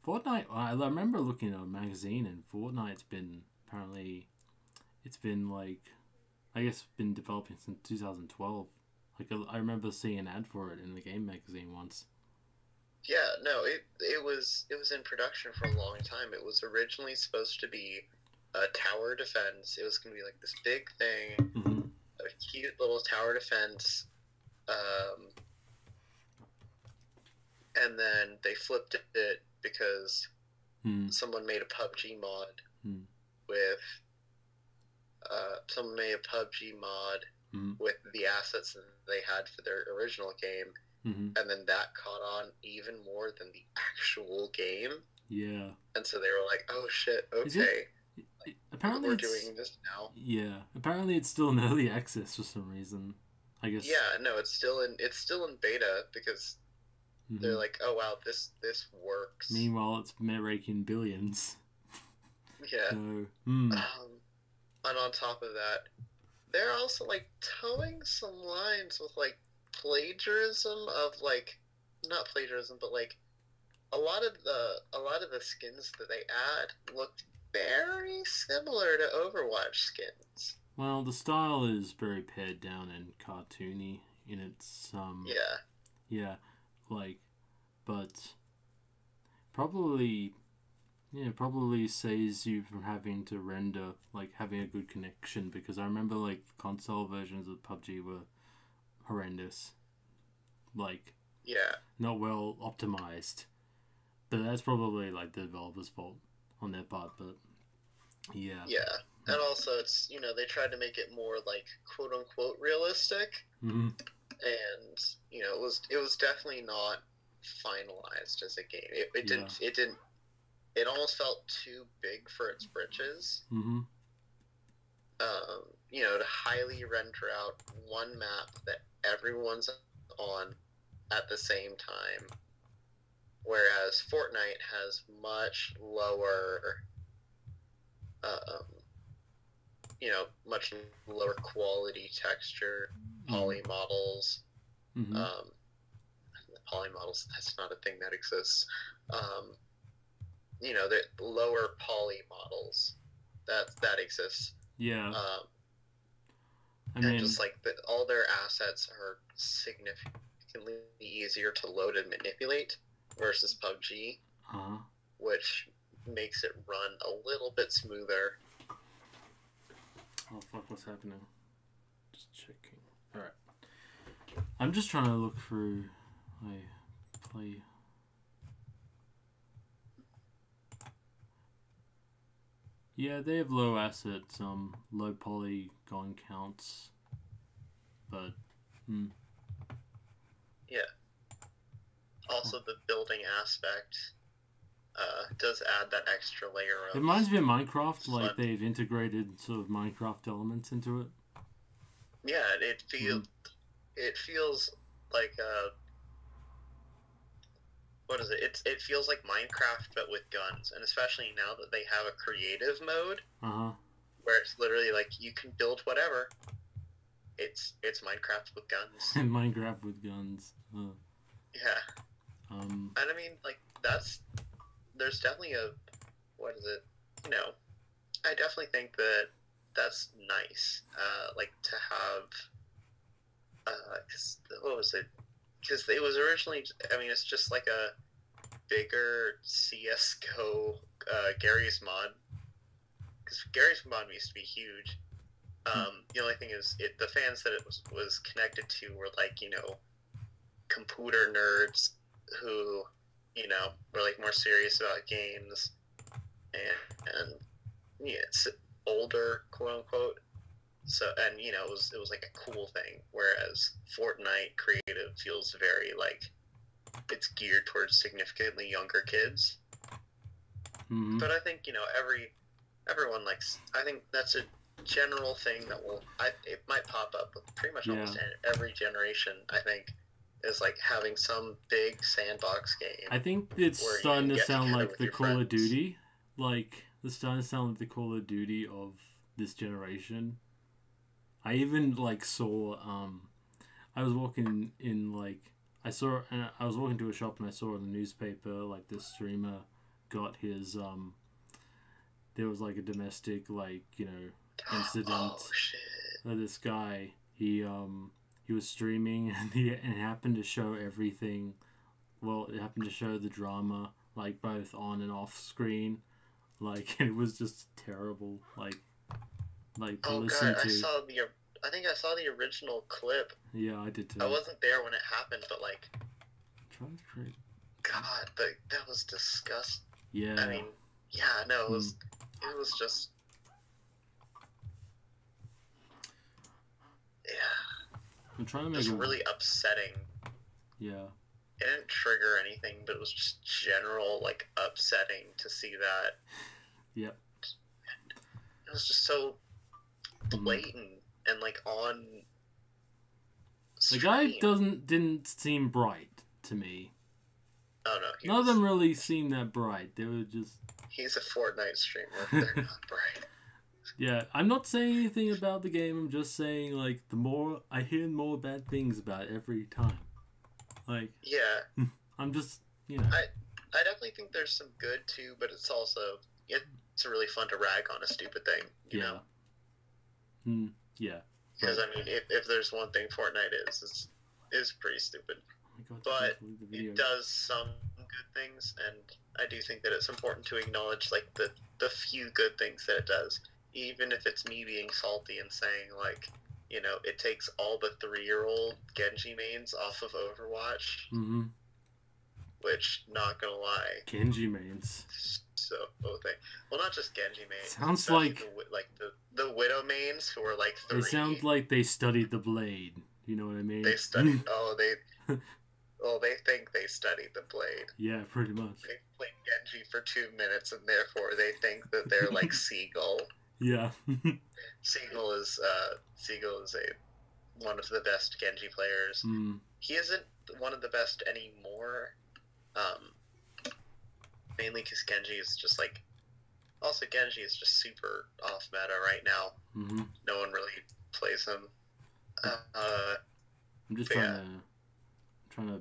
Fortnite. I remember looking at a magazine, and Fortnite's been apparently. It's been like, I guess, been developing since 2012. Like, I remember seeing an ad for it in the game magazine once. Yeah, no, it was in production for a long time. It was originally supposed to be a tower defense. It was going to be like this big thing, Mm-hmm. a cute little tower defense. Um, and then they flipped it because someone made a PUBG mod with someone made a PUBG mod with the assets that they had for their original game. And then that caught on even more than the actual game. Yeah. And so they were like, "Oh shit, okay." Apparently we're doing this now. Yeah. Apparently it's still in early access for some reason. I guess. Yeah, no, it's still in beta because they're like, "Oh wow, this works." Meanwhile, it's raking billions. Yeah. So, and on top of that, they're also like towing some lines with like plagiarism of like, not plagiarism, but like a lot of the skins that they add look very similar to Overwatch skins. Well, the style is very pared down and cartoony in its yeah, like, but probably saves you from having to render, like having a good connection, because I remember like console versions of PUBG were horrendous, like not well optimized, but that's probably like the developer's fault on their part. But yeah, and also it's, they tried to make it more like quote unquote realistic, and it was definitely not finalized as a game. It almost felt too big for its britches. To highly render out one map that everyone's on at the same time, whereas Fortnite has much lower, much lower quality texture, poly models. Poly models, that's not a thing that exists. The lower poly models that exists. Yeah. And just like all their assets are significantly easier to load and manipulate versus PUBG, which makes it run a little bit smoother. Oh fuck, what's happening? Just checking. Alright. I'm just trying to look through my play. Yeah, they have low assets, low polygon counts, but yeah. Also, the building aspect does add that extra layer of. It reminds me of Minecraft, fun. Like they've integrated sort of Minecraft elements into it. Yeah, it feels like what is it? It feels like Minecraft but with guns, and especially now that they have a creative mode, where it's literally like you can build whatever. It's Minecraft with guns. Minecraft with guns. Yeah. And I mean, like there's definitely what is it? I definitely think that's nice. Like to have, what was it? Because it was originally, it's just like a bigger CS:GO Gary's mod. Because Gary's mod used to be huge. The only thing is, the fans that it was connected to were like, computer nerds who, were like more serious about games, and it's older, quote unquote. So, and it was like a cool thing. Whereas Fortnite creative feels very like it's geared towards significantly younger kids. But I think everyone likes. I think that's a general thing that it might pop up with pretty much almost every generation. I think is like having some big sandbox game. I think it's starting to sound like the Call of Duty, like it's starting to sound like the Call of Duty of this generation. I even saw I was walking in I was walking to a shop and I saw in the newspaper this streamer got his there was a domestic incident. Oh shit. This guy he was streaming and he happened to show everything well, it happened to show the drama like both on and off screen, like it was just terrible. Like to Oh listen god, to. I think I saw the original clip. Yeah, I did too. I wasn't there when it happened, but like, Trying to create. God, that was disgusting. Yeah. I mean, yeah, no, it was just, yeah, I'm trying to make just it really upsetting. Yeah. It didn't trigger anything, but it was just general, like, upsetting to see that. Yep. It was just so blatant and, like, on the stream. guy didn't seem bright to me. Oh, no. None of them really seemed that bright. They were just... He's a Fortnite streamer. They're not bright. Yeah, I'm not saying anything about the game. I'm just saying, like, the more... I hear more bad things about it every time. Like... Yeah. I'm just, you know... I definitely think there's some good, too, but it's also... It's really fun to rag on a stupid thing, you know? Yeah. Because, I mean, if there's one thing Fortnite is pretty stupid. Oh my God, but it does some good things, and I do think that it's important to acknowledge, like, the few good things that it does. Even if it's me being salty and saying, like, you know, it takes all the 3-year-old Genji mains off of Overwatch. Mm-hmm. Which, not gonna lie... Genji mains. So, well, not just Genji mains. Sounds like... The Widow mains who are, like, 3. They sound like they studied the Blade. You know what I mean? They studied... they think they studied the Blade. Yeah, pretty much. They played Genji for 2 minutes, and therefore they think that they're like Seagull. Yeah. Seagull is one of the best Genji players. He isn't one of the best anymore. Mainly because Genji is just like... Also, Genji is just super off meta right now. Mm-hmm. No one really plays him. I'm just trying to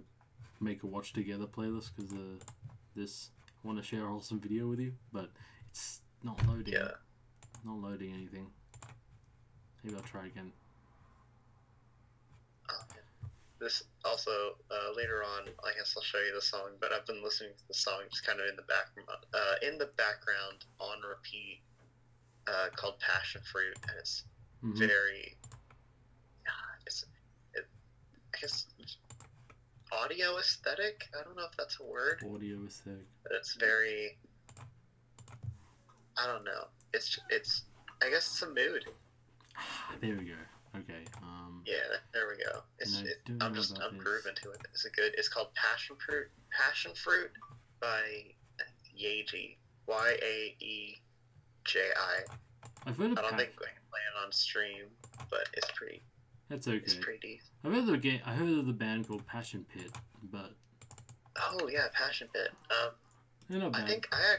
make a watch together playlist because I want to share a wholesome video with you, but it's not loading. Yeah. Not loading anything. Maybe I'll try again. This also later on, I guess I'll show you the song, but I've been listening to the song just kind of in the background on repeat, called Passion Fruit, and it's very, I guess, audio aesthetic. I don't know if that's a word. Audio aesthetic. But it's very, I don't know. It's I guess it's a mood. There we go. Okay. Yeah, there we go. I'm grooving to it. It's called Passion Fruit. Passion Fruit by Yaeji. Yaeji. I've heard of I don't think we can play it on stream, but it's pretty. That's okay. It's pretty decent. I heard of the band called Passion Pit, but. Oh yeah, Passion Pit. They're not bad. I think I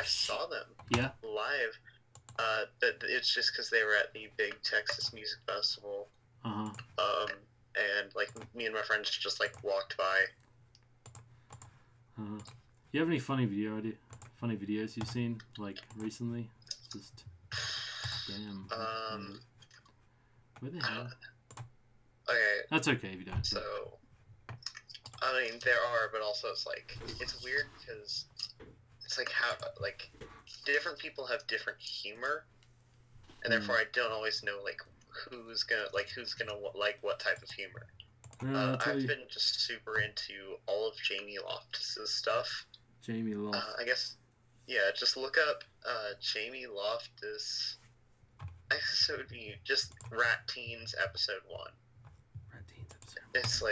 saw them. Live. It's just because they were at the big Texas Music Festival. And like me and my friends just like walked by. You have any funny videos you've seen like recently? Just damn. Where the hell? Okay. That's okay if you don't. So, I mean, there are, but also it's weird because it's like how different people have different humor, and therefore I don't always know who's gonna like what type of humor. I've been just super into all of Jamie Loftus's stuff. Jamie Loftus. I guess, yeah. Just look up Jamie Loftus. I guess it would be just Rat Teens episode 1. Rat Teens episode 1. It's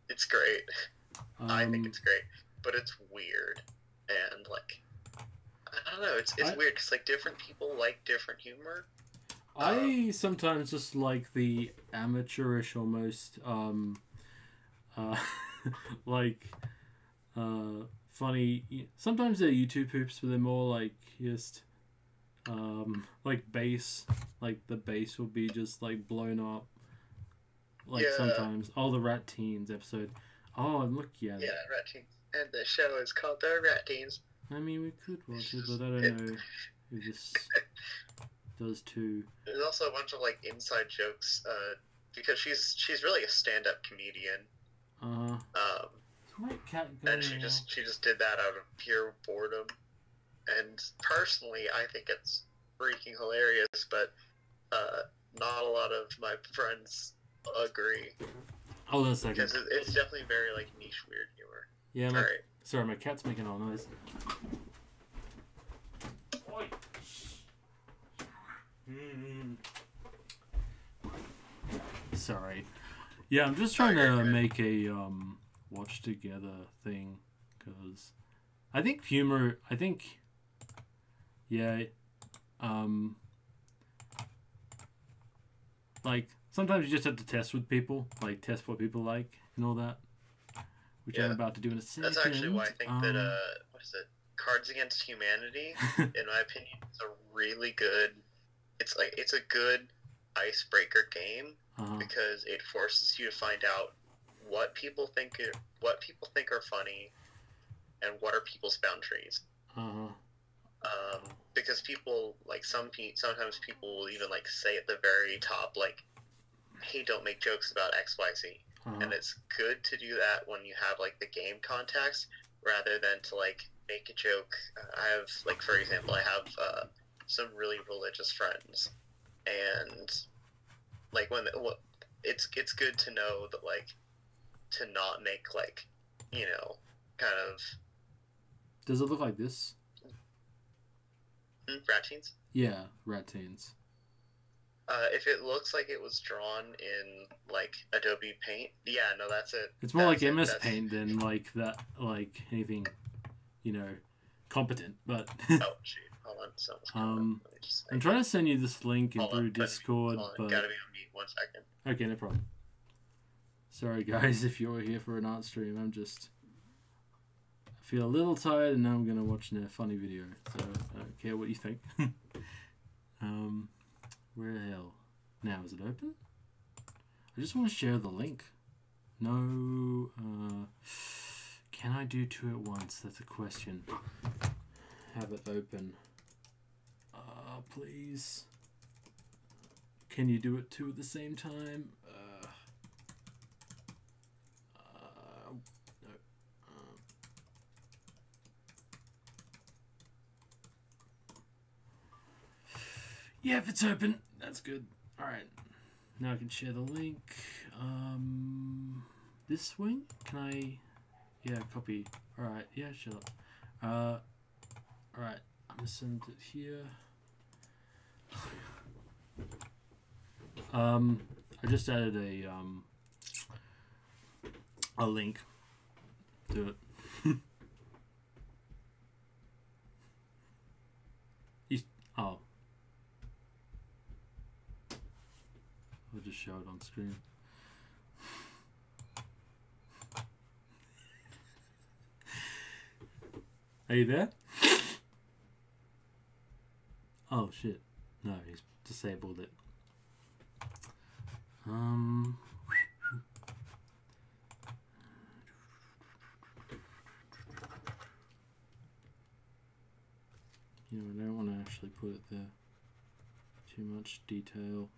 it's great. I think it's great, but it's weird and I don't know. It's weird because different people like different humor. I sometimes just like the amateurish, almost funny. Sometimes they're YouTube hoops, but they're more just bass. The bass will be just blown up. Sometimes. Oh, the Rat Teens episode. Oh, and look, yeah. Yeah, Rat Teens, and the show is called The Rat Teens. I mean, we could watch it, but I don't know if this does too. There's also a bunch of inside jokes, because she's really a stand-up comedian. My cat going and she just did that out of pure boredom. And personally, I think it's freaking hilarious, but not a lot of my friends agree. Hold on a second. Because it's definitely very like niche weird humor. Yeah. Sorry, my cat's making all noise. Oi. Sorry. Yeah, I'm just trying to make a watch together thing, because I think humor. Yeah. Like sometimes you just have to test with people, like test what people like and all that, which I'm about to do in a second. That's actually why I think that what is it? Cards Against Humanity, in my opinion, is a really good. It's a good icebreaker game because it forces you to find out what people think are funny, and what are people's boundaries. Because people sometimes people will even like say at the very top like, "Hey, don't make jokes about X, Y, Z." And it's good to do that when you have like the game context, rather than to like make a joke. I have like, for example, I have some really religious friends, and like it's good to know that like to not make like, you know, kind of. Does it look like this? Rat teens? Yeah, rat teens. If it looks like it was drawn in like Adobe Paint, yeah, no, that's it. It's more like MS Paint than like that, like anything, you know, competent. But oh shoot, hold on, I'm trying to send you this link through Discord, but gotta be on mute 1 second. Okay, no problem. Sorry guys, if you're here for an art stream, I feel a little tired, and now I'm gonna watch a funny video, so I don't care what you think. Where the hell? Now, is it open? I just want to share the link. No, can I do two at once? That's a question. Have it open. Please. Can you do it two at the same time? No. Yeah, if it's open, that's good. Alright. Now I can share the link. This way? Can I... Yeah, copy. Alright, yeah, shut up. Alright, I'm gonna send it here. I just added a link to it. Oh. I'll just show it on screen. Are you there? Oh shit. No, he's disabled it. You know, I don't want to actually put it there. Too much detail.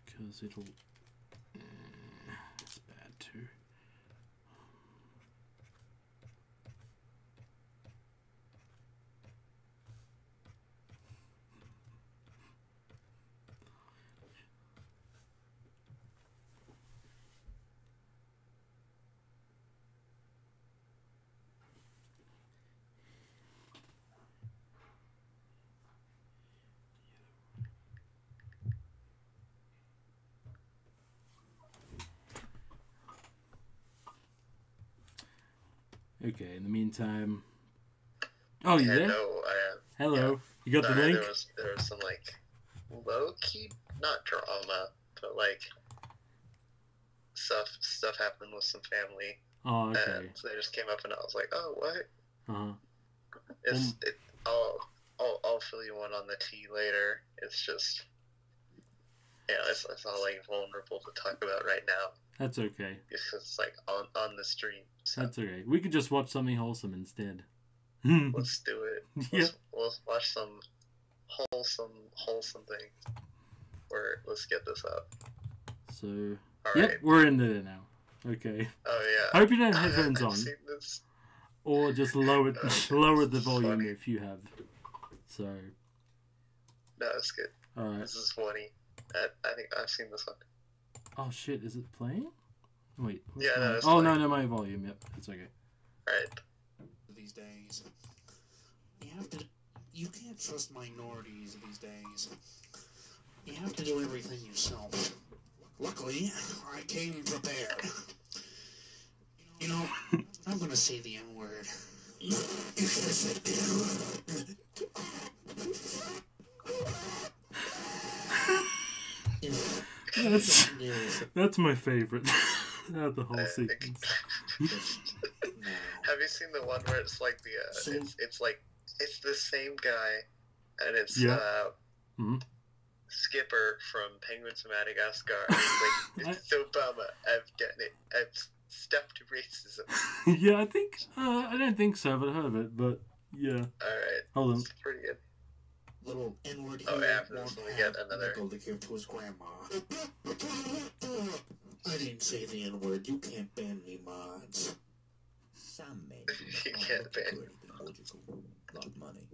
Because it'll... it's bad too. Okay, in the meantime... Oh, you there? No, hello. Yeah. You got the link? There was some, like, low-key, not drama, but, like, stuff happened with some family. Oh, okay. And so they just came up and I was like, oh, what? Uh-huh. I'll fill you in on the tea later. It's just... Yeah, it's all, like, vulnerable to talk about right now. That's okay. It's like on the stream. So. That's okay. We could just watch something wholesome instead. Let's do it. Let's watch some wholesome things. Let's get this up. So, all yep, right. we're into it now. Okay. Oh I hope you don't have headphones I've on. seen this. Or just lower the volume funny. if you have. So. No, it's good. Alright. This is funny. I think I've seen this one. Oh shit, is it playing? Wait. Yeah, no, it's oh, playing. no, my volume. Yep, it's okay. Alright. These days. You can't trust minorities these days. You have to do everything yourself. Luckily, I came prepared. You know, I'm gonna say the N-word. You should have said That's my favorite. Out of the whole sequence. Have you seen the one where it's like it's like it's the same guy, and it's Skipper from Penguins of Madagascar. It's like, it's Obama. I've done it. I've stopped racism. Yeah, I think I don't think so, but I heard of it. But yeah. All right. Hold on. It's pretty good. Little N-word Oh, here after this, we get another. Nickel to give to his grandma. I didn't say the N-word. You can't ban me, mods. Some men You aren't can't looking ban. for anything logical, like money.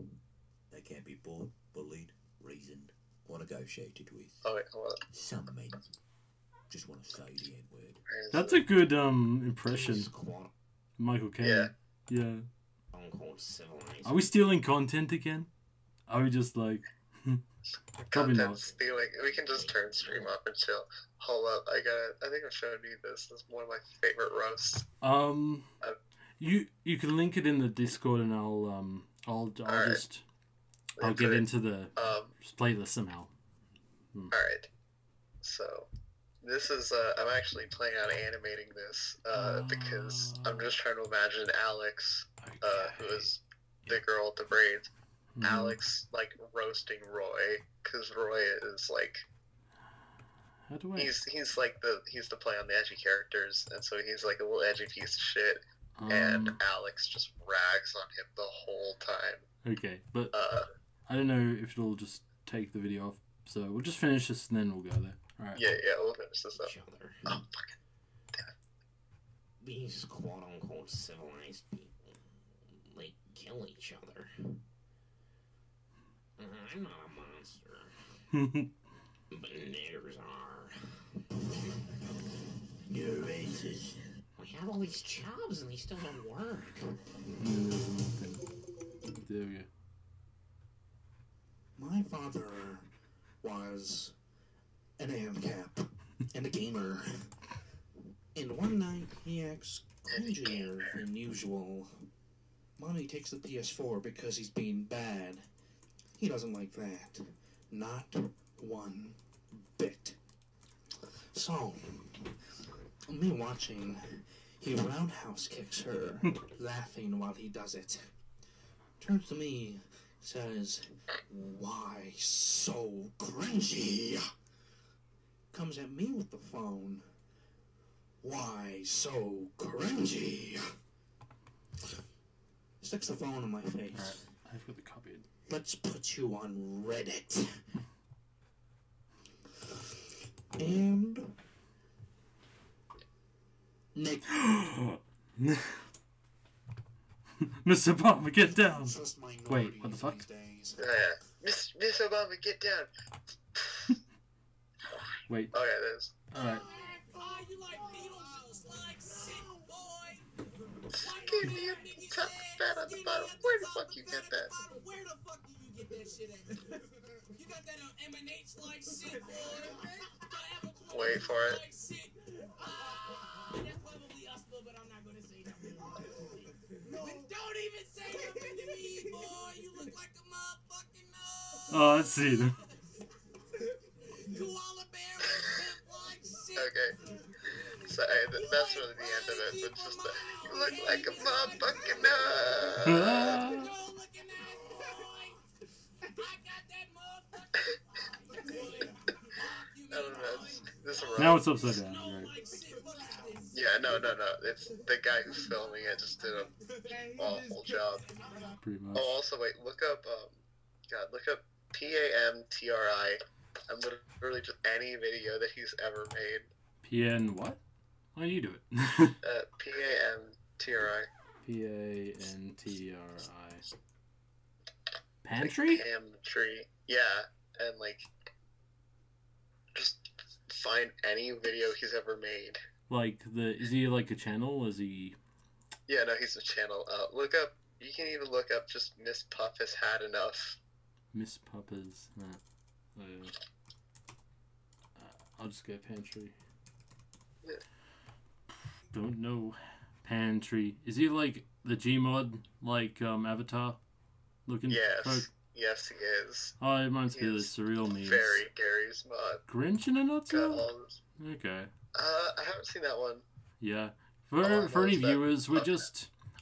They can't be bought, bullied, reasoned, or negotiated with. Oh wait, hold on. Some men just want to say the N-word. Where is That's it? a good impression, Michael Caine. Yeah. Yeah. Are we stealing content again? Are we just like? Probably Content not. stealing. We can just turn stream up and chill. Hold up, I think I've shown you this. This is one of my favorite roasts. You can link it in the Discord, and I'll get into the playlist somehow. All right. So, this is I'm actually planning on animating this because I'm just trying to imagine Alex, who is the girl with the braids. Alex like roasting Roy because Roy is like How do I? he's like he's the play on the edgy characters, and so he's like a little edgy piece of shit, and Alex just rags on him the whole time. Okay, but I don't know if it'll just take the video off, so we'll just finish this and then we'll go there. All right. Yeah, we'll finish this up. Oh fucking damn it. These quote-unquote civilized people, they kill each other. I'm not a monster. But niggers are. You're racist. We have all these jobs and they still don't work. There we go. My father was an AMCAP and a gamer. And one night he acts cringier than usual. Mommy takes the PS4 because he's being bad. He doesn't like that. Not one bit. So, me watching, he roundhouse kicks her, laughing while he does it. Turns to me, says, "Why so cringy?" Comes at me with the phone. "Why so cringy?" Sticks the phone in my face. Alright, I've got the copy. Let's put you on Reddit. And Nick. Mr. Obama, get down! Wait, what the fuck? Miss Obama, get down. Wait. Oh yeah, it is. Alright. You like Beetlejuice, like sick boy. Give me a top fat on the bottom. Where the fuck you get that? Where the fuck do you get that shit at? You got that on M&H like shit, boy. Wait for it. Like shit. That's probably us, but I'm not gonna say that. Don't even say nothing to me, boy. You look like a motherfucking Oh, let's see them. koala bear with pimp like shit. Okay. So that's really the end of it. But just you look like a motherfucking Go looking ass boy. I got that motherfucking. I don't know. This is Now it's upside down, right? Yeah, no. It's the guy who's filming it just did an awful job. Pretty much. Oh, also wait, look up PAMTRI. I'm literally just any video that he's ever made. PN what? Why do you do it? P-A-M-T-R-I. P-A-N-T-R-I. Pantry? Pantry. Yeah, and like, just find any video he's ever made. Like is he like a channel? Is he? Yeah, no, he's a channel. Look up. You can even look up just Miss Puff has had enough. Miss Puppers. I'll just go pantry. Yeah. Don't know. Pantry. Is he like the Gmod like avatar looking? Yes. folk? Yes, he is. Oh, it reminds me of the surreal memes. Very Gary's mod. Grinch in a nutshell? Okay. I haven't seen that one. Yeah. For any viewers,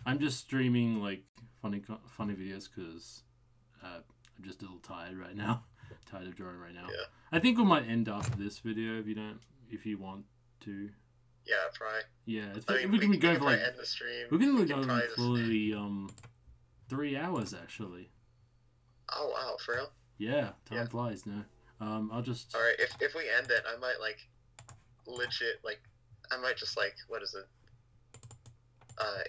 I'm just streaming like funny videos because I'm just a little tired right now. Tired of drawing right now. Yeah. I think we might end after this video if you want to. Yeah, probably. Yeah, we can go for like end the stream. we can go for probably 3 hours actually. Oh wow, for real? Yeah, time flies now. I'll just. All right, if we end it, I might like legit like I might just like what is it?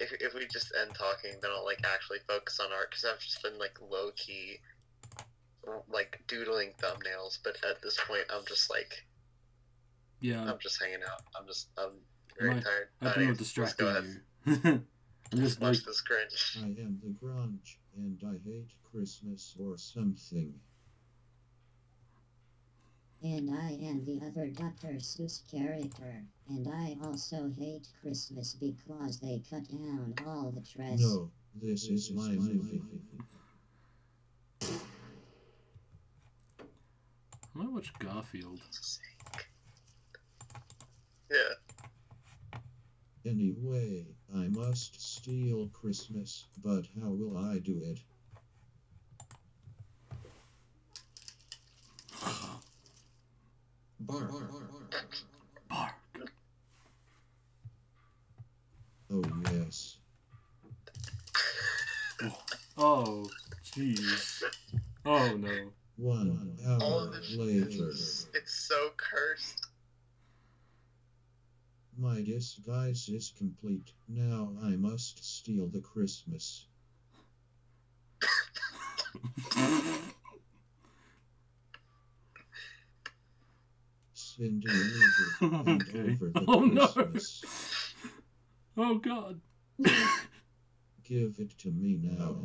If we just end talking, then I'll like actually focus on art because I've just been like low key like doodling thumbnails, but at this point I'm just like I'm just hanging out. I'm very tired. I'm not distracting you. I'm just watch like this Grinch. I am the Grunge, and I hate Christmas or something. And I am the other Dr. Seuss character, and I also hate Christmas because they cut down all the trees. No, this is my movie. I might watch Garfield. Yeah. Anyway, I must steal Christmas, but how will I do it? Bark. Bark. Oh yes. Oh, jeez. Oh no. 1 All hour of this later. it's so cursed. My disguise is complete. Now I must steal the Christmas. Cindy Lou hand Okay. over the Oh no. Christmas. Oh god. Give it to me now.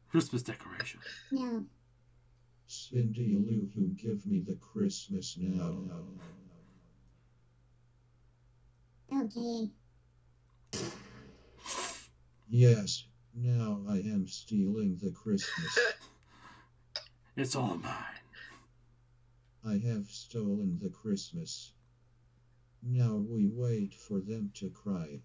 Christmas decoration. No. Cindy Lou, give me the Christmas now. Okay. Yes, now I am stealing the Christmas. It's all mine. I have stolen the Christmas. Now we wait for them to cry.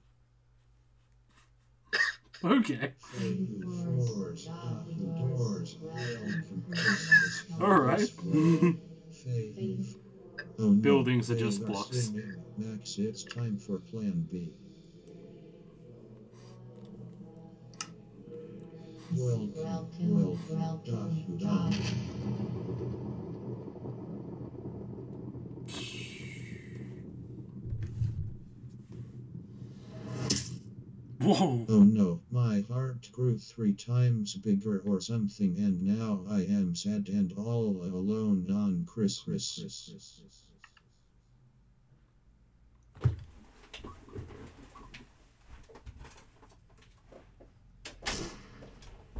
Okay. Floors, doors, welcome Christmas. Alright. Oh, no, Buildings are they just blocks. singing. Max, it's time for Plan B. Welcome, Daffy. Whoa. Oh no, my heart grew 3 times bigger or something, and now I am sad and all alone on Christmas.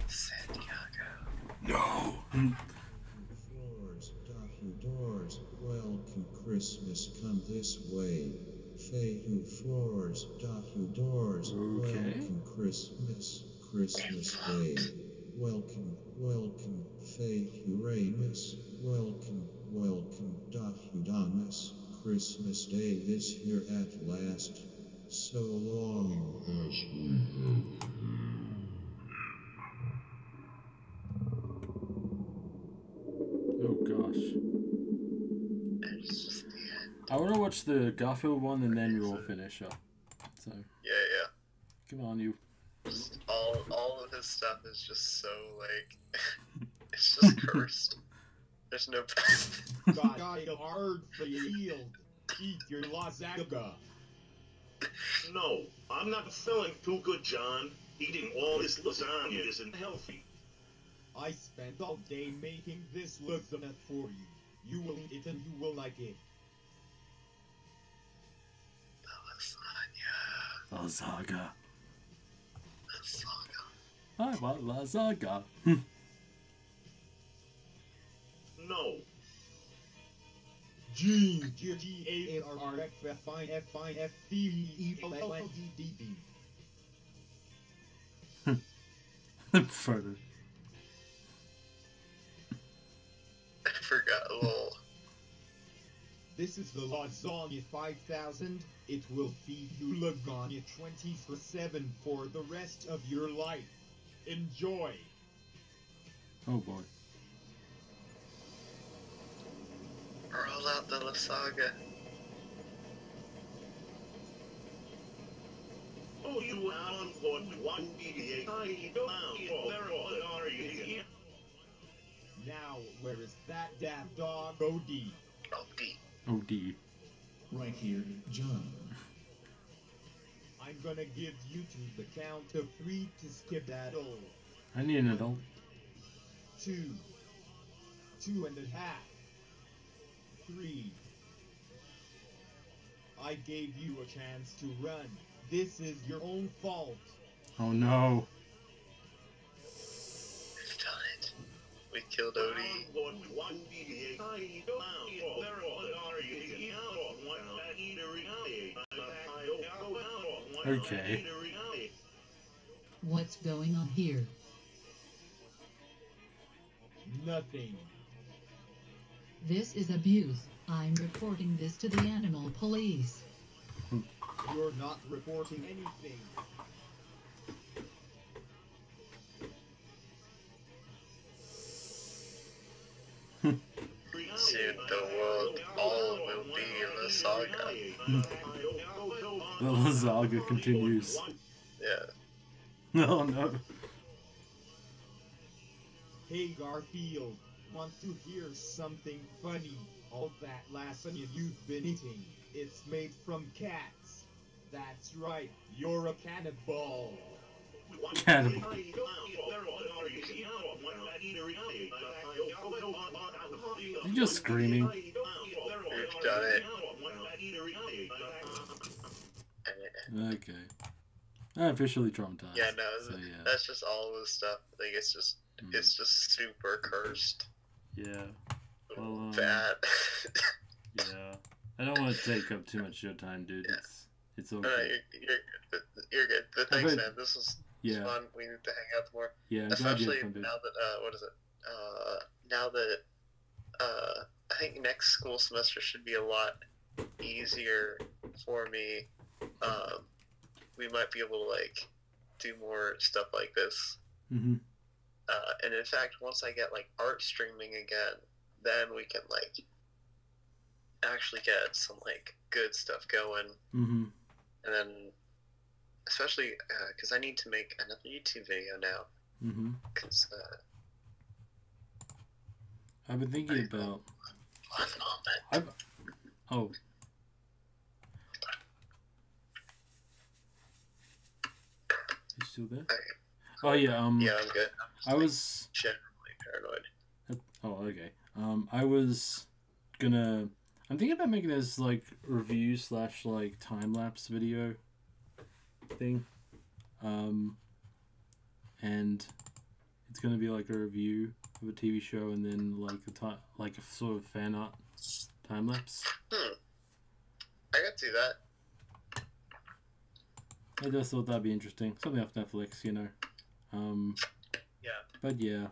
Santiago. No. Floors, Dahu doors, welcome Christmas, come this way. Fayu floors, Dahu doors, Okay. welcome Christmas, Christmas Day. Welcome, Fayu Ramus, welcome, Dahu Damas. Christmas Day is here at last. So long as we have. Oh gosh. It's just the end. I want to watch the Garfield one and then we'll finish up. So, Yeah. come on, you. Just all of his stuff is just so like it's just cursed. There's no God, hard for yield. Eat your lasagna. No, I'm not feeling too good, John. Eating all this lasagna isn't healthy. I spent all day making this lasagna for you. You will eat it and you will like it. Lasagna. Lasagna. I want lasagna. No. G G G A R R F F I F I F D E L L N D D D. Further. I forgot. Lol. This is the Lasagna 5000. It will feed you lasagna 24/7 for the rest of your life. Enjoy. Oh boy. Roll out the lasagna. Oh, you are on one media. I don't know. Where are you? Now, where is that daft dog OD? OD. Right here, John. I'm gonna give you to the count of 3 to skedaddle. I need an adult. 2, 2.5, 3. I gave you a chance to run. This is your own fault. Oh no. We've done it. We killed Odie. Okay. What's going on here? Nothing. This is abuse. I'm reporting this to the animal police. You're not reporting anything. Soon the world all will be lasagna. The lasagna continues. Yeah. Oh no. Hey Garfield, want to hear something funny? All that lasagna you've been eating, it's made from cats. That's right, you're a cannibal. Cannibal. You're just screaming. We've done it. Okay. I'm officially traumatized. Yeah, no, So, yeah. that's just all of the stuff. Like, it's just super cursed. Yeah. Well, Bad. yeah. I don't want to take up too much of your time, dude. Yeah. It's No, okay. you're good. But thanks, man. This was Yeah. fun. We need to hang out more. Yeah, I'm glad you Especially had fun, dude. now that, what is it? Now that, I think next school semester should be a lot easier for me. We might be able to, like, do more stuff like this. Mm-hmm. And in fact, once I get, like, art streaming again, then we can, like, actually get some, like, good stuff going. Mm-hmm. And then, especially, because I need to make another YouTube video now. Mm-hmm. Because, I've been thinking about... one moment. Oh. You still there? Oh, yeah, Yeah, I'm good. I was... Generally paranoid. Oh, okay. I was gonna... I'm thinking about making this, like, review / like, time-lapse video thing. And it's gonna be, like, a review of a TV show and then, like, a sort of fan art time-lapse. I could do that. I just thought that'd be interesting. Something off Netflix, you know. Yeah. But yeah.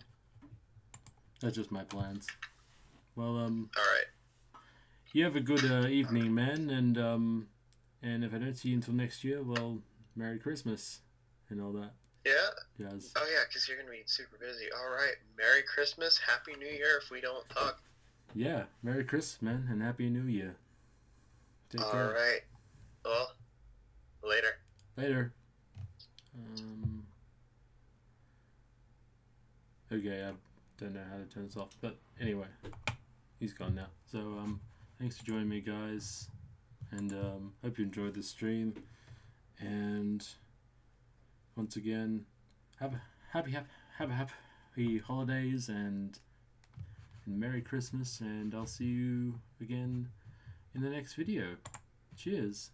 That's just my plans. Well, Alright. you have a good evening, man, and if I don't see you until next year, well, Merry Christmas and all that. Yeah? Yes. Oh, yeah, because you're going to be super busy. Alright. Merry Christmas. Happy New Year if we don't talk. Yeah, Merry Christmas, man, and Happy New Year. Take care. Alright. Well, later. Later. Okay, I don't know how to turn this off, but anyway, he's gone now. So, thanks for joining me, guys, and hope you enjoyed the stream. And once again, have a happy holidays and Merry Christmas, and I'll see you again in the next video. Cheers.